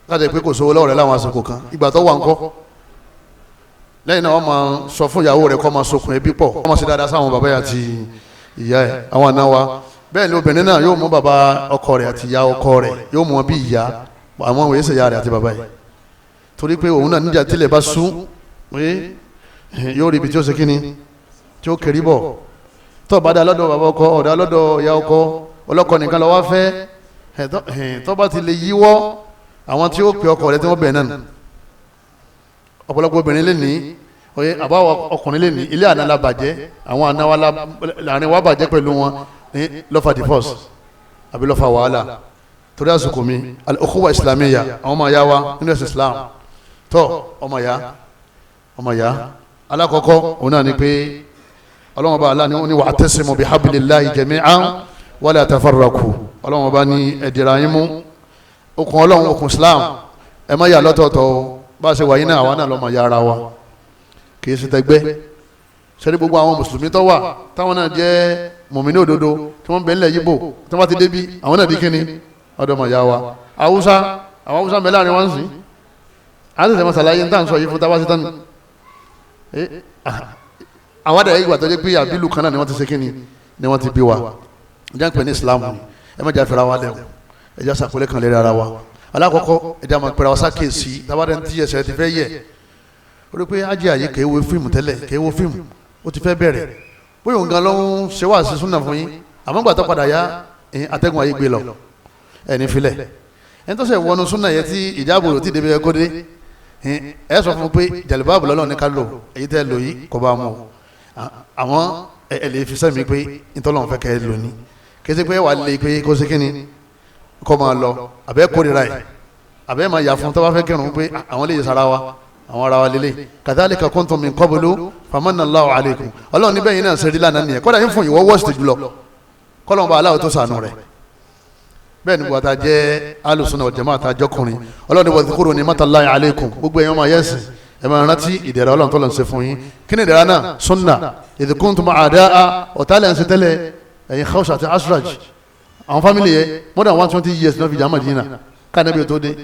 láti pé kò sówó lọ́wọ́ rẹ̀ láwọn àsìkò kan ìgbà tó wà ńkọ́ lẹ́yìn náà wọ́n máa sọ fún ìyàwó rẹ̀ kó máa sokùn ẹbí pọ̀ wọ́n máa ṣe dáadáa sáwọn bàbá yà àti ìyá ẹ̀ àwọn àna wa bẹ́ẹ̀ ni obìnrin náà yóò mú bàbá ọkọ rẹ̀ àti ìyá ọkọ rẹ̀ yóò mú wọn bí ìyá àwọn òye ṣe ìyá rẹ̀ àti bàbá yìí torí pé òun náà níjà tílẹ̀ bá sún yóò rí ibi tí ó ṣe kíni tí ó kéré bọ̀ tó bá dá lọ́dọ̀ bàbá ọkọ ọ̀dá lọ́dọ̀ ìyá ọkọ ọlọ́kọ nìkan lọ wá fẹ́ tó bá ti lè yíwọ́ àwọn tí ó pè ọkọ rẹ̀ tí wọ́n bẹ̀ náà ọ̀pọ̀lọpọ̀ obìnrin lè ní oye àbáwọ̀ ọkùnrin lè ní ilé àná la bàjẹ́ àwọn àná wa láàrin wa bàjẹ́ pẹ̀lú wọn ní lọ́fà divorce àbí lọ́fà wàhálà torí àsìkò mi al-ukhuwa islamiyya àwọn ọmọ ya wa nínú ẹ̀sìn Islam tó ọmọ ya alákọ̀ọ́kọ́ òun náà ni pé ọlọ́wọ́n bá aláà ní wa'tasimu bihablillahi jami'an wala tafarraqu ọlọ́wọ́n bá ní ẹ̀dìrà yín mú okùn ọlọ́run okùn Islam ẹ má yà lọ́tọ̀ọ̀tọ̀ bá a ṣe wáyé náà àwa náà lọ́mọ ya ara wa kì í ṣe tẹgbẹ́ ṣẹ́ni gbogbo àwọn mùsùlùmí tó wà táwọn náà jẹ́ mùmínì òdodo tí wọ́n bẹ̀ ńlẹ̀ yíbò tí wọ́n ti débi àwọn náà di kíni ọ̀dọ́mọ ya wa àwọn Haúsá mẹ́ láàrin wọn sí àti ìṣẹ̀mọ̀ sàlàyé ní tàǹsọ̀ yìí fún tábà sí tán àwọn àdàyẹ ìgbà tó jẹ́ pé àbílù kan náà ni wọ́n ti ṣe kíni ni wọ́n ti bí wa ìjà ń pè ní Islam ẹ má jà fẹ́ra wa lẹ́wọ̀ ẹ já sàkólé kan lérí ara wa alákọ̀ọ́kọ́ ẹ̀dá máa pẹ̀rẹ̀ ọ̀sá kéèsì tábàdàn tí ẹsẹ̀ ti fẹ́ yẹ ó rí pé ajé àyè kèé wo fíìmù tẹ́lẹ̀ kèé wo fíìmù ó ti fẹ́ bẹ̀rẹ̀ bóyá òun gan ló ń ṣe wá sí súnà fún yín àmọ́ gbà tó padà yá atẹ́gùn ayé gbé lọ ẹni filẹ̀ ẹni tó ṣe wọnú súnà yẹn tí ìjáàbò rò tí débi ẹkọ dé ẹ sọ fún pé jàlùbáàbù lọ́lọ́ ní ká lò èyí tẹ́ lò yìí kò bá mu àwọn ẹ lè fi sẹ́mi pé ìtọ́lọ́run fẹ́ kẹ́ ẹ lò ní kí ẹ ṣe pé wà á lè pé kó ṣe kíni kọ́ máa lọ àbẹ́ kórìíra ẹ̀ àbẹ́ máa yà fún tó bá fẹ́ kírun pé àwọn lè sara wa àwọn ara wa lélẹ̀ kadhalika kuntum min qablu famanna Allahu alaykum ọlọ́run níbẹ̀ yìí náà ṣe rí lánàá nìyẹn kọ́dà yín fún ìwọ́ wọ́ọ̀sì jùlọ kọ́lọ́n bá aláwọ̀ tó sànù rẹ̀ bẹ́ẹ̀ ni bùkátà jẹ́ alùsùnà wal jamā'ah àtàjọkùnrin ọlọ́run ní wadhkuru ni'matallahi alaykum gbogbo ẹ̀yàn máa yẹ̀sìn ẹ máa rántí ìdẹ̀ra ọlọ́run tó lọ́n ṣe fún yín kí ni ìdẹ̀ra náà sunna idh kuntum a'dā'a ọ̀tálẹ̀ ń ṣe tẹ́lẹ̀ ẹ̀yin Khawsh àti Ashraj àwọn fámìlì yẹ more than 120 years náà fi jà Madina káàdébí tó dé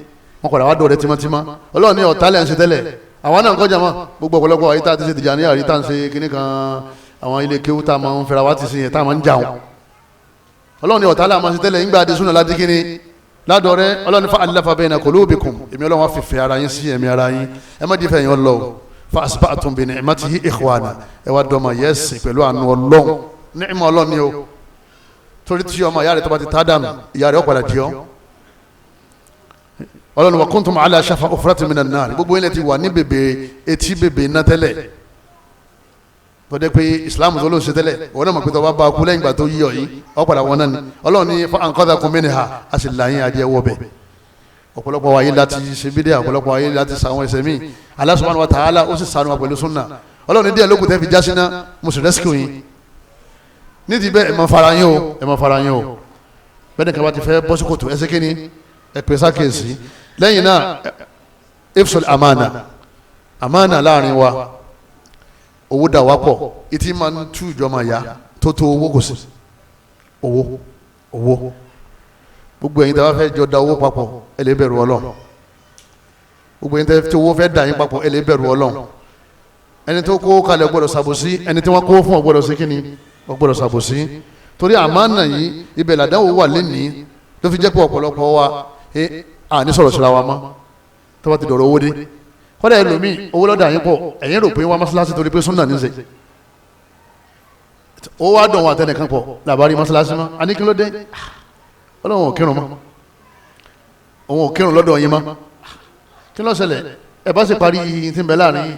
wọn kọ̀ wá dọ̀rẹ́ tímọ́tímọ́ ọlọ́run ní ọ̀tálẹ̀ ń ṣe tẹ́lẹ̀ àwọn náà ń kọjá mọ́ gbogbo ọ̀pọ̀lọpọ̀ àyíká àti ṣe tìjà ní àríta ń ṣe kíní kan àwọn ilé kéwú tá a máa ń fẹ́ra wá ti ṣe yẹn tá a máa ń jà wọn ọlọ́run ní ọ̀tálẹ̀ àmọ́ ṣe tẹ́lẹ̀ nígbà adé súnà láti kíní ládọ̀rẹ́ ọlọ́run ní fa allafa bayna qulubikum èmi ọlọ́run wá fìfẹ́ ara yín sí ẹ̀mí ara yín ẹ má dìfẹ́ yín ọlọ́ fa asba'tum bi ni'matihi ikhwana ẹ wá dọ́mọ yẹ́sìn pẹ̀lú àánú ọlọ́run ní ìmọ̀ ọlọ́run ni o torí tí ọmọ ìyá rẹ̀ tó bá ti tá dànù ìyá rẹ̀ ó padà jí ọ́ ọlọ́run wa kuntum ala shafa ufratin minan nar gbogbo ilẹ̀ ti wà ní bèbè etí bèbè iná tẹ́lẹ̀ tó dé pé islam tó ló ṣe tẹ́lẹ̀ wọn náà mọ̀ pé tó bá bá kú lẹ́yìn ìgbà tó yí ọ yìí ọ padà wọn náà ni ọlọ́run ní fa anqadhakum minha a sì là yín adìẹ wọ bẹ̀ ọ̀pọ̀lọpọ̀ wáyé láti ṣe bídẹ́ ọ̀pọ̀lọpọ̀ wáyé láti sàwọn ẹsẹ̀ míì Allah subhanahu wa ta'ala ó sì sànù wa pẹ̀lú sunna ọlọ́run ní díẹ̀ lókùn tẹ́ fi já síná mo sì rẹ́síkì yín ní ti bẹ́ẹ̀ ẹ máa fara yín o bẹ́ẹ̀ ni kí a bá ti fẹ́ bọ́ sí kòtò ẹsẹ̀ kí ni ẹ pè sákèsí lẹ́yìn náà ifsul amana láàrin wa owó dà wá pọ̀ ìtì máa ń tú ìjọba ya tó owó kò sí owó gbogbo ẹ̀yin tí a bá fẹ́ jọ da owó papọ̀ ẹ lè bẹ̀rù Ọlọ́run gbogbo ẹ̀yin tí owó fẹ́ dà yín papọ̀ ẹ lè bẹ̀rù Ọlọ́run ẹni tó kó kalẹ̀ gbọ́dọ̀ ṣàbòsí ẹni tí wọ́n kó fún ọ gbọ́dọ̀ sí kíni ọ gbọ́dọ̀ ṣàbòsí torí àmánà yìí ibẹ̀ làdáwò wà lẹ́nìí ló fi jẹ́ pé ọ̀pọ̀lọpọ̀ wa ní sọ̀rọ̀ síra wa mọ́ tó bá ti dọ̀rọ̀ owó dé kọ́dà ẹlòmíì owó lọ́dà yín pọ̀ ẹ̀yin rò pé wọ́n mọ́sálásí torí pé súnà ní í ṣe ó wá dùn wọn àtẹnìkan pọ̀ làbárí mọ́sálásí mọ́ a ní kí ló dé ọlọ́run ò kírun mọ́ òun ò kírun lọ́dọ̀ yín mọ́ kí ló ṣẹlẹ̀ ẹ bá sì parí tí ń bẹ láàrin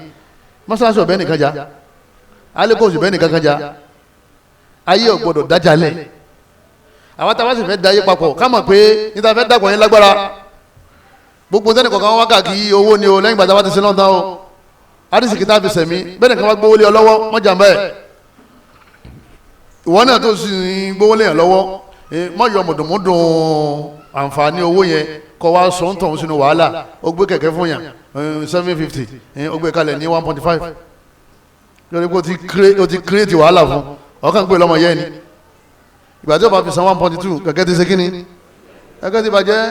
mọ́sálásí ọ̀bẹ nìkan já alẹ́kọ̀ọ́sì bẹ́ẹ̀ nìkan kan já ayé ò gbọ́dọ̀ dájà lẹ̀ àwọn táwa sì fẹ́ da ayé papọ̀ ká mọ̀ pé níta fẹ́ dàpọ̀ yín lágbára gbogbo sẹ́ni kọ̀ọ̀kan wá kàkí owó ni o lẹ́yìn gbàtà wá ti sin náà tán o àdìsí kìtà fi sẹ̀mí bẹ́ẹ̀ nìkan wá gbówó lé ọ lọ́wọ́ mọ́ jàmbá ẹ̀ ìwọ náà tó sì ń gbówó lé yàn lọ́wọ́ mọ́ yọ mọ̀dùnmọ́dùn àǹfààní owó yẹn kọ́ wá sọ ń tọ̀ sínú wàhálà ó gbé kẹ̀kẹ́ fún yàn 750 ó gbé kalẹ̀ ní 1.5 lórí pé ó ti kírètì wàhálà fún ọkàn pé lọ́mọ yẹn ni ìgbà tí ó bá fi san 1.2 kẹ̀kẹ́ ti ṣe kí ni kẹ̀kẹ́ ti bàjẹ́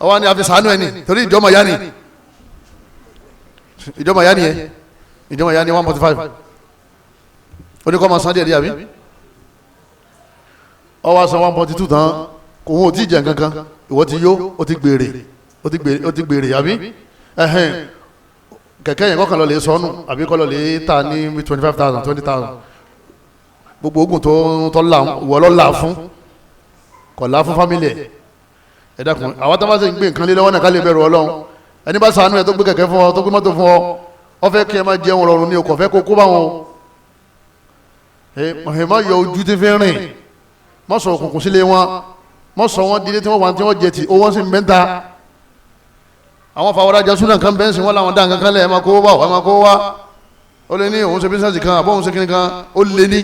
ọwọ́ ni a fi sànú ẹni torí ìjọba ya ni ìjọba ya ni yẹn ìjọba ya ni 1.5 ó ní kọ́ máa san díẹ̀ díẹ̀ àbí ọwọ́ san 1.2 tán kò wọ́n ò tí ì jẹ kankan ìwọ ti yó ó ti gbèrè àbí kẹ̀kẹ́ yẹn kọ́kàn lọ lè sọnù àbí kọ́ lọ lè ta ní 25,000 20,000 gbogbo ogun tó là wọ́ lọ́ là fún kọ̀ là fún fámílì ẹ̀ ẹ dákun àwọn tó bá ṣe ń gbé nǹkan lé lọ́wọ́ náà ká lè bẹ̀rù Ọlọ́run ẹni bá ṣàánú ẹ tó gbé kẹ̀kẹ́ fún ọ tó gbé mọ́tò fún ọ fẹ́ kí ẹ máa jẹun rọrùn ní ọkọ̀ fẹ́ kó kó bá wọn ẹ má yọ ojú tí fi rìn má sọ òkùnkùn sílé wọn má sọ wọn dílé tí wọ́n wà tí wọ́n jẹ ti owó sì ń bẹ́ńta àwọn fàwọ́dájà súnà kan bẹ́ẹ̀ sí wọn làwọn dá nǹkan kan lẹ̀ ẹ máa kó wá ẹ máa kó wá ó lé ní òun ṣe bísíǹsì kan àbọ̀ òun ṣe kíni kan ó lé ní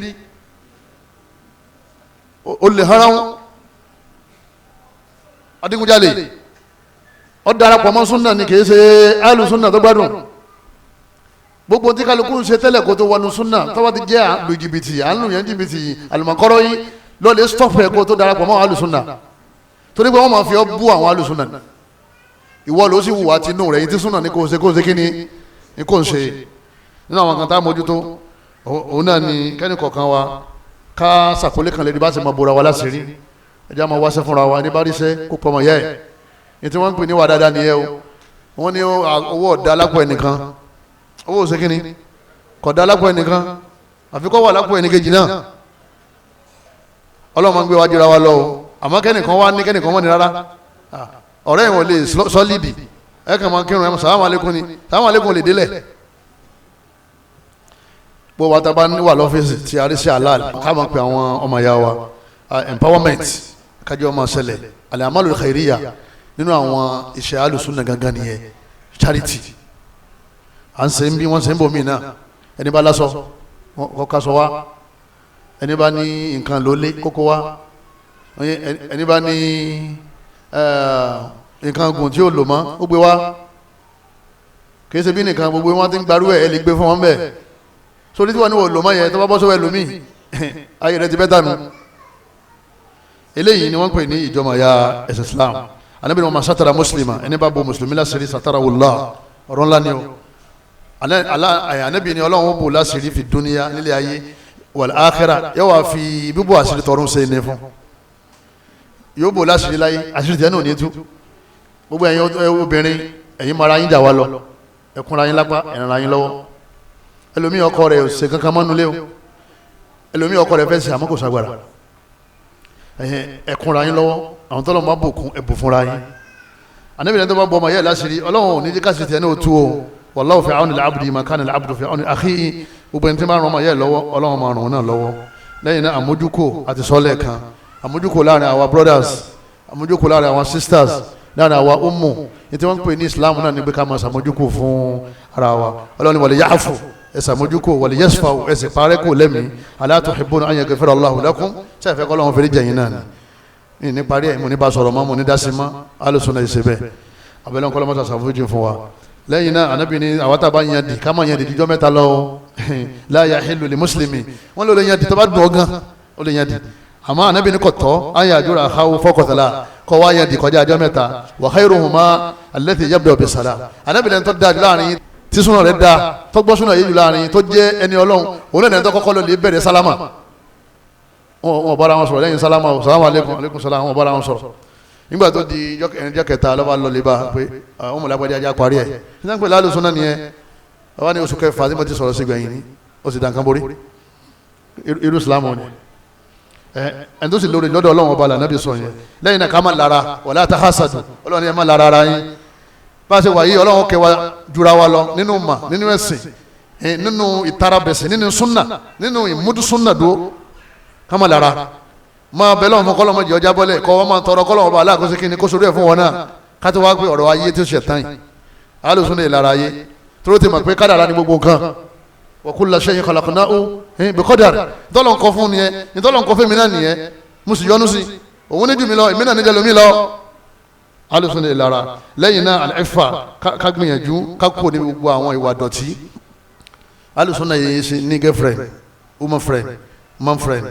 ó lè hara wọn adigunjalè ó darapọ̀ mọ́ súnà ni kìí ṣe áàlù súnà tó gbádùn gbogbo tí kálukú ń ṣe tẹ́lẹ̀ kó tó wọnú súnà tọ́wọ́ ti jẹ́ àlù jìbìtì àlù yẹn jìbìtì àlùmọ̀kọ́rọ́ yìí lọ́ọ̀lẹ́ stọ́ọ̀fù kó tó darapọ̀ mọ́ áàlù súnà torí pé wọ́n máa fi ọ́ bú àwọn áàlù súnà ìwọ ló sì wùwà tinú rẹ̀ yìí tí súnà ní kò ṣe kí ni kò ṣe nínú àwọn kan tá a mójútó òun náà ni kẹ́ni kọ̀ọ̀kan wa ká sàkólé kan lè di bá ṣe máa bora wa láṣìírí ẹjẹ́ máa wáṣẹ́ fúnra wa ní bá ríṣẹ́ kó pọmọ yẹ́ ẹ̀ ní tí wọ́n ń pè ní wà dáadáa nìyẹn o wọ́n ní owó ọ̀dà lápò ẹnìkan owó ṣe kí ni kọ̀dà lápò ẹnìkan àfikọ́ wà lápò ẹnìkejì náà ọlọ́mọ ń gbé wájú ra wa lọ o àmọ́ kẹ́nìkan wá ní kẹ́nìkan wọ́n ní rárá ọ̀rẹ́ ìwọ̀n lè sọ́lídì ẹ kàn máa kírun ẹ̀ sàlámù alékún ni sàlámù alékún lè délẹ̀ bó wa ta bá wà lọ́fíìsì tí a rí sí halal ká máa pe àwọn ọmọ ìyá wa empowerment kájọ ọmọ ṣẹlẹ̀ al-a'malu al-khairiyya nínú àwọn iṣẹ́ alùsùnà gangan nìyẹn charity à ń ṣe ń bí wọ́n ṣe ń bò mí náà ẹni bá lásọ kọ́ka sọ wá ẹni bá ní nǹkan ló lé kókó wá ẹni bá ní nǹkan gùn tí ó lò mọ́ ó gbé wá kìí ṣe bí nìkan gbogbo wọn ti ń gbarú ẹ̀ lè gbé fún wọn bẹ́ẹ̀ sórí tí wọn ní wọ́n lò mọ́ yẹn tó bá bọ́ sọ́wọ́ ẹlòmíì ayé rẹ ti bẹ́ dànù eléyìí ni wọ́n pè ní ìjọmọ̀ ya ẹ̀sìn Islam anabi ni wọn ma satara muslima ẹni bá bo mùsùlùmí lásìrí satara wùlá ọ̀rọ̀ ńlá ni o anabi ni Ọlọ́run bò lásìrí fi dúníyà nílé ayé wal akhirah yóò wá fi bíbò àṣírí tọrún ṣe ní fún yóò bò láṣìírí láyé àṣírí tẹ́ náà ní tú gbogbo ẹ̀yin obìnrin ẹ̀yin mara yín jà wá lọ ẹ̀kúnra yín lápá ẹ̀rànra yín lọ́wọ́ ẹlòmíì ọkọ rẹ̀ ò ṣe kankan mọ́nu lé o ẹlòmíì ọkọ rẹ̀ fẹ́ ṣe àmọ́ kò sagbára ẹ̀kúnra yín lọ́wọ́ àwọn tọ́lọ́ máa bùkún ẹ̀bù fúnra yín ànábìyẹn tó bá bọ́ ọmọ yẹ́ láṣìírí Ọlọ́run ò ní jẹ́ káṣírí tẹ́ náà tú o wallahu fi auni al-abdi ma kana al-abdu fi auni akhihi gbogbo ẹni tí máa ràn ọmọ yẹ́ lọ́wọ́ Ọlọ́run máa ràn wọn náà lọ́wọ́ lẹ́yìn náà àmójúkò àti sọ́lẹ̀ kan àmójúkò láàrin àwa brothers àmójúkò láàrin àwa sisters láàrin àwa ummu ní tí wọ́n ń pè ní Islam náà ní pé ká máa sàmójúkò fún ara wa Ọlọ́run ní wal ya'fu ẹ sàmójúkò wal yasfahu ẹ sì parẹ́ kò lẹ́mìí ala tuhibbuna an yaghfira Allahu lakum sẹ́fẹ́ kọ́ lọ́wọ́ fẹ́rẹ́ jẹ̀yìn náà ní ní parí ẹ̀ mo ní bá sọ̀rọ̀ mọ́ mo ní dásí mọ́ alùsùnà ìṣe bẹ́ẹ̀ abẹ́lẹ́ kọ́ lọ́mọ́sà sàfújì fún wa lẹ́yìn náà anábì ní àwọn tàbá yan di ká máa yan di díjọ́ mẹ́ta lọ la yahillu li muslimi wọ́n ló lè yan di tó bá dùn ọ́ gan ó lè yan di àmọ́ anábì ní kò tọ́ ayé àdúrà àkáwó fọ́kọ̀tàlá kọ́ wá yan di kọjá àjọ mẹ́ta wa khayruhuma allati yabda'u bis-salam anábì lẹ́ni tó dáa jù láàrin tí súnà rẹ̀ dáa tó gbọ́ súnà yé jù láàrin tó jẹ́ ẹni Ọlọ́run òun lẹ́ni tó kọ́kọ́ lọ lè bẹ̀rẹ̀ sálámà wọn bára wọn sọ̀rọ̀ lẹ́yìn sálámà salamu alaikum salam wọn bára wọn sọ̀rọ̀ nígbà tó di ẹnìjẹ́ kẹta lọ́wọ́ lọ lè bá pé ọmọ ìlàpàdé ajá parí ẹ̀ nígbà pé lálùsùn náà nìyẹn wọ́n ní oṣù kẹfà tí mo ti sọ̀rọ̀ sí gbẹ̀yìn ní ó sì dànkan borí irú ìsìlámù ni ẹni tó sì lórí lọ́dọ̀ Ọlọ́run ọba lànàbí sọ yẹn lẹ́yìn náà ká má lára wala tahasadu Ọlọ́run yẹn má lára ara yín bá a ṣe wà yìí Ọlọ́run kẹwàá jura wa lọ nínú mà nínú ẹ̀sìn nínú ìtarabẹ̀sìn nínú súnà nínú ìmúdú súnà dúró ká má lára máa bẹ lọ́wọ́ kọ́lọ́ mọ́ jẹ́ ọjà bọ́lẹ̀ kọ́ wọ́n máa tọrọ kọ́lọ́ ọba aláàkóso kí ni kó sórí ẹ̀ fún wọn náà ká tó wá pé ọ̀rọ̀ ayé tó ṣẹ̀ tán yìí alùsùn lè lára ayé tó ti mọ̀ pé kádàrá ni gbogbo nǹkan wa kulla shay'in khalaqnahu bi qadar ntọ́lọ̀ nǹkan fún nìyẹn ntọ́lọ̀ nǹkan fún mi náà nìyẹn mo sì yọnu sí òun ní jù mí lọ èmi náà níjẹ́ lómi lọ alùsùn lè lára lẹ́yìn náà al-iffa ká gbìyànjú ká kó ní gbogbo àwọn ìwà dọ̀tí alùsùn náà yẹ ṣe ní girlfriend woman friend man friend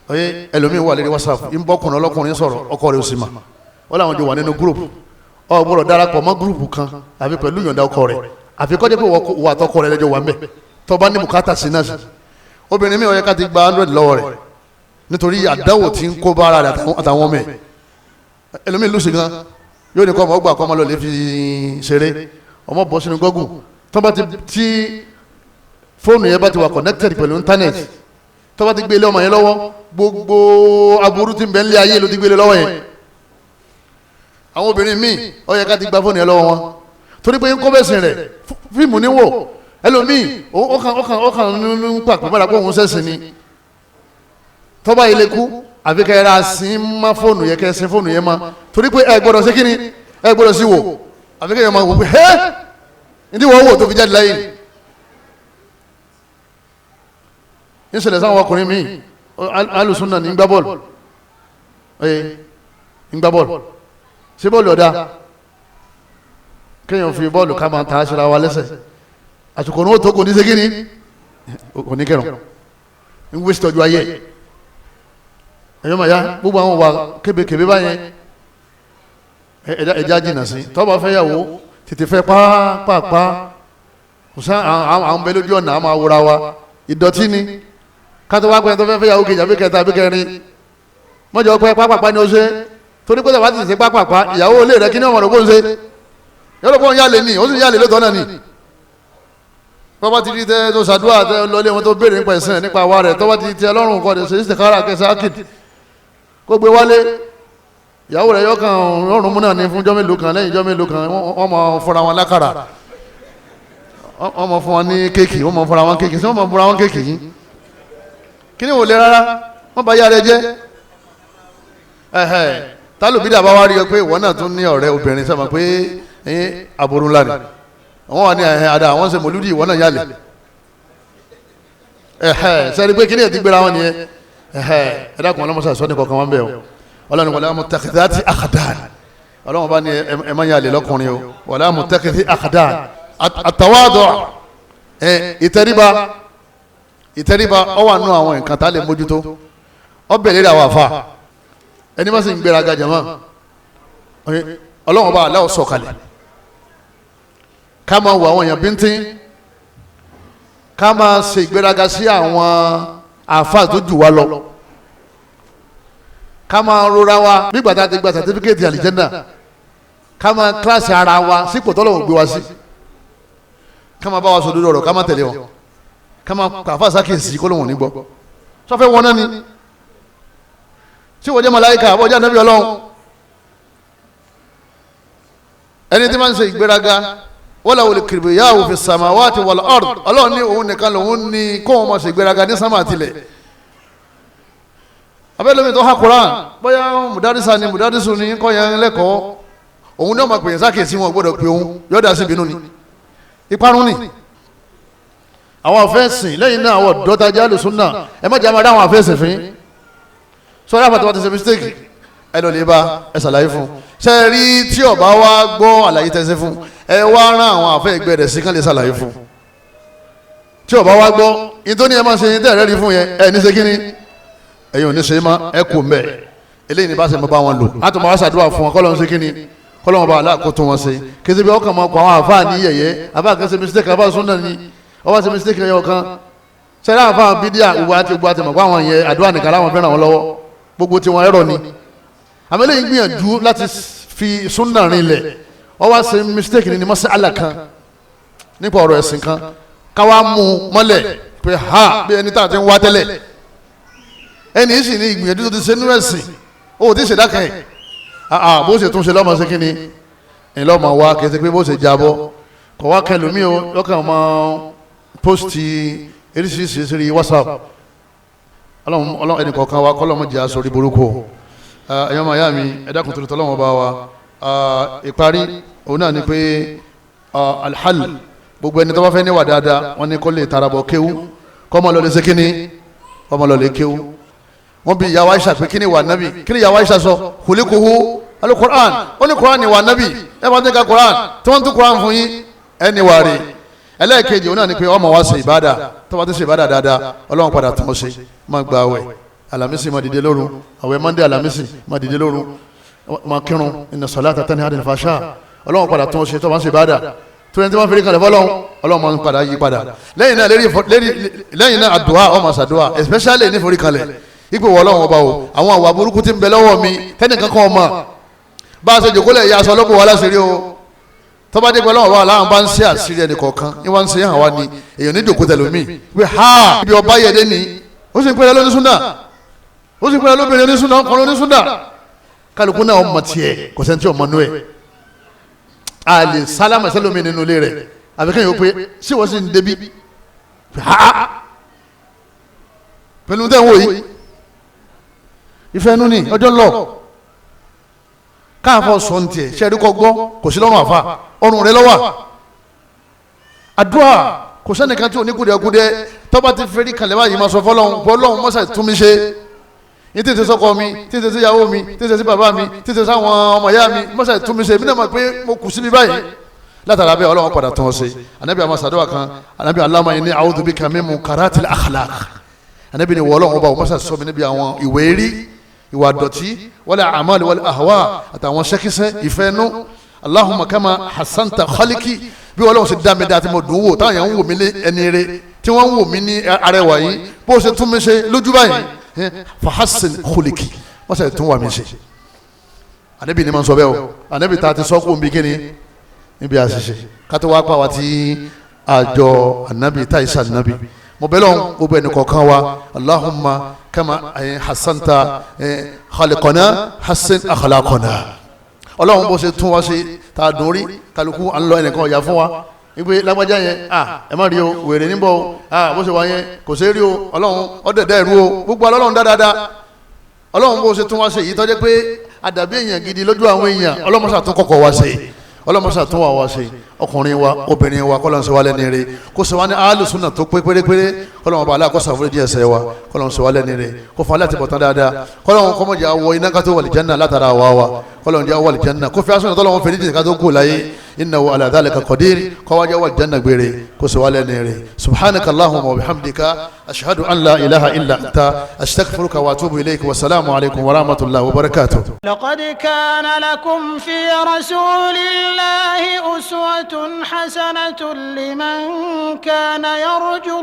oye ẹlòmíì wà lórí WhatsApp ń bọ́kùnrin ọlọ́kùnrin sọ̀rọ̀ ọkọ rẹ̀ ó sì mà wọ́n làwọn jọ wà nínú group ọ gbọ́dọ̀ darapọ̀ mọ́ group kan àbí pẹ̀lú ìyọ̀ǹda ọkọ rẹ̀ àfi kọ́jẹ́ pé wà àtọkọ rẹ̀ lẹ́jọ́ wà ń bẹ̀ tó bá ní bùkátà sí náà sí obìnrin mi ó yẹ ká ti gba 100 lọ́wọ́ rẹ̀ nítorí àdáwò tí ń kó bá ara rẹ̀ àtàwọn ọmọ ẹ̀ ẹlòmíì lùsì gan yóò ní kọ́ ọmọ ọgbà kọ́ ọmọ lọ lè fi ṣeré ọmọ bọ́ sínú gọ́gùn tó bá ti fóònù yẹn bá ti wà connected pẹ̀lú internet tó bá ti gbélé ọmọ yẹn lọ́wọ́ gbogbo aburú tí ń bẹ ń lé ayé ló ti gbélé lọ́wọ́ yẹn àwọn obìnrin míì ó yẹ ká ti gba fóònù yẹn lọ́wọ́ wọn torí pé ń kọ́ bẹ́sìn rẹ̀ fíìmù níwò ẹlòmíì ọkàn nínú pàpẹ́ mọ́ra pé òun sẹ́sìn ni tó bá ilé kú àfi kẹ́ ẹ ra sí má fóònù yẹ kẹ́ ẹ sin fóònù yẹn má torí pé ẹ gbọ́dọ̀ sí kíni ẹ gbọ́dọ̀ sí wò àfi kẹ́ ẹ máa wò pé ẹ́ ní wọ́n wò tó fi jáde láyé ń ṣẹlẹ̀ sáwọn ọkùnrin míì alùsùnà ní gbá bọ́ọ̀lù ń gbá bọ́ọ̀lù ṣé bọ́ọ̀lù ọ̀dà kéèyàn fi bọ́ọ̀lù ká máa ta aṣọra wa lẹ́sẹ̀ àsìkò ní ó tó kò ní ṣe kíni kò ní kẹrùn ń wé sítọ́jú ayé ẹ̀yọ́ màá yá gbogbo àwọn wà kébékébé báyẹn ẹ̀dá jìnnà sí tọ́ba fẹ́ yàwó tètè fẹ́ pàápàá kò sá àwọn bẹ lójú ọ̀nà àwọn àwòrán wa ìdọ̀tí ni kátó wá pẹ́ tó fẹ́ yàwó kejì àbí kẹta àbí kẹrin mọ́jọ́ pẹ́ pàápàá ni ó ṣe torí pé tàbá ti ṣe pàápàá ìyàwó ilé rẹ kí ni ọmọ rẹ kó ń ṣe yọ̀rọ̀ kó ń yálè ní ó sì ń yálè lótọ́ náà ni tọ́ba ti di tẹ́ tó ṣàdúrà tẹ́ lọlé wọn tó béèrè nípa ẹ̀sìn nípa àwa rẹ̀ tọ́ba ti di tẹ́ ọlọ́run kọ́ ẹ̀ ṣe istikhara kẹsàn ákìd kó gbé wálé ìyàwó rẹ̀ yọ kan ọrùn mú náà ní fún jọ́ mélòó kan lẹ́yìn jọ́ mélòó kan wọ́n mọ̀ fúnra wọn lákàrà wọ́n mọ̀ fún wọn ní kéèkì wọ́n mọ̀ fúnra wọn kéèkì sí wọ́n mọ̀ fúnra wọn kéèkì yìí kí ni wò lé rárá wọ́n bá yá rẹ jẹ́ tálùbídà bá wá rí ọ pé ìwọ náà tún ní ọ̀rẹ́ obìnrin sọ ma pé àbúrú ńlá ni àwọn wà ní àdá àwọn ṣe mọ̀lúdì ìwọ náà yálẹ̀ sẹ́ni pé kí ni ẹ̀ ti gbéra wọn nìyẹn ẹ̀dá kan ọlọ́mọṣà sọ ní kọ̀ọ̀kan wọn bẹ́ẹ̀ o ọlọ́run wala muttakhidhati akhdan ọlọ́run bá ní ẹ má yálẹ̀ lọ́kùnrin o wala muttakhidhi akhdan àtàwádọ̀ ìtẹríba ọ wà nù àwọn nǹkan tá a lè mójútó ọ bẹ̀rẹ̀ rẹ̀ àwọn àfa ẹni má sì ń gbéraga jama ọlọ́run bá aláwọ̀ sọ̀kalẹ̀ ká máa wọ àwọn èèyàn bíntín ká máa ṣe ìgbéraga sí àwọn àfa tó jù wá lọ ká máa rora wa nígbà tá a ti gba sàtífíkẹ́tì àlìjẹ́ndà ká máa kíláàsì ara wa sípò tọ́lọ́run gbé wa sí ká máa bá wa sòdodo ọ̀rọ̀ ká máa tẹ̀lé wọn ká máa kàfà sákèsì kó lóun ní gbọ́ sọfẹ́ wọn náà ni tí wọ́n jẹ́ màláíkà àbọ̀já nàbí ọlọ́run ẹni tí máa ń ṣe ìgbéraga wala wal kibriya'u fi samawati wal ard ọlọ́run ní òun nìkan lòun ní kó wọn máa ṣe ìgbéraga ní sámà àtìlẹ̀ abẹ́lẹ́mi tó ha Qur'an bóyá mùdádísà ni mùdádísù ni kọ́ yẹn lẹ́kọ̀ọ́ òun náà máa pè é sákèsì wọn gbọ́dọ̀ pé òun yọ̀ọ́dà sí ìbínú ni ìparun ni àwọn afẹ́sìn lẹ́yìn náà àwọn dọ́tajà lùsùnà ẹ má jẹ́ àmàdá àwọn afẹ́sìn fín sọ́yà àfàtà wọ́n ti ṣe mistake ẹ lọ lè bá ẹ ṣàlàyé fún ṣe rí tí ọba wa gbọ́ àlàyé tẹ́sí fún ẹ wá rán àwọn afẹ́ ẹgbẹ́ rẹ̀ sí kán lè ṣàlàyé fún tí ọba wa gbọ́ nítorí ẹ máa ṣe tẹ́ ẹ̀rẹ́ rí fún yẹn ẹ ní ṣe kíní ẹ̀yin ò ní ṣe má ẹ kò mbẹ́ eléyìí ní bá ṣe mọ́ bá wọn lò láti máa ṣàdúrà fún wọn kọ́ lọ́n ṣe kíní kọ́ lọ́n bá aláàkótó wọn ṣe kí ṣe bí ọkàn máa kọ àwọn àfáà ní yẹ̀yẹ́ àbá kan ṣe mistake àbá súnà ni ọwọ́ ṣe mistake ẹ̀yọ kan ṣẹlẹ̀ àfáà bídíà gbogbo àti mọ̀ pé àwọn yẹn àdúrà nìkan láwọn fẹ́ràn wọn lọ́wọ́ gbogbo tí wọn ẹ̀rọ ni àmì lẹ́yìn gbìyànjú láti fi súnà rinlẹ̀ ọwọ́ ṣe mistake ní mas'ala kan nípa ọ̀rọ̀ ẹ̀sìn kan káwá mú mọ́lẹ̀ pé ha bí ẹni tá a ti ń wá tẹ́lẹ̀ ẹni sì ní ìgbìyànjú tó ti ṣe nú ẹ̀sìn ó ti ṣe dákẹ́ bó ṣe tún ṣe lọ́mọ sí kíni ìlọ́mọ wa kì í ṣe pé bó ṣe jábọ́ kọ̀ wá kẹlòmí o lọ́kàn ọmọ pósìtì eríṣiríṣi sí WhatsApp ọlọ́run ẹnì kọ̀ọ̀kan wa kọ́lọ́mọ jẹ́ aṣọ orí burúkú ẹ̀yọ́ màá yá mi ẹ̀dá kùn tó lọ́wọ́ bá wa ìparí òun náà ni pé alhal gbogbo ẹni tó bá fẹ́ níwà dáadáa wọ́n ní kó lè tarabọ̀ kéwú kọ́mọ lọ lè ṣe kíni kọ́mọ lọ lè kéwú wọ́n bí ìyàwó Aisha pé kíni wà nábì kíni ìyàwó Aisha sọ khuliquhu alukur'an ó ní kur'an ni wà nábì ẹ bá tẹ́ka kur'an tí wọ́n tún kur'an fún yín ẹni wà rí ẹlẹ́ẹ̀kejì òun náà ni pé ọmọ wa ṣe ìbádà tó bá ti ṣe ìbádà dáadáa ọlọ́run padà tún ọ ṣe máa gba àwẹ̀ alamisi máa dìde lóru àwẹ̀ Monday alamisi máa dìde lóru máa kírun inna salata tanha anil fahsha ọlọ́run padà tún ọ ṣe tó bá ń ṣe ìbádà tó yẹn tí wọ́n fi rí kalẹ̀ fọlọ́run ọlọ́run máa ń padà yí padà lẹ́yìn náà àdúà ọmọ ṣàdúà especially ní forí kalẹ̀ ipò wọlọ́run ọba o àwọn àwà burúkú tí ń bẹ lọ́wọ́ mi tẹ́nìkan kan ọmọ bá a ṣe jòkólẹ̀ ìyá aṣọ ọlọ́pọ̀ wà láṣìírí o tọ́ba dé pẹ̀lú ọ̀wọ́ aláwọn bá ń ṣe àṣírí ẹnì kọ̀ọ̀kan ní wọ́n ń ṣe hàn wá ní èèyàn ní jòkó tẹ̀lómi pé ha ibi ọba yẹ dé ní ó sì ń pẹ́lẹ́ lóní súnà ó sì ń pẹ́lẹ́ lóbìnrin onísúnà ọkùnrin onísúnà kálukú náà ọmọ tiẹ̀ kò sẹ́ni tí ọmọ nú ẹ̀ a lè sálámà sẹ́lómi nínú ilé rẹ̀ àbíkẹ́yìn ó pé sí wọ́n sì ń débi ha pẹ̀lú tẹ́ ń wò yìí ìfẹ́ nú ni ọjọ́ lọ káàfọ̀ sọ̀ǹtì ẹ̀ ṣe ẹ̀ríkọ́ gbọ́ kò sí lọ́rùn àfa ọrùn rẹ lọ́wọ́ àdúrà kò sẹ́nìkan tí ò ní kúdẹ̀kúdẹ̀ tọ́ba ti fẹ́rí kalẹ̀ báyìí máa sọ fọlọ́hún mọ́sà tún mi ṣe ní tètè sọ́kọ mi tètè sí ìyàwó mi tètè sí bàbá mi tètè sáwọn ọmọ ìyá mi mọ́sà tún mi ṣe mí náà mọ̀ pé mo kù síbi báyìí látara bẹ́ẹ̀ ọlọ́run padà tán ọ ṣe anabi àmọ́ sàdúrà kan anabi Allahumma inni a'udhu bika min munkaratil akhlaq anabi ni wọ́ ọlọ́run ọba mọ́sà sọ mi níbi àwọn ìwé rí ìwà dọ̀tí wala a'mal wala ahwa àtàwọn ṣẹ́kíṣẹ́ ìfẹ́nu Allahumma kama hasanta khaliki bí wọ́n lọ́wọ́ sí dámi dáa tí mo dùn wò táwọn yẹn ń wò mí ní ẹni rẹ tí wọ́n ń wò mí ní arẹwà yìí bó ṣe tún mi ṣe lójú báyìí fahassin khuliki wọ́n ṣe tún wà mí ṣe ànábì ni ma ń sọ bẹ́ẹ̀ o ànábì ta ti sọ́kù bí kíni níbi àṣìṣe kátó wá pa wá tí àjọ ànábì táìsà ànábì mo bẹ̀ lọ́n gbogbo ẹni kọ̀ọ̀kan wa Allahumma kama hasanta khaliqana hassan akhlaqana ọlọ́run bó ṣe tún wá ṣe ta dùn rí kálukú à ń lọ ẹnìkan ọ̀yà fún wa wípé lágbájá yẹn ẹ má rí o wèrè níbọ̀ o bó ṣe wá yẹn kò ṣe é rí o ọlọ́run ọ̀dẹ̀dẹ̀ ìrú o gbogbo ọlọ́run dáadáa ọlọ́run bó ṣe tún wá ṣe èyí tó jẹ́ pé àdàbí èèyàn gidi lójú àwọn èèyàn ọlọ́mọṣà tún kọ̀kọ̀ wá ṣe ọlọ́mọṣà tún wà wá ṣe ọkùnrin wa obìnrin wa kọ́lọ́n ṣe wá lẹ́ni rẹ̀ kó ṣe wá ní alùsùnà tó pé pérépéré kọ́lọ́n bá aláàkọ́sà fún díẹ̀ ṣe wa kọ́lọ́n ṣe wá lẹ́ni rẹ̀ kó fún aláàtì bọ̀tán dáadáa kọ́lọ́n kọ́mọ̀jà wọ iná ká tó wà lìjánà látara wa wa kọ́lọ́n jẹ́ wà lìjánà kó fi aṣọ tọ́lọ́wọ́n fèrè jìnnà ká tó kú láyé innahu ala dhalika qadir kọ́wájà wà lìjánà gbére kó ṣe wá lẹ́ni rẹ̀ subhanaka allahumma wa bihamdika ashhadu an la ilaha illa anta astaghfiruka wa atubu ilayk wa salaamu alaykum wa rahmatullahi wa barakatuh. laqad kana lakum fi rasulillahi أسوة حسنة لمن كان يرجو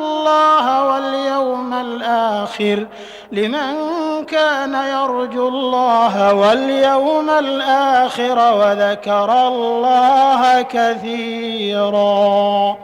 الله واليوم الآخر وذكر الله كثيرا.